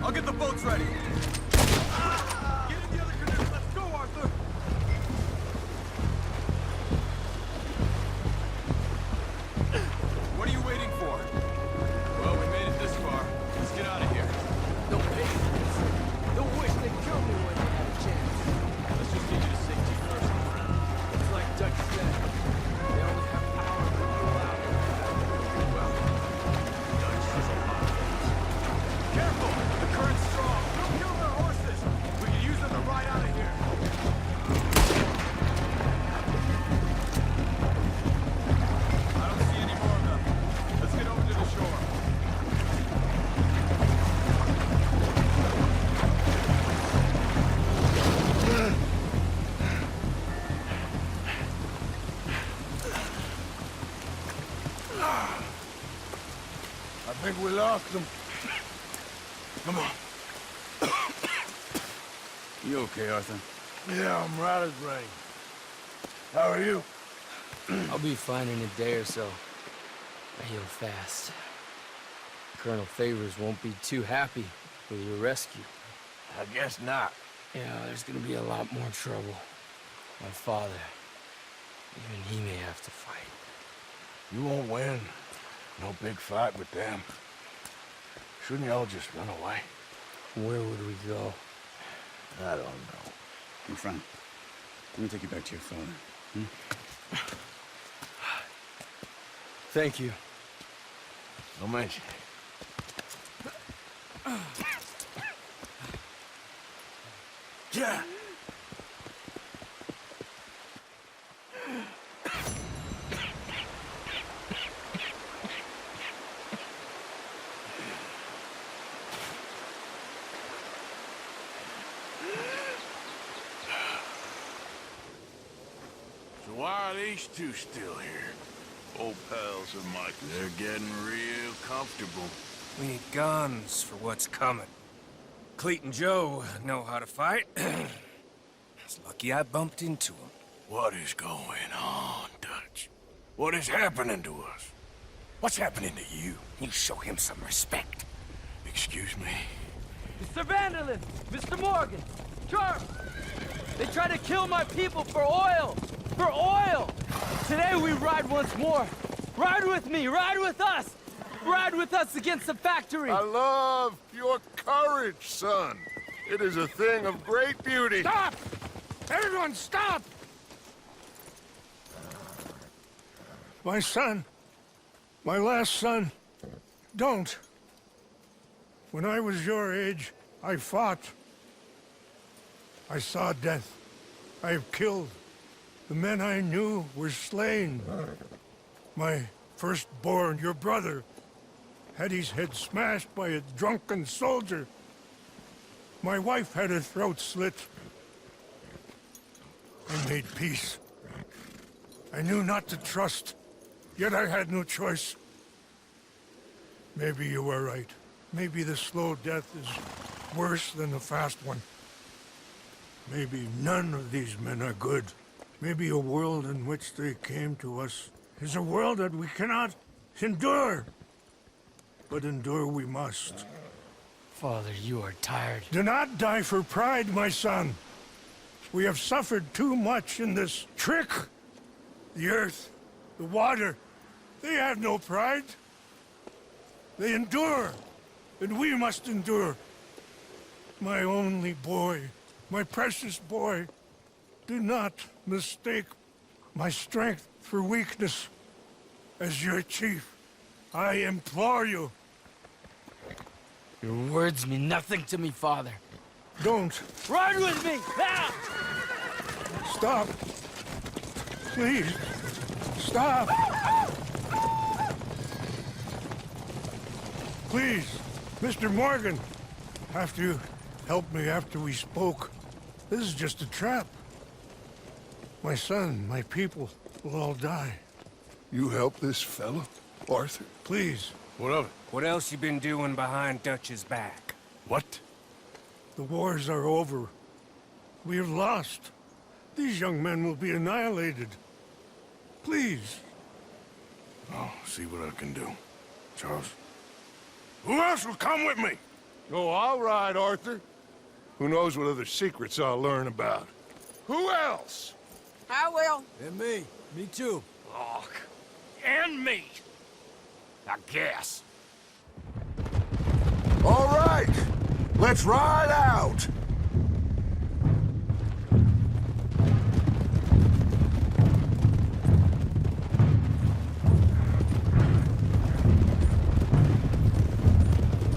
I'll get the boats ready. Get in the other canoe. Let's go, Arthur. What are you waiting for? Well, we made it this far. Let's get out of here. Don't pay for this. Don't wish they killed me when they had a chance. Let's just get you to safety first. It's like Dutch said. They only have power to go out. Well, Dutch has a lot. Careful! The current's strong. Don't kill their horses. We can use them to ride out of here. I don't see any more of them. Let's get over to the shore. I think we lost them. Come on. You okay, Arthur? Yeah, I'm right as rain. How are you? I'll be fine in a day or so. I heal fast. Colonel Favors won't be too happy with your rescue. I guess not. Yeah, there's gonna be a lot more trouble. My father, even he may have to fight. You won't win. No big fight with them. Shouldn't y'all just run away? Where would we go? I don't know. My friend, let me take you back to your father. Hmm? Thank you. No mention. Yeah. So why are these two still here? Old pals of Mike's. They're getting real comfortable. We need guns for what's coming. Cleet and Joe know how to fight. It's lucky I bumped into them. What is going on, Dutch? What is happening to us? What's happening to you? You show him some respect. Excuse me? Mr. Vanderlyn! Mr. Morgan! Charles! They try to kill my people for oil! For oil! Today we ride once more! Ride with me! Ride with us! Ride with us against the factory! I love your courage, son. It is a thing of great beauty. Stop! Everyone stop! My son, my last son, don't. When I was your age, I fought. I saw death. I have killed. The men I knew were slain. My firstborn, your brother, had his head smashed by a drunken soldier. My wife had her throat slit. I made peace. I knew not to trust, yet I had no choice. Maybe you were right. Maybe the slow death is worse than the fast one. Maybe none of these men are good. Maybe a world in which they came to us is a world that we cannot endure. But endure we must. Father, you are tired. Do not die for pride, my son. We have suffered too much in this trick. The earth, the water, they have no pride. They endure, and we must endure. My only boy, my precious boy. Do not mistake my strength for weakness. As your chief, I implore you. Your words mean nothing to me, Father. Don't. Ride with me! Ah! Stop. Please. Stop. Please, Mr. Morgan. After you helped me after we spoke, this is just a trap. My son, my people will all die. You help this fellow, Arthur? Please. What of it? What else you been doing behind Dutch's back? What? The wars are over. We have lost. These young men will be annihilated. Please. I'll see what I can do. Charles. Who else will come with me? Oh, all right, Arthur. Who knows what other secrets I'll learn about. Who else? I will. And me. Me too. Oh, and me. I guess. All right, let's ride out.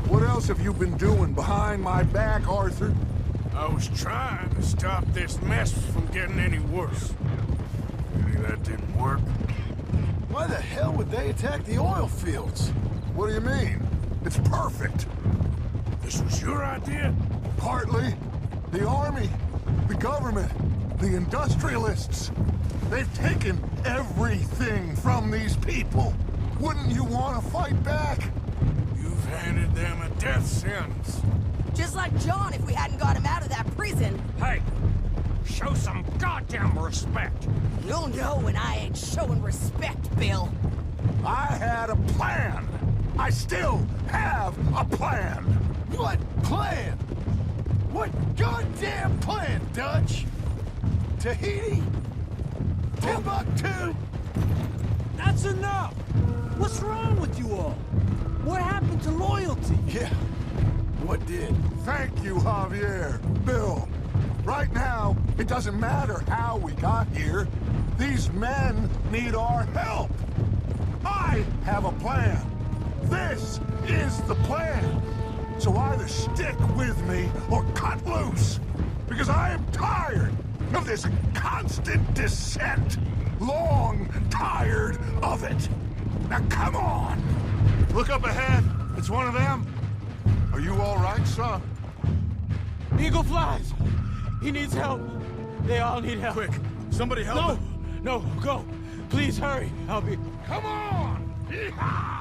What else have you been doing behind my back, Arthur? I was trying to stop this mess from getting any worse. Maybe that didn't work. Why the hell would they attack the oil fields? What do you mean? It's perfect. This was your idea? Partly. The army, the government, the industrialists. They've taken everything from these people. Wouldn't you want to fight back? You've handed them a death sentence. Just like John if we hadn't got him out of that prison. Hey, show some goddamn respect. You'll know when I ain't showing respect, Bill. I had a plan. I still have a plan. What plan? What goddamn plan, Dutch? Tahiti? Timbuktu? That's enough! What's wrong with you all? What happened to loyalty? Yeah, what did? Thank you, Javier. Bill, right now, it doesn't matter how we got here. These men need our help. I have a plan. This is the plan. So either stick with me or cut loose. Because I am tired of this constant descent. Long tired of it. Now come on. Look up ahead. It's one of them. Are you all right, son? Eagle flies! He needs help. They all need help. Quick, somebody help him. No, go. Please hurry. I'll be... Come on! Yeehaw!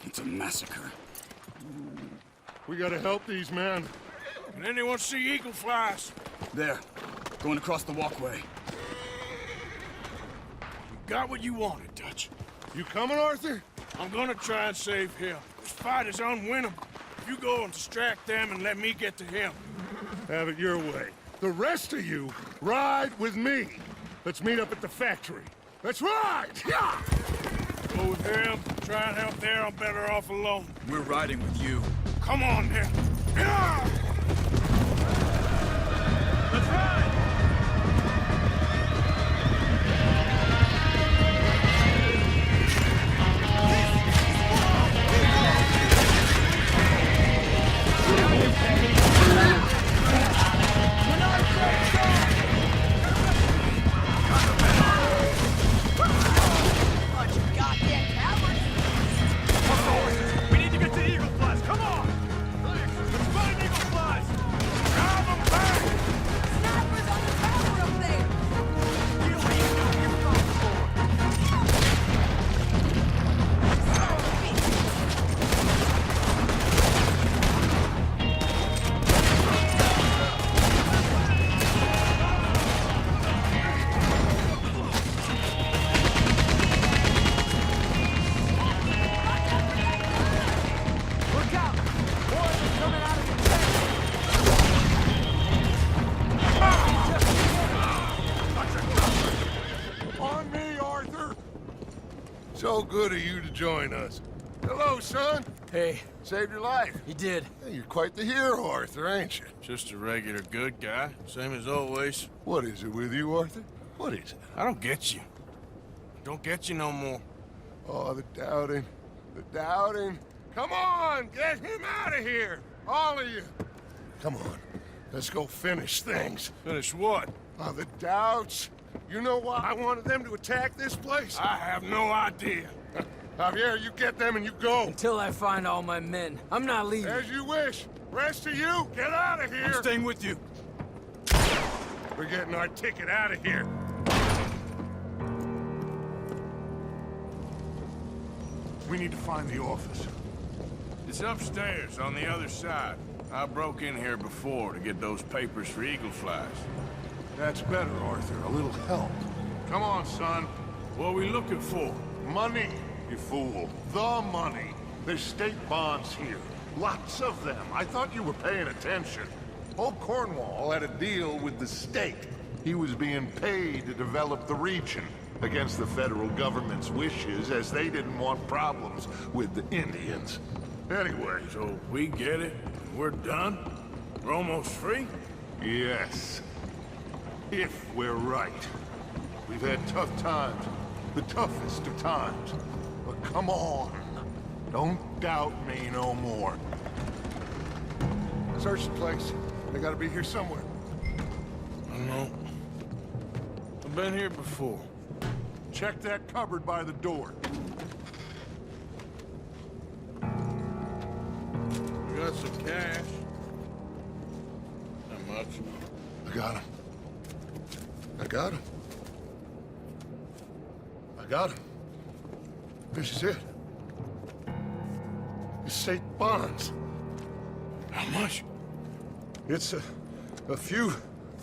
It's a massacre. We gotta help these men. Can anyone see eagle flies? There. Going across the walkway. You got what you wanted, Dutch. You coming, Arthur? I'm gonna try and save him. This fight is unwinnable. You go and distract them and let me get to him. Have it your way. The rest of you, ride with me. Let's meet up at the factory. Let's ride! Yeah! Go with him. Try and help there. I'm better off alone. We're riding with you. Come on, then. Yeah! Let's ride! We need to get to Eagle Flies. Come on! Let's find Eagle Flies! Drive them back! good of you to join us. Hello, son. Hey. Saved your life. He did. Hey, you're quite the hero, Arthur, ain't you? Just a regular good guy, same as always. What is it with you, Arthur? What is it? I don't get you. Don't get you no more. Oh, the doubting. The doubting. Come on, get him out of here. All of you. Come on. Let's go finish things. Finish what? Oh, the doubts. You know why I wanted them to attack this place? I have no idea. Javier, you get them and you go. Until I find all my men. I'm not leaving. As you wish. Rest of you, get out of here. I'm staying with you. We're getting our ticket out of here. We need to find the office. It's upstairs on the other side. I broke in here before to get those papers for Eagle Flies. That's better, Arthur. A little help. Come on, son. What are we looking for? Money, you fool. The money. There's state bonds here. Lots of them. I thought you were paying attention. Old Cornwall had a deal with the state. He was being paid to develop the region against the federal government's wishes, as they didn't want problems with the Indians. Anyway, so we get it. We're done? We're almost free? Yes. If we're right. We've had tough times. The toughest of times. But come on. Don't doubt me no more. Search the place. They gotta be here somewhere. I don't know. I've been here before. Check that cupboard by the door. We got some cash. Not much. I got him. I got him. I got him. This is it. It's state bonds. How much? It's a few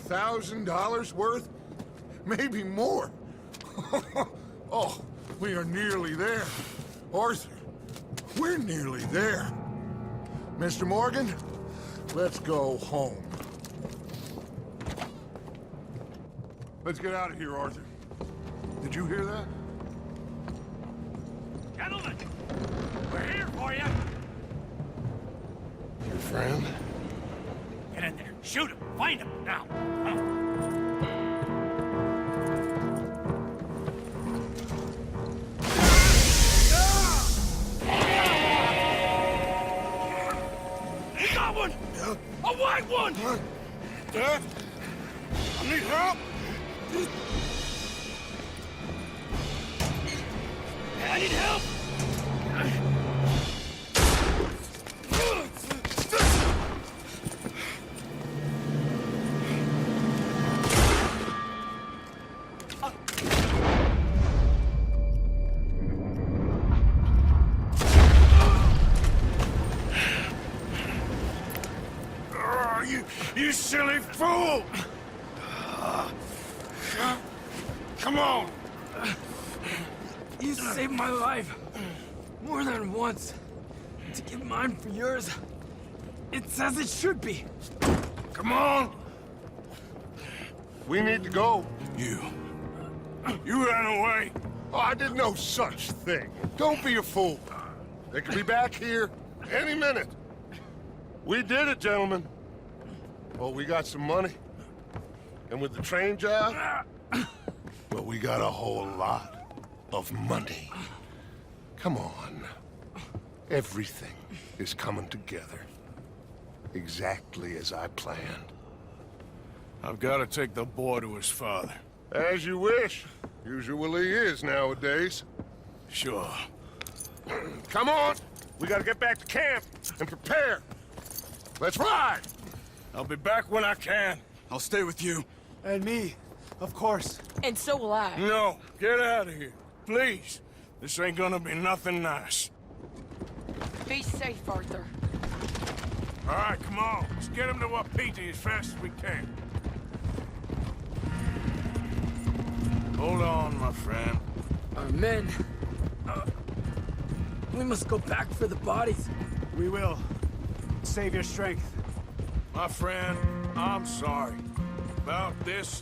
$1,000s worth. Maybe more. Oh, we are nearly there. Arthur, we're nearly there. Mr. Morgan, let's go home. Let's get out of here, Arthur. Did you hear that? Gentlemen, we're here for you. Your friend? Get in there. Shoot him. Find him. Now. We got one! A white one! Dad? I need help! I need help! You silly fool! Come on! You saved my life. More than once. To give mine for yours. It's as it should be. Come on! We need to go. You ran away. Oh, I did no such thing. Don't be a fool. They could be back here any minute. We did it, gentlemen. Oh, we got some money. And with the train job, well, we got a whole lot of money. Come on. Everything is coming together. Exactly as I planned. I've got to take the boy to his father. As you wish. Usually is nowadays. Sure. Come on! We gotta get back to camp and prepare. Let's ride! I'll be back when I can. I'll stay with you. And me, of course. And so will I. No, get out of here. Please. This ain't gonna be nothing nice. Be safe, Arthur. All right, come on. Let's get him to Wapiti as fast as we can. Hold on, my friend. Our men. We must go back for the bodies. We will. Save your strength. My friend, I'm sorry. About this.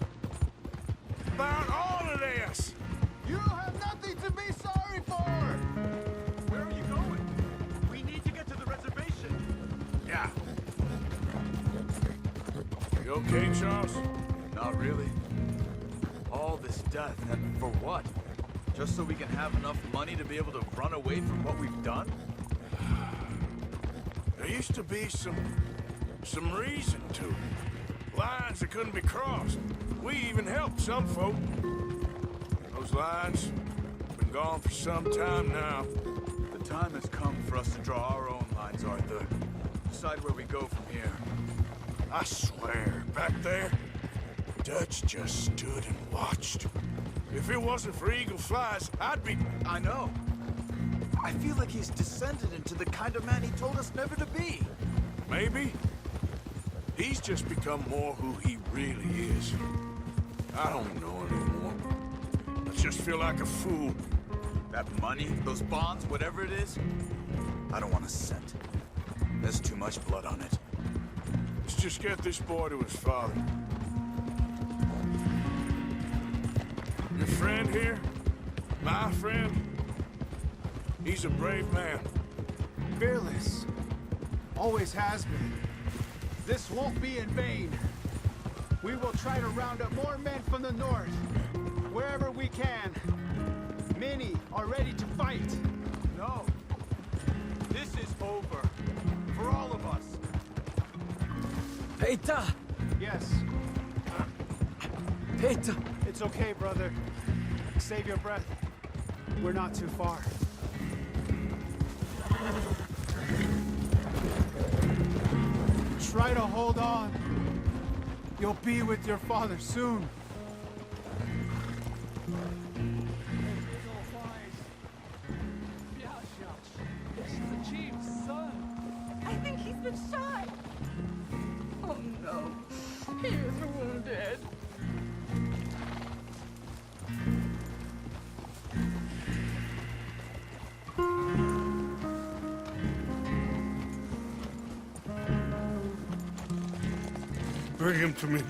About all of this. You have nothing to be sorry for! more! Where are you going? We need to get to the reservation. Yeah. You okay, Charles? Not really. All this death, and for what? Just so we can have enough money to be able to run away from what we've done? There used to be some reason to it. Lines that couldn't be crossed. We even helped some folk. Those lines been gone for some time now. The time has come for us to draw our own lines, Arthur. Decide where we go from here. I swear, back there, Dutch just stood and watched. If it wasn't for eagle flies, I'd be... I know. I feel like he's descended into the kind of man he told us never to be. Maybe. He's just become more who he really is. I don't know anymore. I just feel like a fool. That money, those bonds, whatever it is, I don't want a cent. There's too much blood on it. Let's just get this boy to his father. Your friend here, my friend, he's a brave man. Fearless. Always has been. This won't be in vain. We will try to round up more men from the north, wherever we can. Many are ready to fight. No. This is over. For all of us. Peter! Yes. Peter! It's okay, brother. Save your breath. We're not too far. Try to hold on. You'll be with your father soon. This is the chief's son. I think he's been shot. Oh no, he is wounded. Bring him to me.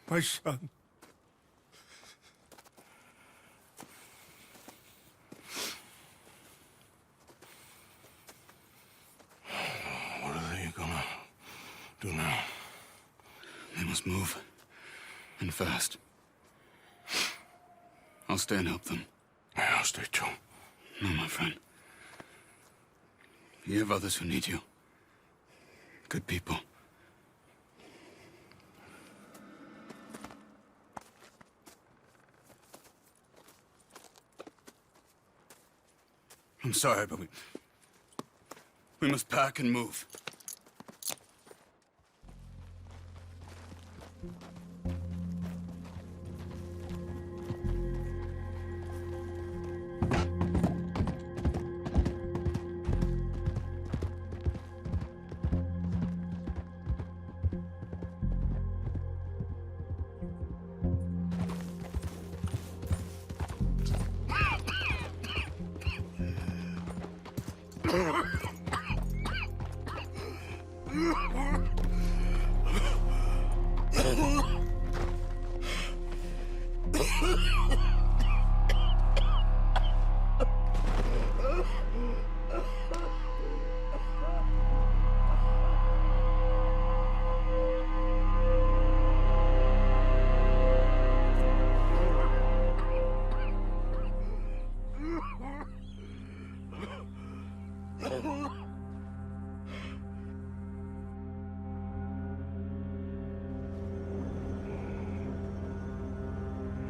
My son. What are they gonna do now? They must move. And fast. I'll stay and help them. Yeah, I'll stay too. No, my friend. You have others who need you. Good people. I'm sorry, but we must pack and move.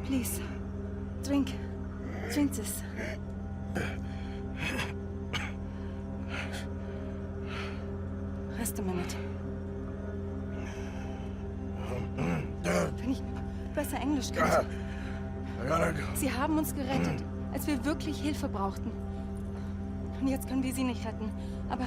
Please, drink. Drink this. Rest a minute. Wenn ich besser Englisch könnte. Sie haben uns gerettet, als wir wirklich Hilfe brauchten. Und jetzt können wir sie nicht retten. Aber...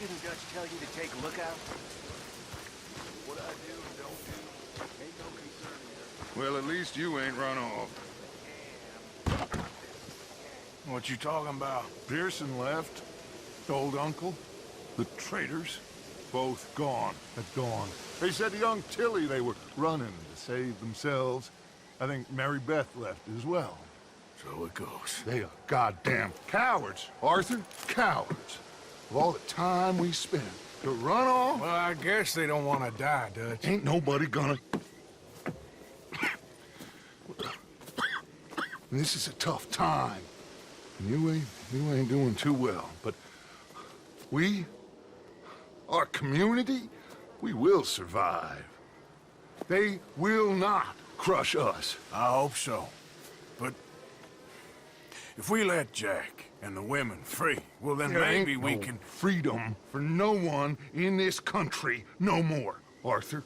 Didn't Dutch tell you to take a look out? What I do and don't do ain't no concern here. Well, at least you ain't run off. What you talking about? Pearson left. Old uncle. The traitors. Both gone at dawn. They said young Tilly they were running to save themselves. I think Mary Beth left as well. So it goes. They are goddamn cowards, Arthur. Cowards. Of all the time we spent to run off... Well, I guess they don't want to die, Dutch. Ain't nobody gonna... This is a tough time. You ain't doing too well, but we, our community, we will survive. They will not crush us. I hope so. But if we let Jack and the women free, well then There maybe ain't we no can... freedom for no one in this country no more, Arthur.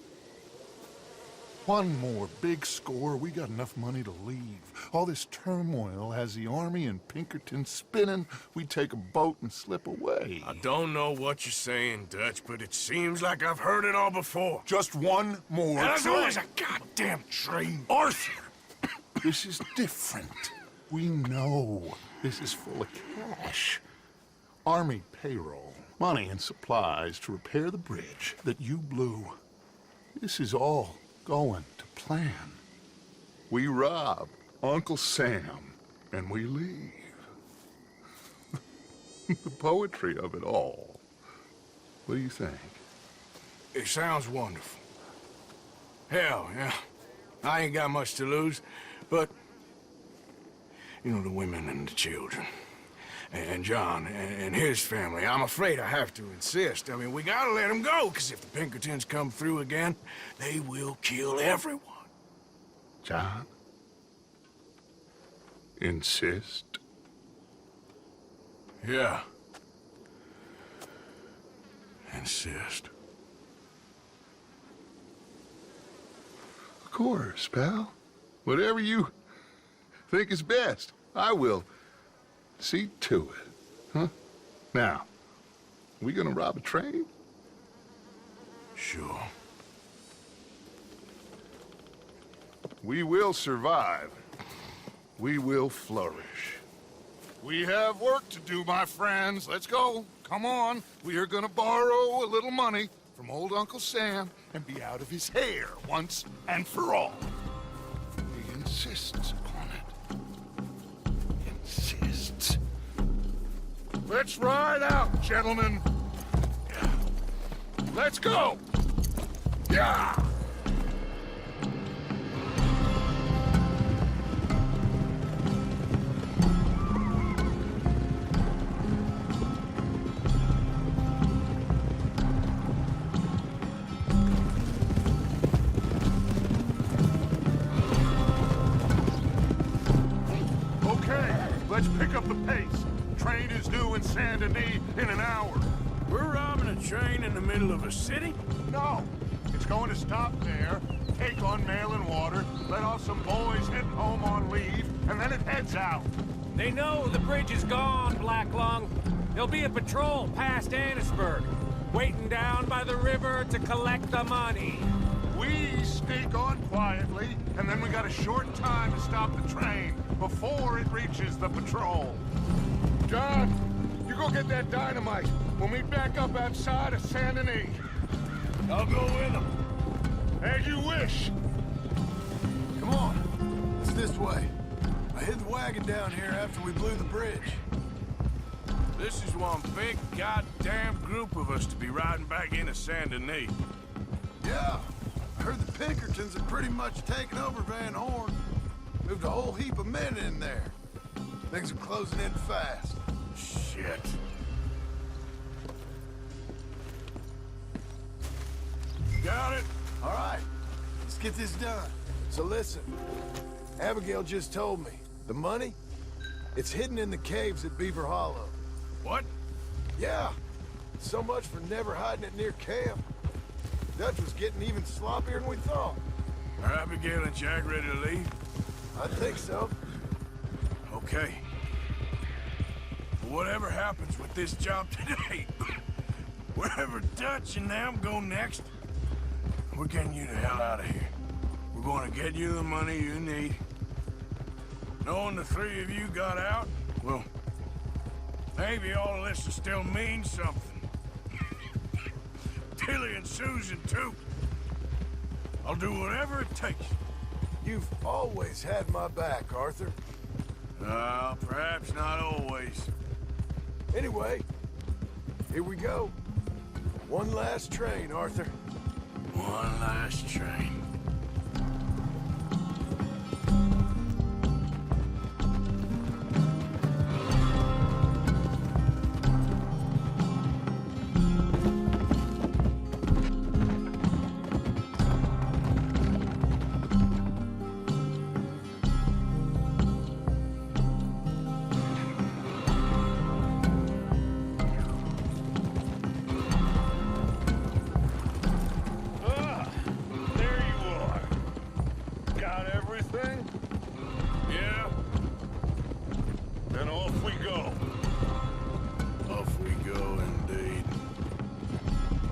One more big score, we got enough money to leave. All this turmoil has the army in Pinkerton spinning. We take a boat and slip away. I don't know what you're saying, Dutch, but it seems like I've heard it all before. Just one more And as train. always, a goddamn train. Arthur! This is different. We know this is full of cash. Army payroll, money and supplies to repair the bridge that you blew. This is all going to plan. We rob Uncle Sam and we leave. The poetry of it all. What do you think? It sounds wonderful. Hell, yeah. I ain't got much to lose, but... You know, the women and the children. And John and his family. I'm afraid I have to insist. I mean, we gotta let them go, because if the Pinkertons come through again, they will kill everyone. John? Insist? Yeah. Insist. Of course, pal. Whatever you think is best, I will see to it. Huh? Now, we gonna rob a train? Sure. We will survive. We will flourish. We have work to do, my friends. Let's go. Come on. We are gonna borrow a little money from old Uncle Sam and be out of his hair once and for all. He insists upon it. Insists. Let's ride out, gentlemen. Let's go. Yeah! Let's pick up the pace. Train is due in Saint Denis in an hour. We're robbing a train in the middle of a city? No. It's going to stop there, take on mail and water, let off some boys heading home on leave, and then it heads out. They know the bridge is gone, Black Lung. There'll be a patrol past Annisburg, waiting down by the river to collect the money. We sneak on quietly, and then we got a short time to stop the train before it reaches the patrol. John, you go get that dynamite. We'll meet back up outside of Saint Denis. I'll go with him. As you wish. Come on. It's this way. I hid the wagon down here after we blew the bridge. This is one big goddamn group of us to be riding back into Saint Denis. Yeah. I heard the Pinkertons had pretty much taken over Van Horn. Moved a whole heap of men in there. Things are closing in fast. Shit. Got it? All right. Let's get this done. So listen. Abigail just told me. The money? It's hidden in the caves at Beaver Hollow. What? Yeah. So much for never hiding it near camp. Dutch was getting even sloppier than we thought. Are Abigail and Jack ready to leave? I think so. Okay. Whatever happens with this job today, wherever Dutch and them go next, we're getting you the hell out of here. We're going to get you the money you need. Knowing the three of you got out, well, maybe all of this will still mean something. Tilly and Susan, too. I'll do whatever it takes. You've always had my back, Arthur. Perhaps not always. Anyway, here we go. One last train, Arthur. One last train.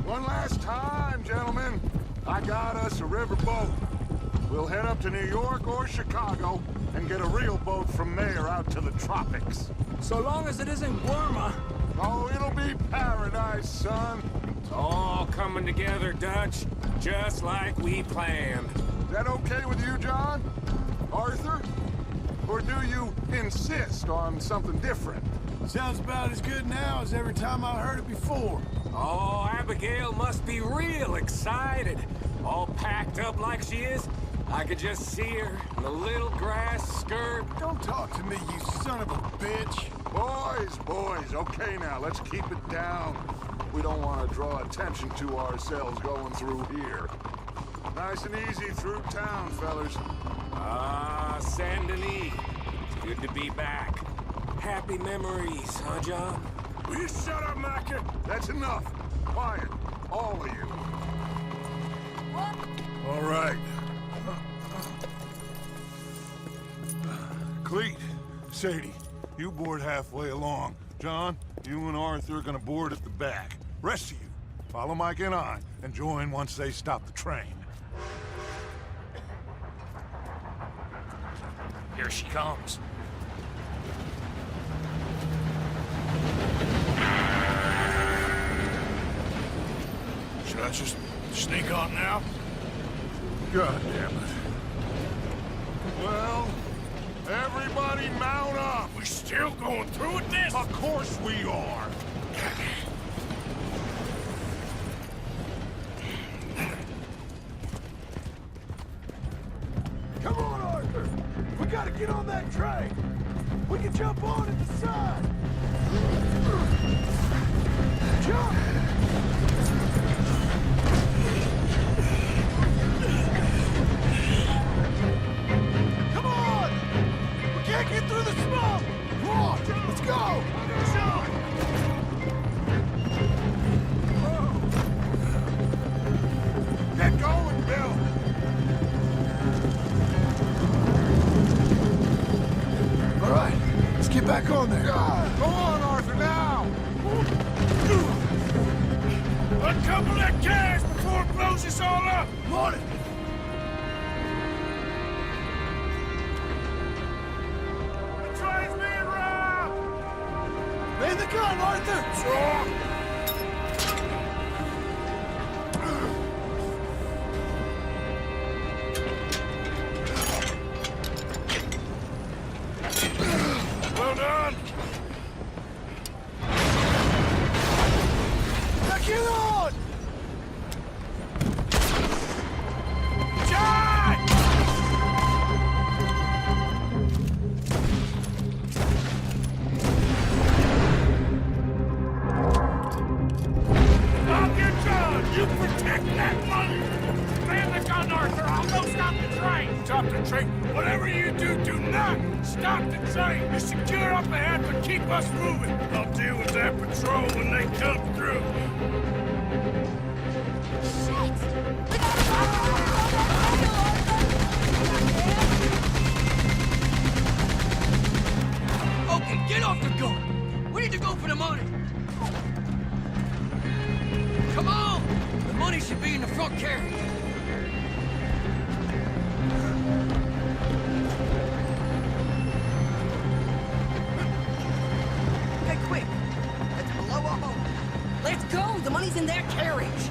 One last time, gentlemen. I got us a river boat. We'll head up to New York or Chicago and get a real boat from there out to the tropics. So long as it isn't Guarma. Oh, it'll be paradise, son. It's all coming together, Dutch. Just like we planned. Is that okay with you, John? Arthur? Or do you insist on something different? Sounds about as good now as every time I heard it before. Oh, Abigail must be real excited. All packed up like she is. I could just see her in a little grass skirt. Don't talk to me, you son of a bitch. Boys, okay now, let's keep it down. We don't want to draw attention to ourselves going through here. Nice and easy through town, fellas. Ah, Saint Denis. It's good to be back. Happy memories, huh, John? Will you shut up, Mackie? That's enough. Quiet, all of you. All right. Cleet, Sadie, you board halfway along. John, you and Arthur are gonna board at the back. Rest of you, follow Mike and I, and join once they stop the train. Here she comes. Should I just sneak on now? God damn it. Well, everybody mount up. We're still going through with this? Of course we are. Come on, Arthur. We gotta get on that train. We can jump on at the side. Jump! Come on! We can't get through the smoke! Come on, let's go! Jump! Get going, Bill! All right, let's get back on there. Go on, Arthur, now! Uncouple that gas before it blows us all up! On it! gun, Arthur! Well done! Now get on! John! Stop your John! You protect that money! Man the gun, Arthur! I'll go stop the train! Stop the train? Whatever you do, do not stop the train! You secure up ahead, but keep us moving! I'll deal with that patrol when they come through! Okay, get off the gun! We need to go for the money! Come on! The money should be in the front carriage. Okay, quick. Let's blow up over. Let's go! The money's in their carriage!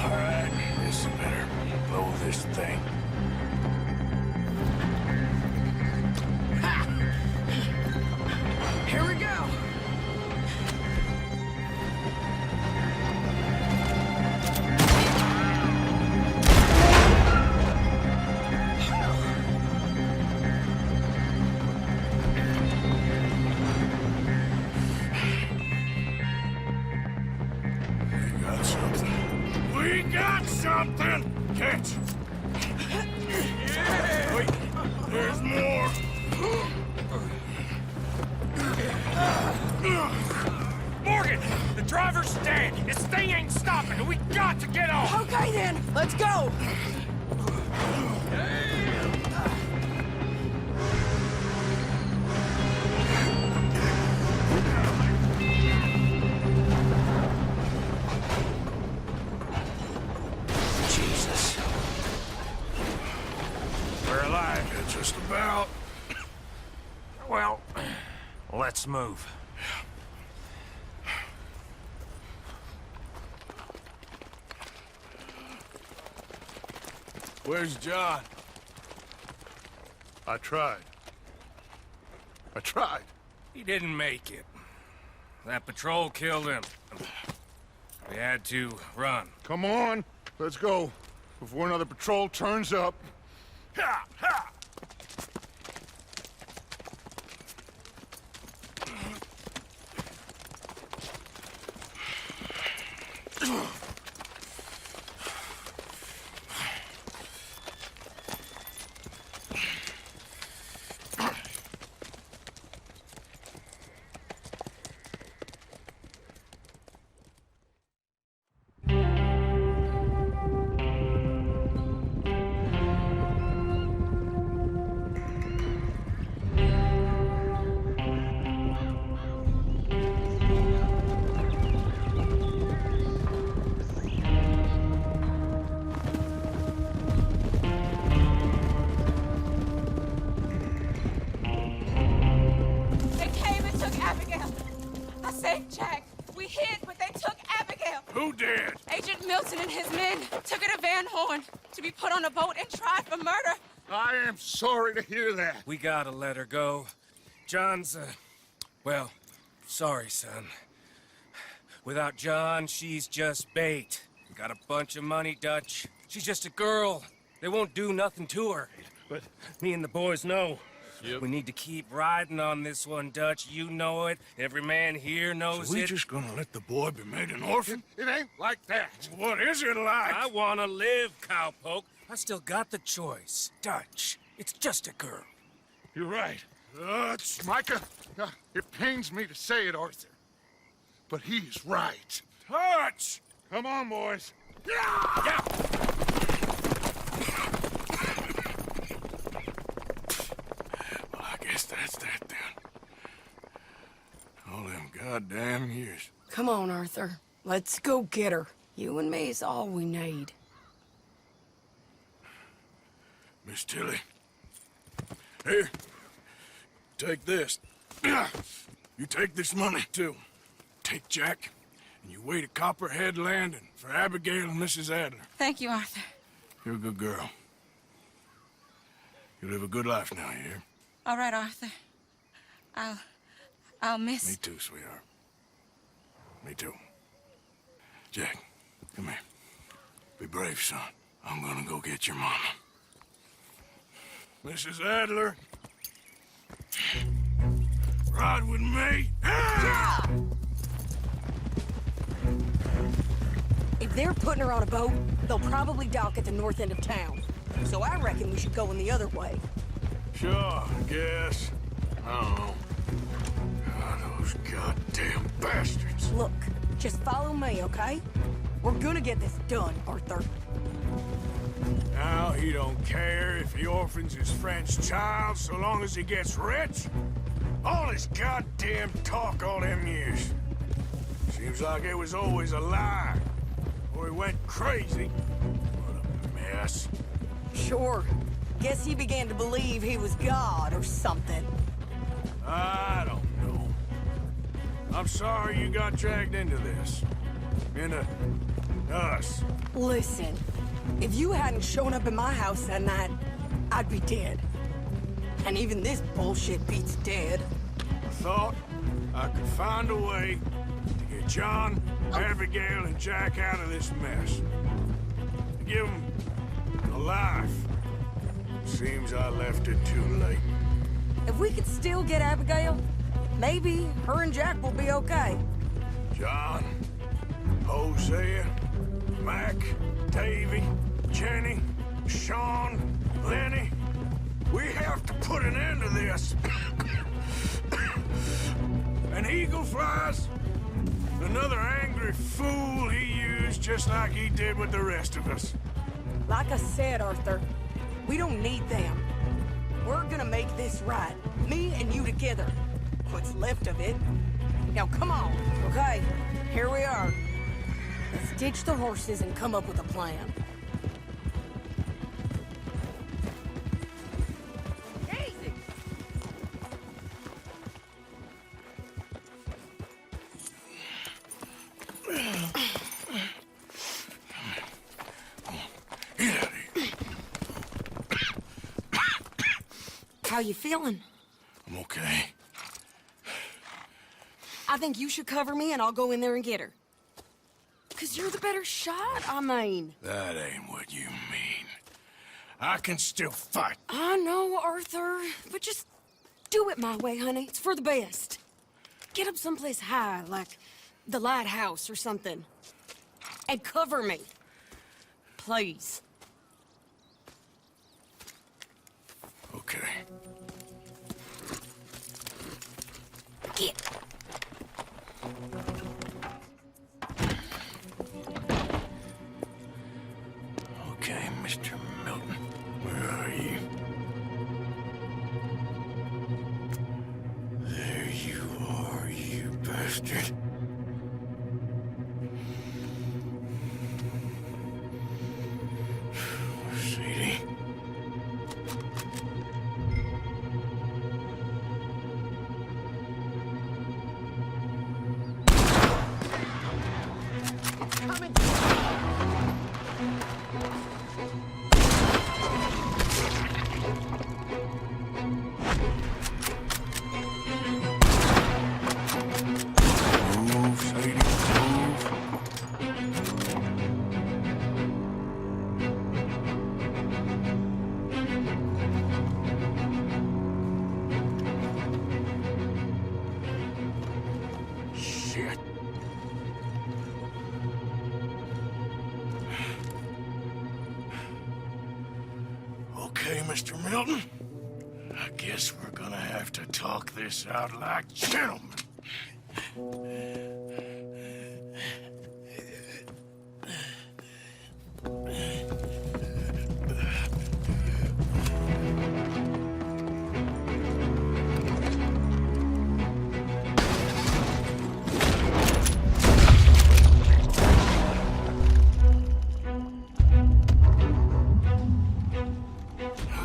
All right, this better blow this thing. Ha! Here we go! We got something! Catch! Wait, there's more! Morgan! The driver's dead! This thing ain't stopping, and we got to get off! Okay then, let's go! Jesus. We're alive. Yeah, just about. Well, let's move. Where's John? I tried. He didn't make it. That patrol killed him. We had to run. Come on, let's go. Before another patrol turns up. Ha! Ha! They came and took Abigail. I saved Jack. We hid, but they took Abigail. Who did? Agent Milton and his men took her to Van Horn to be put on a boat and tried for murder. I am sorry to hear that. We gotta let her go. John's, well, sorry, son. Without John, she's just bait. We got a bunch of money, Dutch. She's just a girl. They won't do nothing to her. But me and the boys know. We need to keep riding on this one, Dutch. You know it. Every man here knows So we it. just gonna let the boy be made an orphan? It ain't like that. What is it like? I wanna live, cowpoke. I still got the choice. Dutch, it's just a girl. You're right. Micah, it pains me to say it, Arthur. But he's right. Touch! Come on, boys. Yeah! Well, I guess that's that then. All them goddamn years. Come on, Arthur. Let's go get her. You and me is all we need. Miss Tilly. Here. Take this. You take this money, too. Take Jack, and you wait at Copperhead Landing for Abigail and Mrs. Adler. Thank you, Arthur. You're a good girl. You live a good life now, you hear? All right, Arthur. I'll miss... Me too, sweetheart. Me too. Jack, come here. Be brave, son. I'm gonna go get your mama. Mrs. Adler. Ride with me. Yeah! If they're putting her on a boat, they'll probably dock at the north end of town. So I reckon we should go in the other way. Sure, I guess. I don't know. God, those goddamn bastards. Look, just follow me, okay? We're gonna get this done, Arthur. Now he don't care if he orphans his friend's child so long as he gets rich? All this goddamn talk all them years. Seems like it was always a lie. Or he went crazy. What a mess. Sure. Guess he began to believe he was God or something. I don't know. I'm sorry you got dragged into this. Into us. Listen, if you hadn't shown up in my house that night, I'd be dead. And even this bullshit beats dead. I thought I could find a way to get John, Abigail, and Jack out of this mess. To give them a life. Seems I left it too late. If we could still get Abigail, maybe her and Jack will be okay. John, Hosea, Mac, Davy, Jenny, Sean, Lenny. We have to put an end to this. An eagle flies. Another angry fool he used just like he did with the rest of us. Like I said, Arthur, we don't need them. We're gonna make this right. Me and you together. What's left of it. Now come on. Okay, here we are. Let's ditch the horses and come up with a plan. Easy. How you feeling? I'm okay. I think you should cover me and I'll go in there and get her. 'Cause you're the better shot, I mean. That ain't what you mean. I can still fight. I know, Arthur, but just do it my way, honey. It's for the best. Get up someplace high, like the lighthouse or something. And cover me. Please. Okay. Get. Okay, Mr. Milton. Where are you? There you are, you bastard. Sadie. Shit. Okay, Mr. Milton. I guess we're gonna have to talk this out like gentlemen.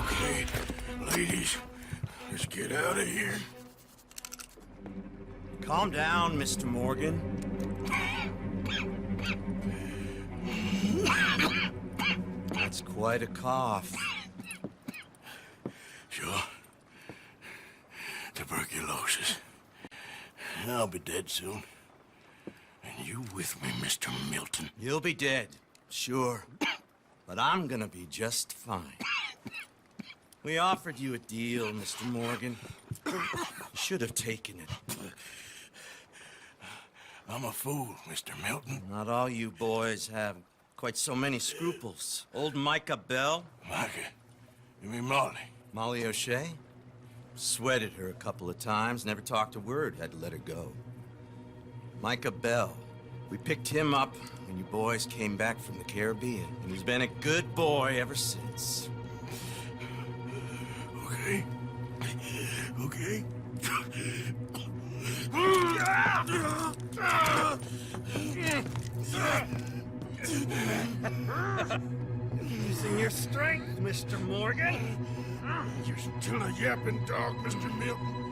Okay, ladies, let's get out of here. Calm down, Mr. Morgan. That's quite a cough. Sure. Tuberculosis. I'll be dead soon. And you with me, Mr. Milton. You'll be dead, sure. But I'm gonna be just fine. We offered you a deal, Mr. Morgan. You should have taken it. I'm a fool, Mr. Milton. Not all you boys have quite so many scruples. Old Micah Bell. Micah? You mean Molly? Molly O'Shea? Sweated her a couple of times, never talked a word, had to let her go. Micah Bell. We picked him up when you boys came back from the Caribbean, and he's been a good boy ever since. Okay. Okay. Using your strength, Mr. Morgan. You're still a yapping dog, Mr. Milton.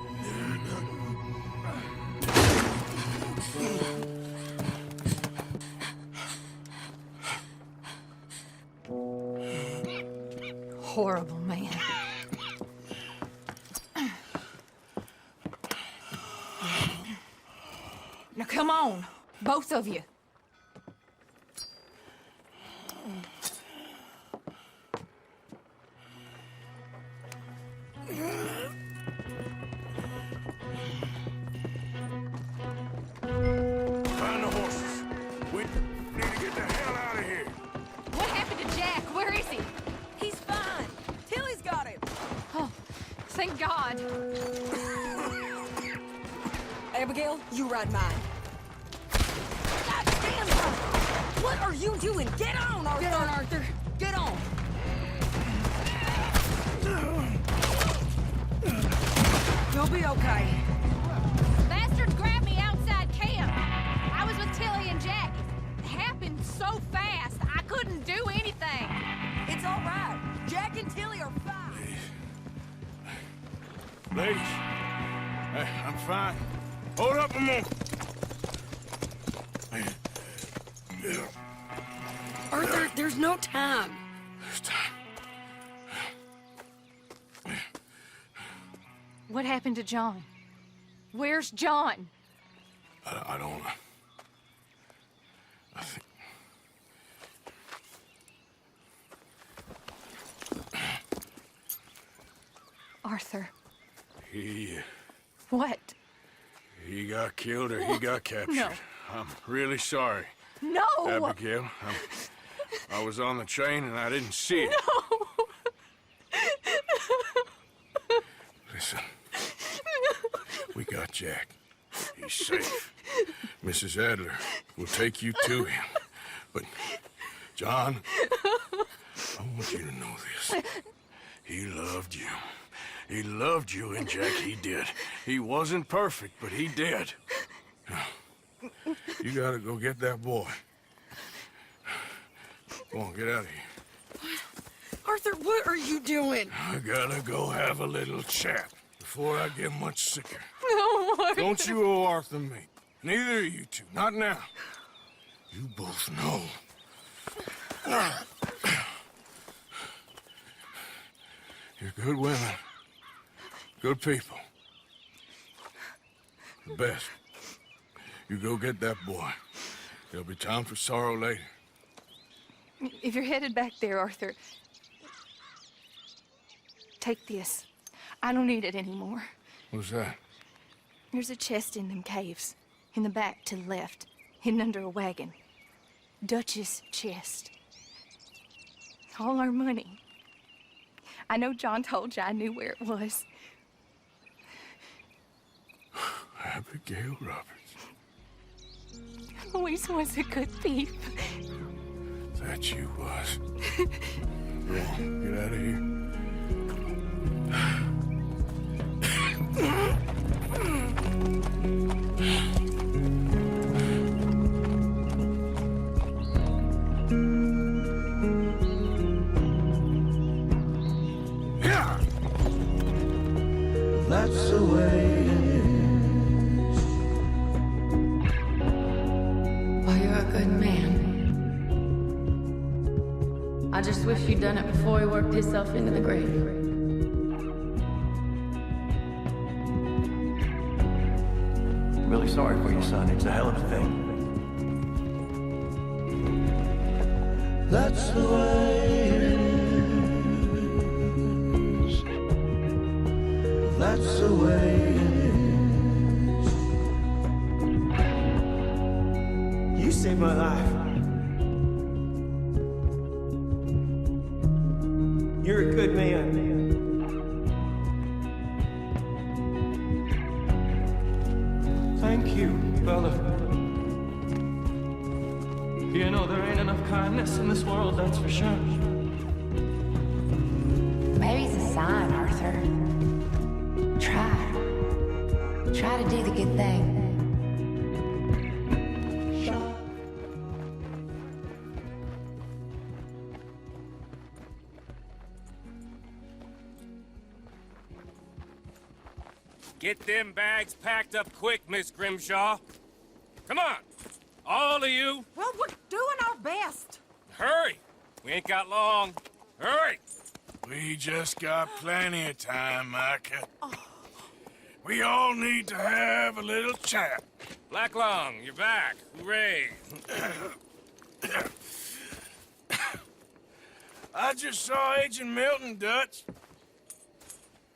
Horrible man. Now come on, both of you. Find the horses. We need to get the hell out of here. What happened to Jack? Where is he? He's fine. Tilly's got him. Oh, thank God. Abigail, you ride mine. God damn it! What are you doing? Get on, Arthur! Get on, Arthur. Get on! You'll be okay. Bastards grabbed me outside camp. I was with Tilly and Jack. It happened so fast, I couldn't do anything. It's all right. Jack and Tilly are fine. Ladies, I'm fine. Hold up a moment. Arthur, there's no time. There's time. What happened to John? Where's John? I don't know. I think... Arthur. He got killed or he got captured. No. I'm really sorry. No! Abigail, I was on the train and I didn't see it. No! Listen, we got Jack. He's safe. Mrs. Adler will take you to him. But, John, I want you to know this. He loved you. He loved you, and Jack, he did. He wasn't perfect, but he did. You gotta go get that boy. Go on, get out of here. Arthur, what are you doing? I gotta go have a little chat before I get much sicker. No, Arthur. Don't you owe Arthur me. Neither of you two. Not now. You both know. You're good women. Good people. The best. You go get that boy. There'll be time for sorrow later. If you're headed back there, Arthur, take this. I don't need it anymore. What's that? There's a chest in them caves. In the back to the left. Hidden under a wagon. Dutch's chest. All our money. I know John told you I knew where it was. Abigail Roberts. Always was a good thief. That you was. Go on, get out of here. That's the way it is. good man. I just wish you'd done it before he worked himself into the grave. Really sorry for you, son. It's a hell of a thing. That's the way it is. That's the way it is. You saved my life. You're a good man. Thank you, Bella. You know, there ain't enough kindness in this world, that's for sure. Maybe it's a sign, Arthur. Try to do the good thing. Get them bags packed up quick, Miss Grimshaw. Come on, all of you. Well, we're doing our best. Hurry. We ain't got long. Hurry. We just got plenty of time, Micah. We all need to have a little chat. Black Lung, you're back. Hooray. I just saw Agent Milton, Dutch.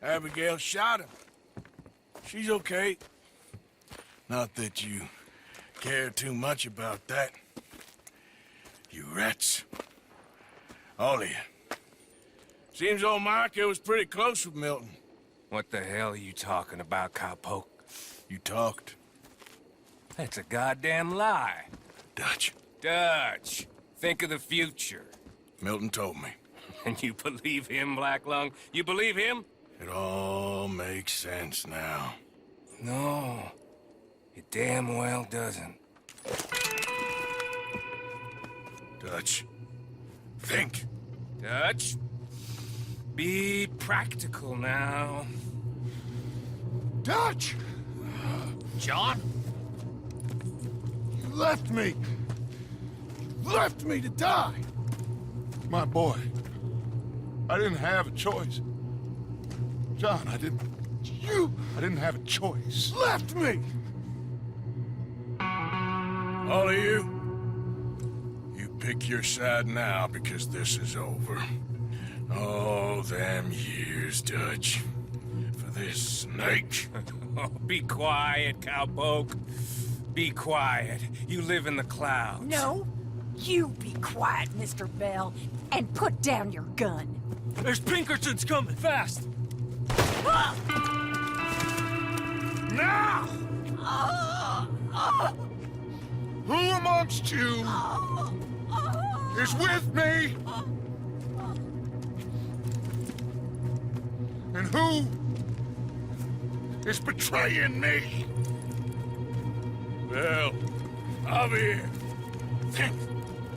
Abigail shot him. She's okay. Not that you care too much about that. You rats. All of you. Seems old Micah was pretty close with Milton. What the hell are you talking about, cowpoke? You talked. That's a goddamn lie. Dutch. Dutch, think of the future. Milton told me. And you believe him, Black Lung? You believe him? It all makes sense now. No, it damn well doesn't. Dutch, think. Dutch, be practical now. Dutch! John? You left me. You left me to die. My boy, I didn't have a choice. John, I didn't have a choice. Left me! All of you, you pick your side now because this is over. All them years, Dutch, for this snake. Oh, be quiet, cowpoke. Be quiet. You live in the clouds. No, you be quiet, Mr. Bell, and put down your gun. There's Pinkertons coming, fast! Now! Who amongst you is with me? And who is betraying me? Well, I'll be here.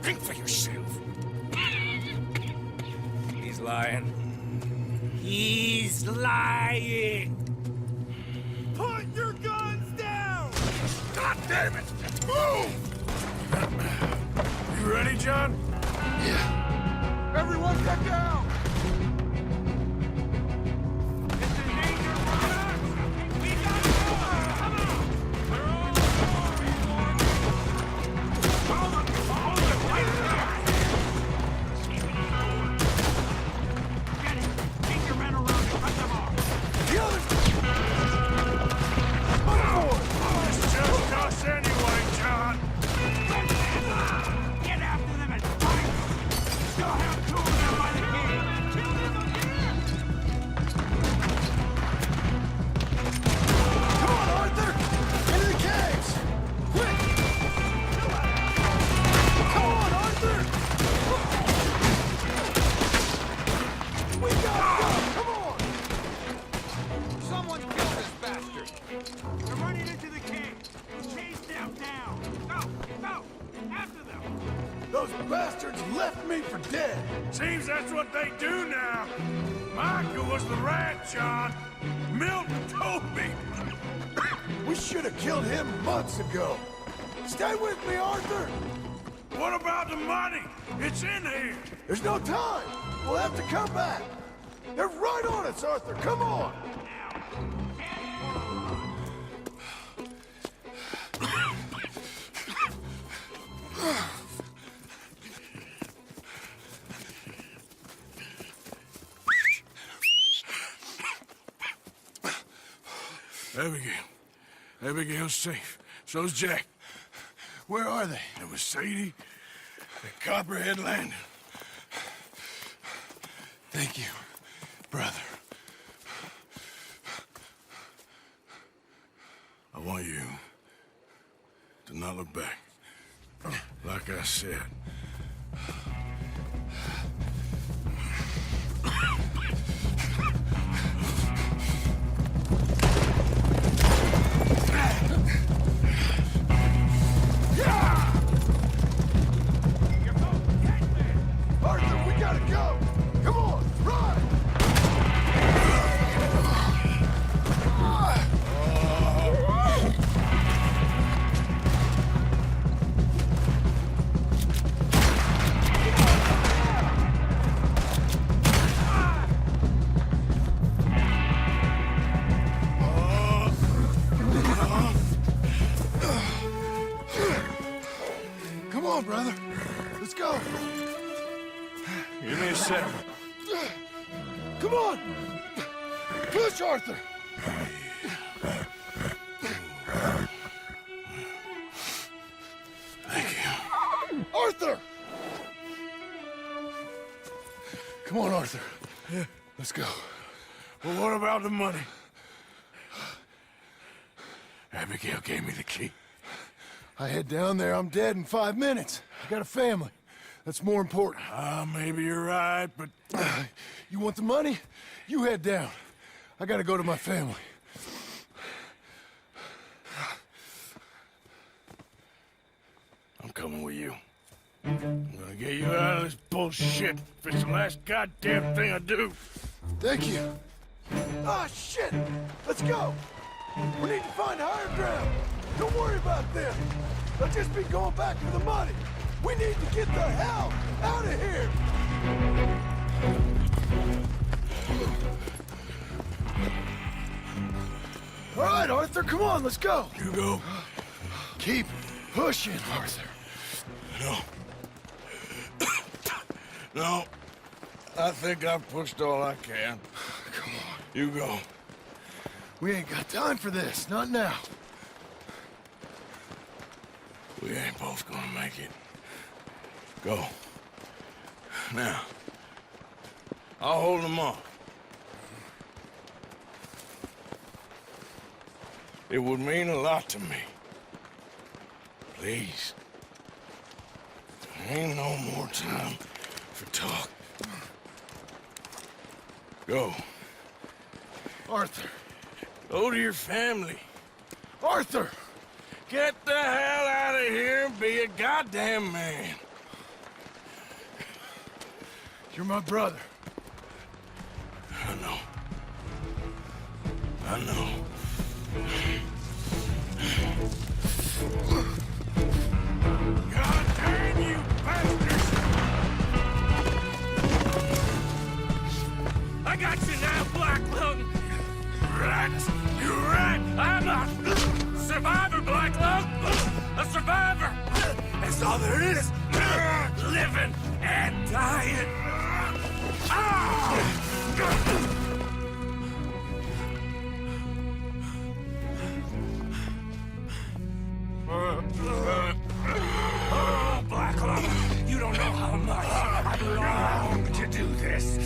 Think for yourself. He's lying. He's lying! Put your guns down! God damn it! Move! You ready, John? Yeah. Everyone get down! Those bastards left me for dead. Seems that's what they do now. Micah was the rat, John. Milton told me. We should have killed him months ago. Stay with me, Arthur. What about the money? It's in here. There's no time. We'll have to come back. They're right on us, Arthur. Come on. Abigail's safe. So's Jack. Where are they? It was Sadie at Copperhead Landing. Thank you, brother. I want you to not look back. Like I said. Arthur, we gotta go! Come on, run! Come on, brother. Let's go. Give me a second. Come on! Push, Arthur! Thank you. Arthur! Come on, Arthur. Yeah. Let's go. Well, what about the money? Abigail gave me the key. I head down there, I'm dead in 5 minutes. I got a family. That's more important. Maybe you're right, but... You want the money? You head down. I gotta go to my family. I'm coming with you. I'm gonna get you out of this bullshit if it's the last goddamn thing I do. Thank you. Ah, shit! Let's go! We need to find higher ground. Don't worry about them. They'll just be going back for the money. We need to get the hell out of here! All right, Arthur, come on, let's go. You go. Keep pushing, Arthur. No. No. I think I've pushed all I can. Come on. You go. We ain't got time for this, not now. We ain't both gonna make it. Go. Now. I'll hold them off. It would mean a lot to me. Please. There ain't no more time for talk. Go. Arthur. Go to your family. Arthur! Get the hell out of here and be a goddamn man. You're my brother. I know. I know. God damn you bastards! I got you now, Black Lung! Rat! You rat! I'm a survivor, Black Lung! A survivor! That's all there is! Living and dying! Oh, Black Lung, you don't know how much I've longed to do this.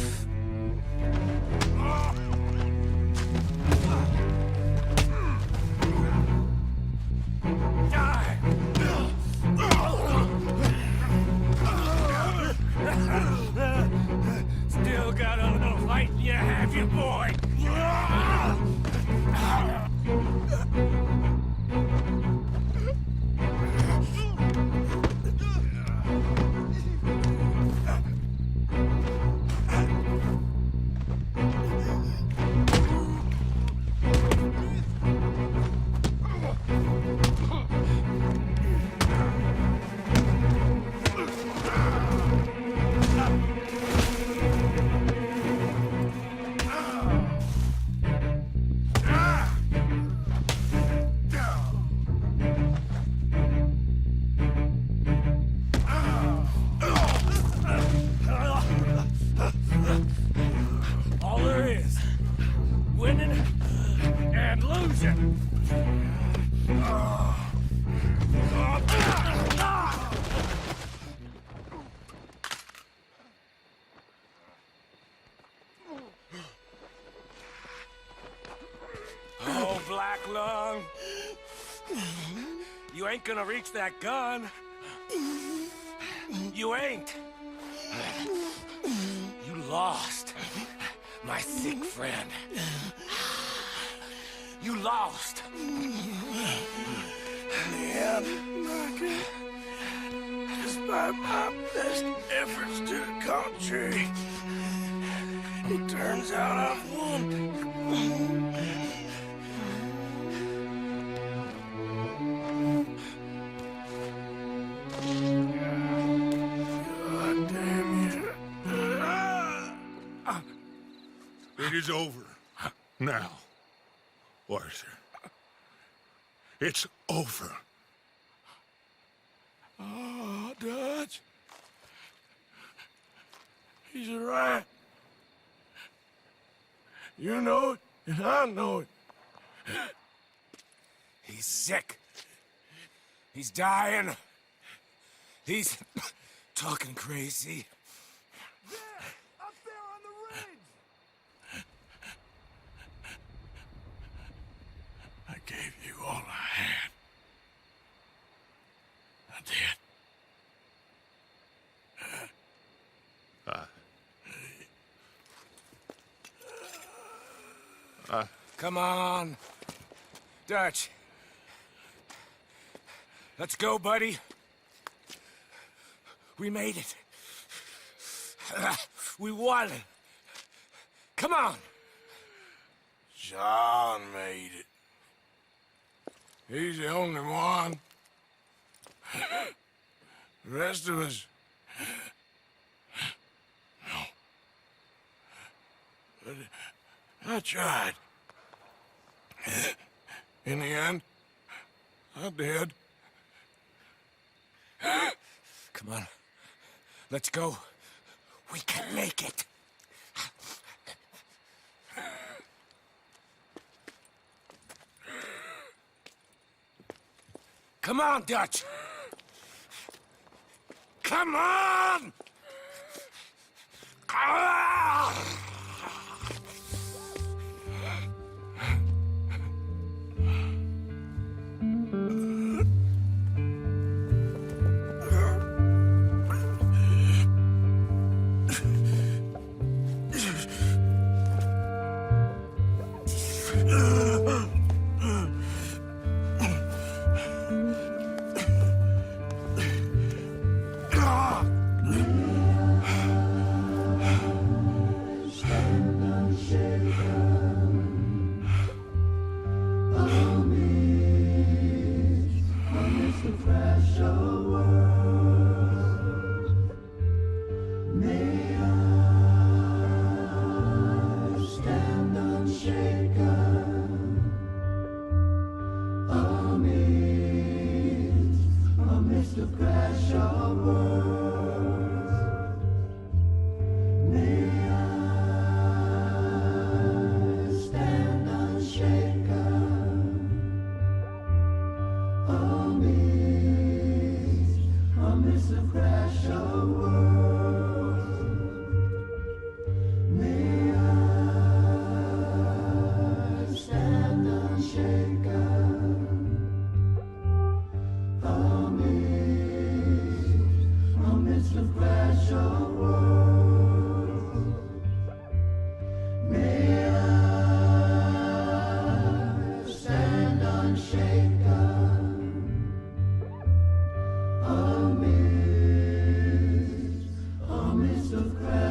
Still got a little fight in you, have Oh, Black Lung. You ain't gonna reach that gun. You ain't. You lost, my sick friend. You lost. In the end, Micah, despite my best efforts to the contrary, it turns out I've won. God damn you. It is over. Now, Arthur. It's over. Oh, Dutch. He's right. You know it, and I know it. He's sick. He's dying. He's talking crazy. Up there on the ridge! I gave you all I had. I did. Come on. Dutch. Let's go, buddy. We made it. We won. Come on. John made it. He's the only one. The rest of us... No. But I tried. In the end, I did. Come on. Let's go. We can make it. Come on, Dutch. Come on! Ah! Of